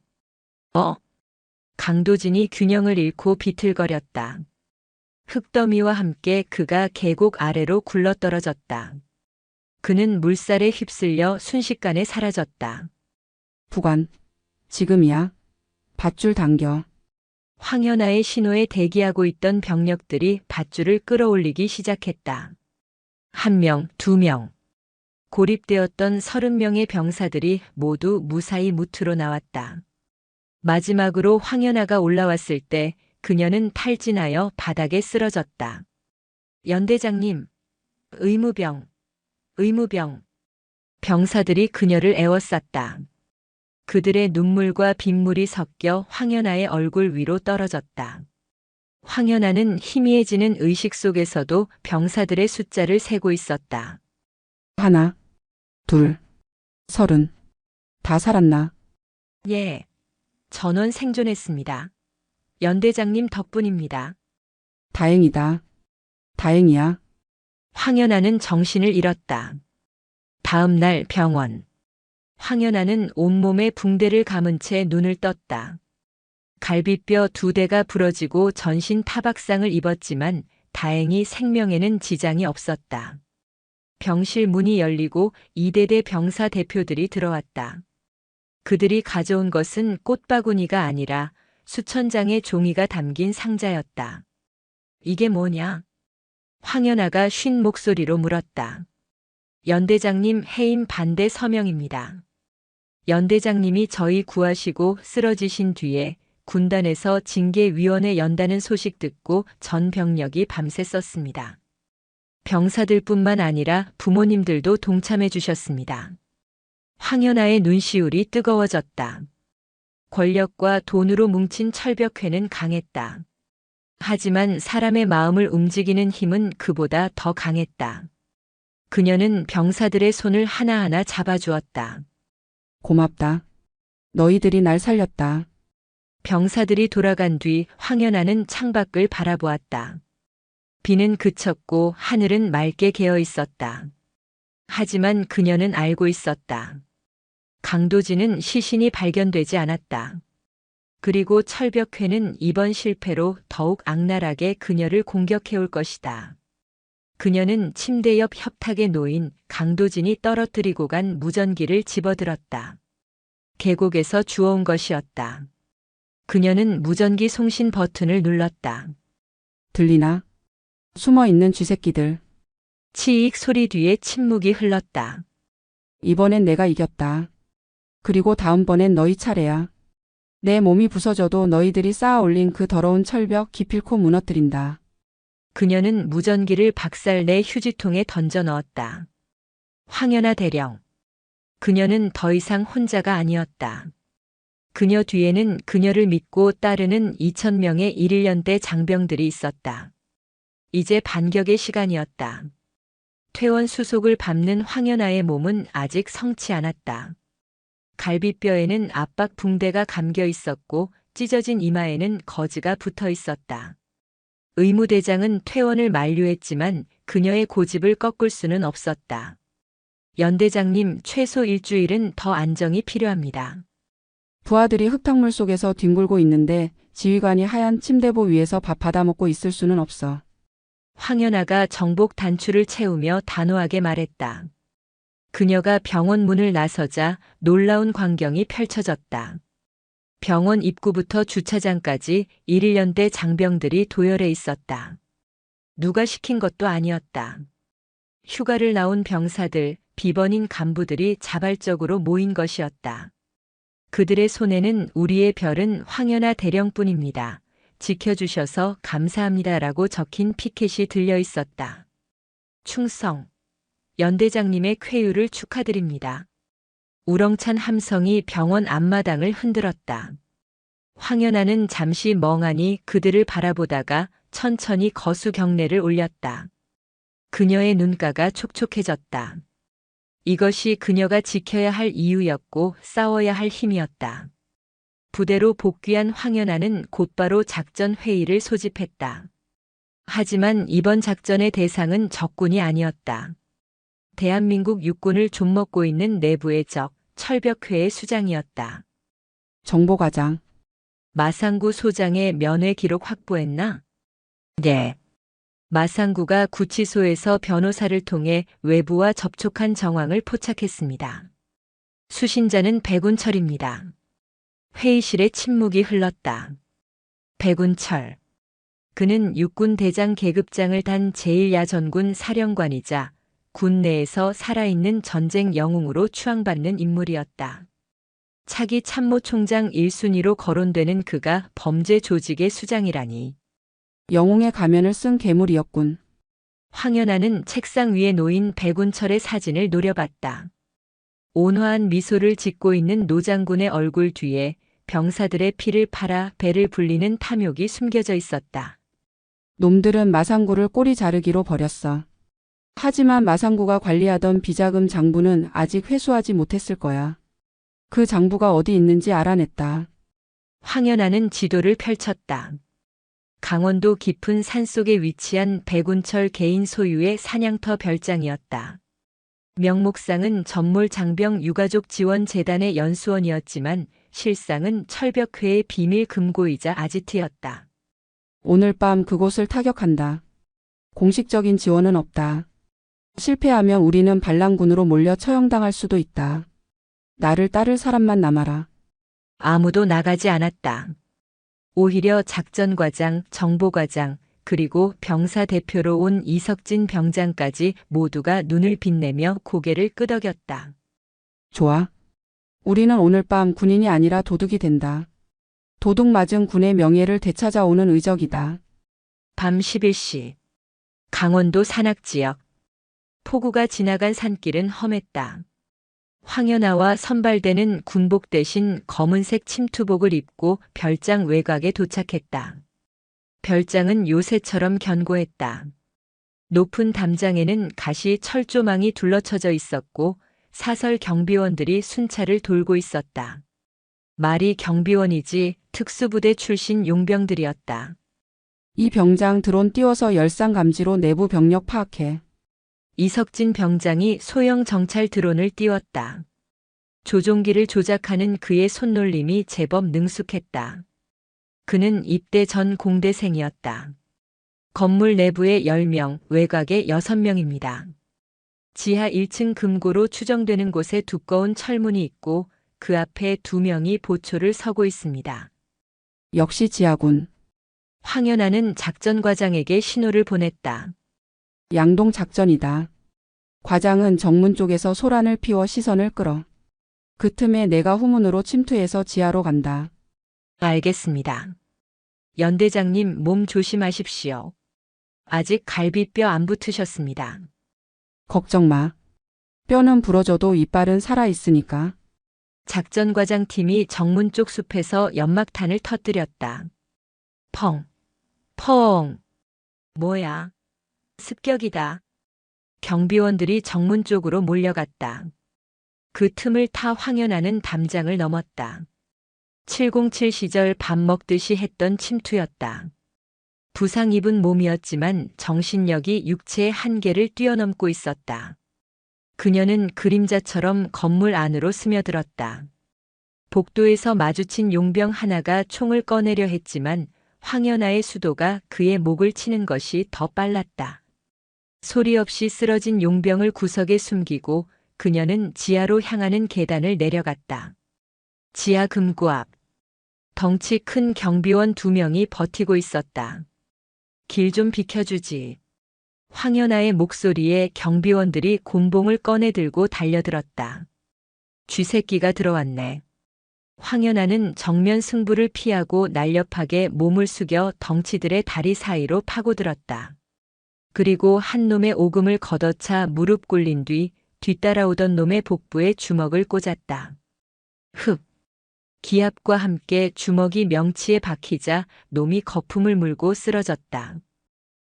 강도진이 균형을 잃고 비틀거렸다. 흙더미와 함께 그가 계곡 아래로 굴러떨어졌다. 그는 물살에 휩쓸려 순식간에 사라졌다. 부관. 지금이야. 밧줄 당겨. 황연아의 신호에 대기하고 있던 병력들이 밧줄을 끌어올리기 시작했다. 1명, 2명. 고립되었던 30명의 병사들이 모두 무사히 무트로 나왔다. 마지막으로 황연아가 올라왔을 때 그녀는 탈진하여 바닥에 쓰러졌다. 연대장님, 의무병. 병사들이 그녀를 에워쌌다. 그들의 눈물과 빗물이 섞여 황연아의 얼굴 위로 떨어졌다. 황연아는 희미해지는 의식 속에서도 병사들의 숫자를 세고 있었다. 하나. 둘. 30. 다 살았나? 예. 전원 생존했습니다. 연대장님 덕분입니다. 다행이다. 다행이야. 황연아는 정신을 잃었다. 다음 날 병원. 황연아는 온몸에 붕대를 감은 채 눈을 떴다. 갈비뼈 2대가 부러지고 전신 타박상을 입었지만 다행히 생명에는 지장이 없었다. 병실 문이 열리고 이대대 병사 대표들이 들어왔다. 그들이 가져온 것은 꽃바구니가 아니라 수천 장의 종이가 담긴 상자였다. 이게 뭐냐? 황연아가 쉰 목소리로 물었다. 연대장님 해임 반대 서명입니다. 연대장님이 저희 구하시고 쓰러지신 뒤에 군단에서 징계위원회 연다는 소식 듣고 전 병력이 밤새 썼습니다. 병사들뿐만 아니라 부모님들도 동참해 주셨습니다. 황연아의 눈시울이 뜨거워졌다. 권력과 돈으로 뭉친 철벽회는 강했다. 하지만 사람의 마음을 움직이는 힘은 그보다 더 강했다. 그녀는 병사들의 손을 하나하나 잡아주었다. 고맙다. 너희들이 날 살렸다. 병사들이 돌아간 뒤 황연아는 창밖을 바라보았다. 비는 그쳤고 하늘은 맑게 개어 있었다. 하지만 그녀는 알고 있었다. 강도진은 시신이 발견되지 않았다. 그리고 철벽회는 이번 실패로 더욱 악랄하게 그녀를 공격해올 것이다. 그녀는 침대 옆 협탁에 놓인 강도진이 떨어뜨리고 간 무전기를 집어들었다. 계곡에서 주워온 것이었다. 그녀는 무전기 송신 버튼을 눌렀다. 들리나? 숨어 있는 쥐새끼들. 치익 소리 뒤에 침묵이 흘렀다. 이번엔 내가 이겼다. 그리고 다음번엔 너희 차례야. 내 몸이 부서져도 너희들이 쌓아 올린 그 더러운 철벽 기필코 무너뜨린다. 그녀는 무전기를 박살내 휴지통에 던져 넣었다. 황연아 대령. 그녀는 더 이상 혼자가 아니었다. 그녀 뒤에는 그녀를 믿고 따르는 2,000명의 1.1년대 장병들이 있었다. 이제 반격의 시간이었다. 퇴원 수속을 밟는 황연아의 몸은 아직 성치 않았다. 갈비뼈에는 압박 붕대가 감겨 있었고 찢어진 이마에는 거즈가 붙어 있었다. 의무대장은 퇴원을 만류했지만 그녀의 고집을 꺾을 수는 없었다. 연대장님, 최소 일주일은 더 안정이 필요합니다. 부하들이 흙탕물 속에서 뒹굴고 있는데 지휘관이 하얀 침대보 위에서 밥 받아먹고 있을 수는 없어. 황연아가 정복 단추를 채우며 단호하게 말했다. 그녀가 병원 문을 나서자 놀라운 광경이 펼쳐졌다. 병원 입구부터 주차장까지 1.1년대 장병들이 도열해 있었다. 누가 시킨 것도 아니었다. 휴가를 나온 병사들, 비번인 간부들이 자발적으로 모인 것이었다. 그들의 손에는 우리의 별은 황연아 대령뿐입니다. 지켜주셔서 감사합니다라고 적힌 피켓이 들려 있었다. 충성. 연대장님의 쾌유를 축하드립니다. 우렁찬 함성이 병원 앞마당을 흔들었다. 황연아는 잠시 멍하니 그들을 바라보다가 천천히 거수 경례를 올렸다. 그녀의 눈가가 촉촉해졌다. 이것이 그녀가 지켜야 할 이유였고 싸워야 할 힘이었다. 부대로 복귀한 황연아는 곧바로 작전 회의를 소집했다. 하지만 이번 작전의 대상은 적군이 아니었다. 대한민국 육군을 좀먹고 있는 내부의 적, 철벽회의 수장이었다. 정보과장. 마상구 소장의 면회 기록 확보했나? 네. 마상구가 구치소에서 변호사를 통해 외부와 접촉한 정황을 포착했습니다. 수신자는 백운철입니다. 회의실에 침묵이 흘렀다. 백운철. 그는 육군 대장 계급장을 단 제1야전군 사령관이자 군 내에서 살아있는 전쟁 영웅으로 추앙받는 인물이었다. 차기 참모총장 1순위로 거론되는 그가 범죄 조직의 수장이라니. 영웅의 가면을 쓴 괴물이었군. 황연아는 책상 위에 놓인 백운철의 사진을 노려봤다. 온화한 미소를 짓고 있는 노장군의 얼굴 뒤에 병사들의 피를 팔아 배를 불리는 탐욕이 숨겨져 있었다. 놈들은 마상구를 꼬리 자르기로 버렸어. 하지만 마상구가 관리하던 비자금 장부는 아직 회수하지 못했을 거야. 그 장부가 어디 있는지 알아냈다. 황연아는 지도를 펼쳤다. 강원도 깊은 산속에 위치한 백운철 개인 소유의 사냥터 별장이었다. 명목상은 전몰 장병 유가족 지원 재단의 연수원이었지만 실상은 철벽회의 비밀 금고이자 아지트였다. 오늘 밤 그곳을 타격한다. 공식적인 지원은 없다. 실패하면 우리는 반란군으로 몰려 처형당할 수도 있다. 나를 따를 사람만 남아라. 아무도 나가지 않았다. 오히려 작전과장, 정보과장, 그리고 병사 대표로 온 이석진 병장까지 모두가 눈을 빛내며 고개를 끄덕였다. 좋아. 우리는 오늘 밤 군인이 아니라 도둑이 된다. 도둑 맞은 군의 명예를 되찾아오는 의적이다. 밤 11시. 강원도 산악지역. 폭우가 지나간 산길은 험했다. 황연아와 선발대는 군복 대신 검은색 침투복을 입고 별장 외곽에 도착했다. 별장은 요새처럼 견고했다. 높은 담장에는 가시 철조망이 둘러쳐져 있었고 사설 경비원들이 순찰을 돌고 있었다. 말이 경비원이지 특수부대 출신 용병들이었다. 이 병장 드론 띄워서 열상 감지로 내부 병력 파악해. 이석진 병장이 소형 정찰 드론을 띄웠다. 조종기를 조작하는 그의 손놀림이 제법 능숙했다. 그는 입대 전 공대생이었다. 건물 내부에 10명, 외곽에 6명입니다. 지하 1층 금고로 추정되는 곳에 두꺼운 철문이 있고 그 앞에 2명이 보초를 서고 있습니다. 역시 지하군. 황연아는 작전과장에게 신호를 보냈다. 양동 작전이다. 과장은 정문 쪽에서 소란을 피워 시선을 끌어. 그 틈에 내가 후문으로 침투해서 지하로 간다. 알겠습니다. 연대장님 몸 조심하십시오. 아직 갈비뼈 안 붙으셨습니다. 걱정 마. 뼈는 부러져도 이빨은 살아있으니까. 작전과장 팀이 정문 쪽 숲에서 연막탄을 터뜨렸다. 펑, 펑. 뭐야? 습격이다. 경비원들이 정문 쪽으로 몰려갔다. 그 틈을 타 황연아는 담장을 넘었다. 707 시절 밥 먹듯이 했던 침투였다. 부상 입은 몸이었지만 정신력이 육체의 한계를 뛰어넘고 있었다. 그녀는 그림자처럼 건물 안으로 스며들었다. 복도에서 마주친 용병 하나가 총을 꺼내려 했지만 황연아의 수도가 그의 목을 치는 것이 더 빨랐다. 소리 없이 쓰러진 용병을 구석에 숨기고 그녀는 지하로 향하는 계단을 내려갔다. 지하 금고 앞. 덩치 큰 경비원 2명이 버티고 있었다. 길 좀 비켜주지. 황연아의 목소리에 경비원들이 곤봉을 꺼내 들고 달려들었다. 쥐새끼가 들어왔네. 황연아는 정면 승부를 피하고 날렵하게 몸을 숙여 덩치들의 다리 사이로 파고들었다. 그리고 한 놈의 오금을 걷어차 무릎 꿇린 뒤 뒤따라오던 놈의 복부에 주먹을 꽂았다. 흡. 기압과 함께 주먹이 명치에 박히자 놈이 거품을 물고 쓰러졌다.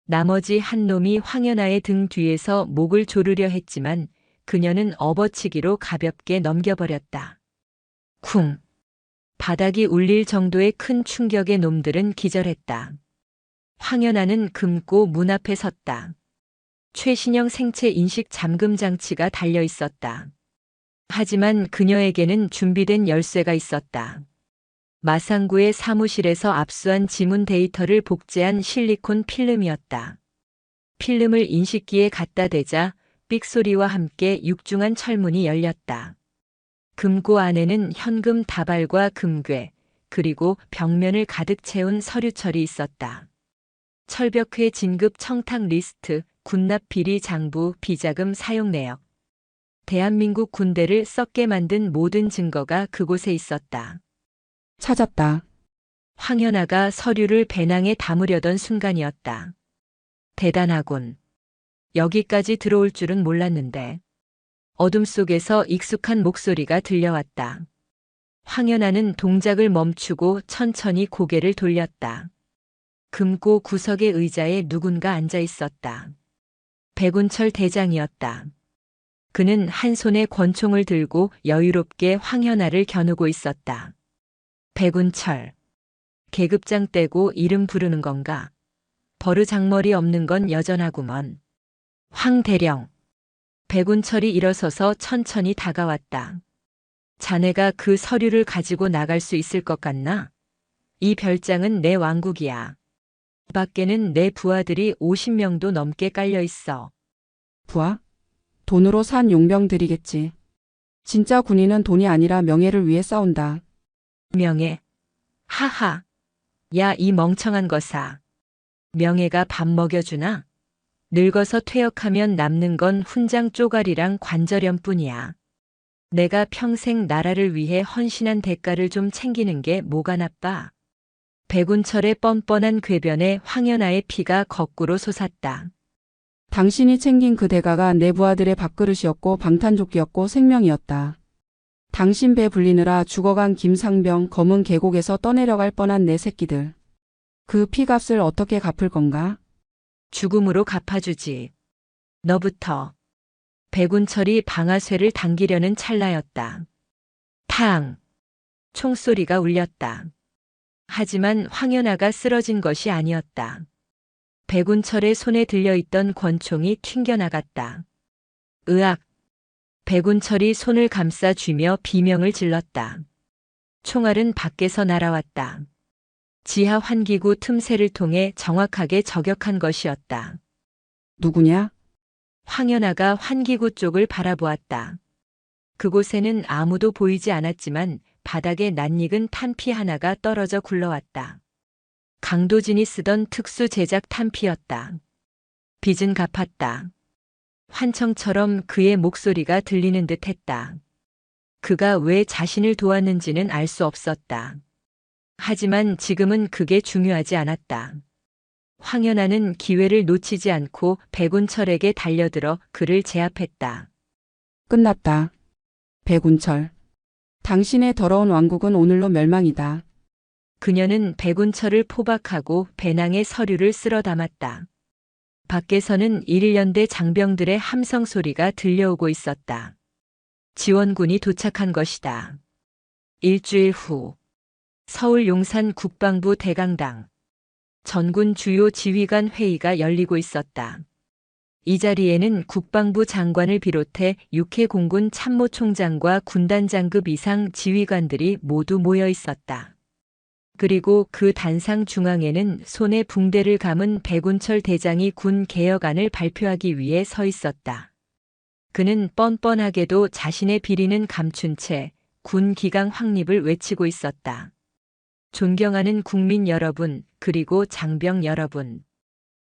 나머지 한 놈이 황연아의 등 뒤에서 목을 조르려 했지만 그녀는 업어치기로 가볍게 넘겨버렸다. 쿵. 바닥이 울릴 정도의 큰 충격의 놈들은 기절했다. 황연아는 금고 문 앞에 섰다. 최신형 생체 인식 잠금 장치가 달려 있었다. 하지만 그녀에게는 준비된 열쇠가 있었다. 마상구의 사무실에서 압수한 지문 데이터를 복제한 실리콘 필름이었다. 필름을 인식기에 갖다 대자 삑소리와 함께 육중한 철문이 열렸다. 금고 안에는 현금 다발과 금괴, 그리고 벽면을 가득 채운 서류철이 있었다. 철벽회 진급 청탁 리스트, 군납 비리 장부, 비자금 사용 내역. 대한민국 군대를 썩게 만든 모든 증거가 그곳에 있었다. 찾았다. 황연아가 서류를 배낭에 담으려던 순간이었다. 대단하군. 여기까지 들어올 줄은 몰랐는데. 어둠 속에서 익숙한 목소리가 들려왔다. 황연아는 동작을 멈추고 천천히 고개를 돌렸다. 금고 구석의 의자에 누군가 앉아 있었다. 백운철 대장이었다. 그는 한 손에 권총을 들고 여유롭게 황연아를 겨누고 있었다. 백운철. 계급장 떼고 이름 부르는 건가? 버르장머리 없는 건 여전하구먼. 황 대령. 백운철이 일어서서 천천히 다가왔다. 자네가 그 서류를 가지고 나갈 수 있을 것 같나? 이 별장은 내 왕국이야. 밖에는 내 부하들이 50명도 넘게 깔려 있어. 부하? 돈으로 산 용병들이겠지. 진짜 군인은 돈이 아니라 명예를 위해 싸운다. 명예. 하하. 야, 이 멍청한 것아. 명예가 밥 먹여주나? 늙어서 퇴역하면 남는 건 훈장 쪼가리랑 관절염뿐이야. 내가 평생 나라를 위해 헌신한 대가를 좀 챙기는 게 뭐가 나빠. 백운철의 뻔뻔한 궤변에 황연아의 피가 거꾸로 솟았다. 당신이 챙긴 그 대가가 내 부하들의 밥그릇이었고 방탄조끼였고 생명이었다. 당신 배 불리느라 죽어간 김상병 검은 계곡에서 떠내려갈 뻔한 내 새끼들. 그 피값을 어떻게 갚을 건가? 죽음으로 갚아주지. 너부터. 백운철이 방아쇠를 당기려는 찰나였다. 탕! 총소리가 울렸다. 하지만 황연아가 쓰러진 것이 아니었다. 백운철의 손에 들려있던 권총이 튕겨나갔다. 으악! 백운철이 손을 감싸 쥐며 비명을 질렀다. 총알은 밖에서 날아왔다. 지하 환기구 틈새를 통해 정확하게 저격한 것이었다. 누구냐? 황연아가 환기구 쪽을 바라보았다. 그곳에는 아무도 보이지 않았지만 바닥에 낯익은 탄피 하나가 떨어져 굴러왔다. 강도진이 쓰던 특수 제작 탄피였다. 빚은 갚았다. 환청처럼 그의 목소리가 들리는 듯 했다. 그가 왜 자신을 도왔는지는 알 수 없었다. 하지만 지금은 그게 중요하지 않았다. 황연아는 기회를 놓치지 않고 백운철에게 달려들어 그를 제압했다. 끝났다. 백운철. 당신의 더러운 왕국은 오늘로 멸망이다. 그녀는 백운철을 포박하고 배낭에 서류를 쓸어 담았다. 밖에서는 1년대 장병들의 함성 소리가 들려오고 있었다. 지원군이 도착한 것이다. 일주일 후 서울 용산 국방부 대강당 전군 주요 지휘관 회의가 열리고 있었다. 이 자리에는 국방부 장관을 비롯해 육해 공군 참모총장과 군단장급 이상 지휘관들이 모두 모여 있었다. 그리고 그 단상 중앙에는 손에 붕대를 감은 백운철 대장이 군 개혁안을 발표하기 위해 서 있었다. 그는 뻔뻔하게도 자신의 비리는 감춘 채 군 기강 확립을 외치고 있었다. 존경하는 국민 여러분, 그리고 장병 여러분.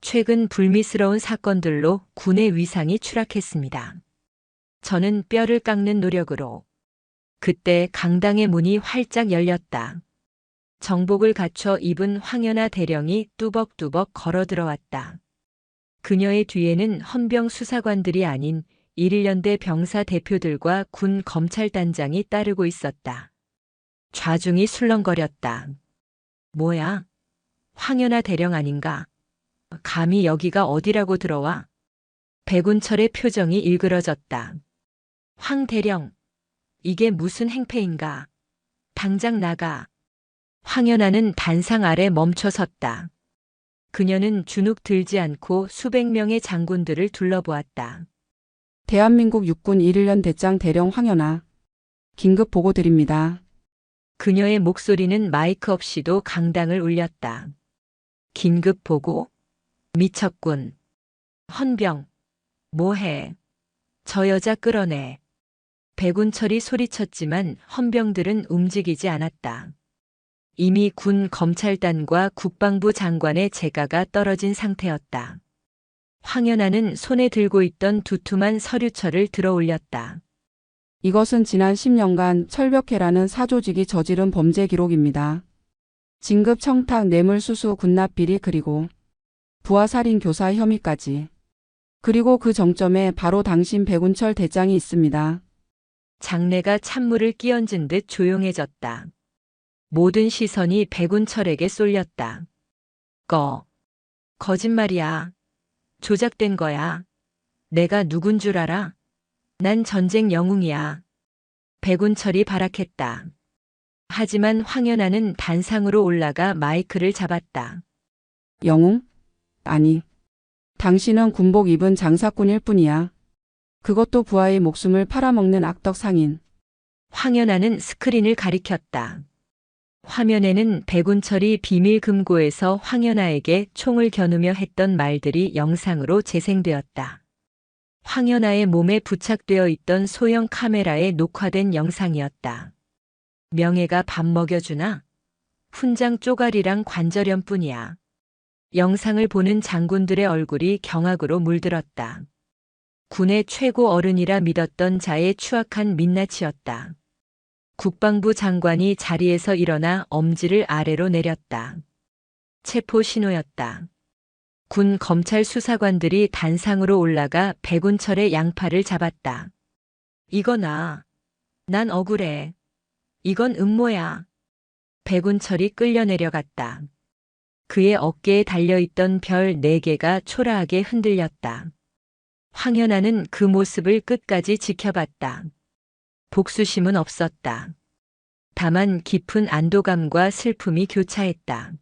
최근 불미스러운 사건들로 군의 위상이 추락했습니다. 저는 뼈를 깎는 노력으로. 그때 강당의 문이 활짝 열렸다. 정복을 갖춰 입은 황연아 대령이 뚜벅뚜벅 걸어 들어왔다. 그녀의 뒤에는 헌병 수사관들이 아닌 1년대 병사 대표들과 군 검찰단장이 따르고 있었다. 좌중이 술렁거렸다. 뭐야? 황연아 대령 아닌가? 감히 여기가 어디라고 들어와? 백운철의 표정이 일그러졌다. 황 대령, 이게 무슨 행패인가? 당장 나가. 황연아는 단상 아래 멈춰 섰다. 그녀는 주눅 들지 않고 수백 명의 장군들을 둘러보았다. 대한민국 육군 1년 대장 대령 황연아. 긴급 보고 드립니다. 그녀의 목소리는 마이크 없이도 강당을 울렸다. 긴급 보고? 미쳤군. 헌병. 뭐해? 저 여자 끌어내. 백운철이 소리쳤지만 헌병들은 움직이지 않았다. 이미 군 검찰단과 국방부 장관의 재가가 떨어진 상태였다. 황연아는 손에 들고 있던 두툼한 서류철을 들어 올렸다. 이것은 지난 10년간 철벽해라는 사조직이 저지른 범죄 기록입니다. 진급 청탁 뇌물수수 군납비리 그리고 부하살인 교사 혐의까지. 그리고 그 정점에 바로 당신 백운철 대장이 있습니다. 장내가 찬물을 끼얹은 듯 조용해졌다. 모든 시선이 백운철에게 쏠렸다. 거짓말이야. 조작된 거야. 내가 누군 줄 알아? 난 전쟁 영웅이야. 백운철이 발악했다. 하지만 황연아는 단상으로 올라가 마이크를 잡았다. 영웅? 아니. 당신은 군복 입은 장사꾼일 뿐이야. 그것도 부하의 목숨을 팔아먹는 악덕 상인. 황연아는 스크린을 가리켰다. 화면에는 백운철이 비밀 금고에서 황연아에게 총을 겨누며 했던 말들이 영상으로 재생되었다. 황연아의 몸에 부착되어 있던 소형 카메라에 녹화된 영상이었다. 명예가 밥 먹여주나? 훈장 쪼가리랑 관절염뿐이야. 영상을 보는 장군들의 얼굴이 경악으로 물들었다. 군의 최고 어른이라 믿었던 자의 추악한 민낯이었다. 국방부 장관이 자리에서 일어나 엄지를 아래로 내렸다. 체포 신호였다. 군 검찰 수사관들이 단상으로 올라가 백운철의 양팔을 잡았다. 이거나. 난 억울해. 이건 음모야. 백운철이 끌려 내려갔다. 그의 어깨에 달려있던 별 4개가 초라하게 흔들렸다. 황연아는 그 모습을 끝까지 지켜봤다. 복수심은 없었다. 다만 깊은 안도감과 슬픔이 교차했다.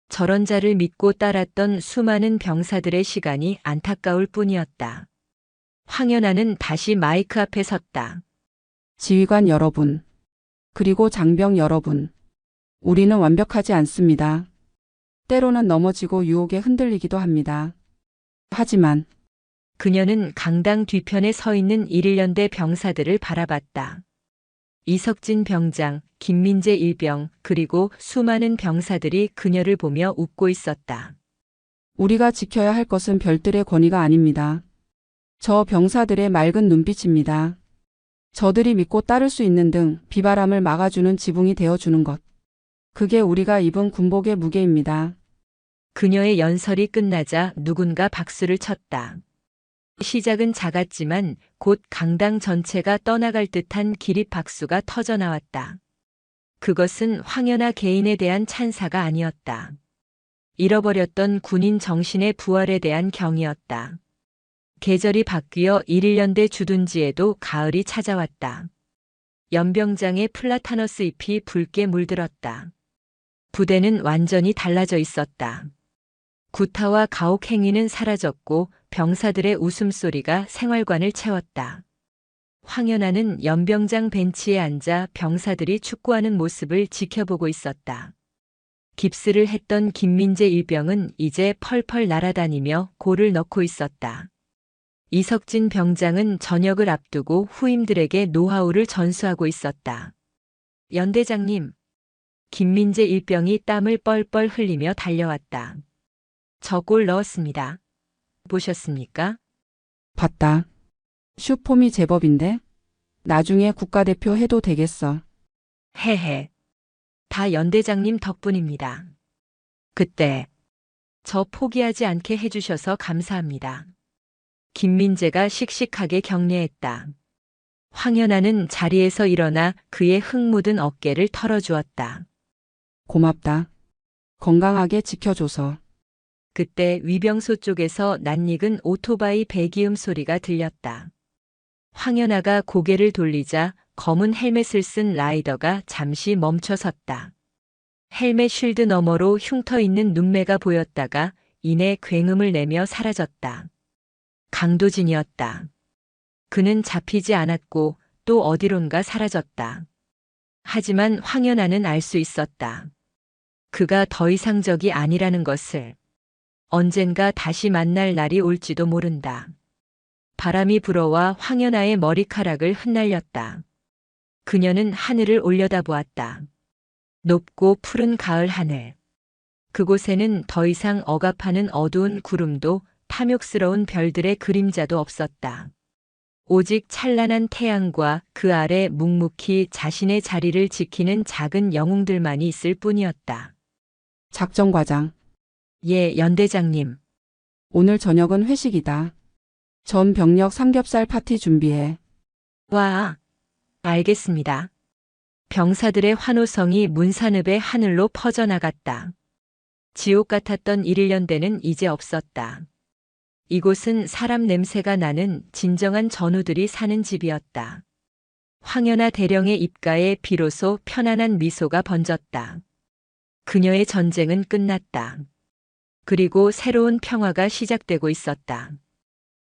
저런 자를 믿고 따랐던 수많은 병사들의 시간이 안타까울 뿐이었다. 황연아는 다시 마이크 앞에 섰다. 지휘관 여러분, 그리고 장병 여러분, 우리는 완벽하지 않습니다. 때로는 넘어지고 유혹에 흔들리기도 합니다. 하지만 그녀는 강당 뒤편에 서 있는 1년대 병사들을 바라봤다. 이석진 병장, 김민재 일병, 그리고 수많은 병사들이 그녀를 보며 웃고 있었다. 우리가 지켜야 할 것은 별들의 권위가 아닙니다. 저 병사들의 맑은 눈빛입니다. 저들이 믿고 따를 수 있는 등 비바람을 막아주는 지붕이 되어주는 것. 그게 우리가 입은 군복의 무게입니다. 그녀의 연설이 끝나자 누군가 박수를 쳤다. 시작은 작았지만 곧 강당 전체가 떠나갈 듯한 기립박수가 터져나왔다. 그것은 황연아 개인에 대한 찬사가 아니었다. 잃어버렸던 군인 정신의 부활에 대한 경이었다. 계절이 바뀌어 1년대 주둔지에도 가을이 찾아왔다. 연병장의 플라타너스 잎이 붉게 물들었다. 부대는 완전히 달라져 있었다. 구타와 가혹 행위는 사라졌고 병사들의 웃음소리가 생활관을 채웠다. 황연아는 연병장 벤치에 앉아 병사들이 축구하는 모습을 지켜보고 있었다. 깁스를 했던 김민재 일병은 이제 펄펄 날아다니며 골을 넣고 있었다. 이석진 병장은 전역을 앞두고 후임들에게 노하우를 전수하고 있었다. 연대장님, 김민재 일병이 땀을 뻘뻘 흘리며 달려왔다. 저 골 넣었습니다. 보셨습니까? 봤다. 슈폼이 제법인데? 나중에 국가대표 해도 되겠어. 헤헤. 다 연대장님 덕분입니다. 그때 저 포기하지 않게 해주셔서 감사합니다. 김민재가 씩씩하게 격려했다. 황연아는 자리에서 일어나 그의 흙 묻은 어깨를 털어주었다. 고맙다. 건강하게 지켜줘서. 그때 위병소 쪽에서 낯익은 오토바이 배기음 소리가 들렸다. 황연아가 고개를 돌리자 검은 헬멧을 쓴 라이더가 잠시 멈춰 섰다. 헬멧 쉴드 너머로 흉터 있는 눈매가 보였다가 이내 굉음을 내며 사라졌다. 강도진이었다. 그는 잡히지 않았고 또 어디론가 사라졌다. 하지만 황연아는 알 수 있었다. 그가 더 이상 적이 아니라는 것을. 언젠가 다시 만날 날이 올지도 모른다. 바람이 불어와 황연아의 머리카락을 흩날렸다. 그녀는 하늘을 올려다보았다. 높고 푸른 가을 하늘. 그곳에는 더 이상 억압하는 어두운 구름도 탐욕스러운 별들의 그림자도 없었다. 오직 찬란한 태양과 그 아래 묵묵히 자신의 자리를 지키는 작은 영웅들만이 있을 뿐이었다. 작전과장. 예, 연대장님. 오늘 저녁은 회식이다. 전 병력 삼겹살 파티 준비해. 와, 알겠습니다. 병사들의 환호성이 문산읍의 하늘로 퍼져나갔다. 지옥 같았던 1년대는 이제 없었다. 이곳은 사람 냄새가 나는 진정한 전우들이 사는 집이었다. 황연아 대령의 입가에 비로소 편안한 미소가 번졌다. 그녀의 전쟁은 끝났다. 그리고 새로운 평화가 시작되고 있었다.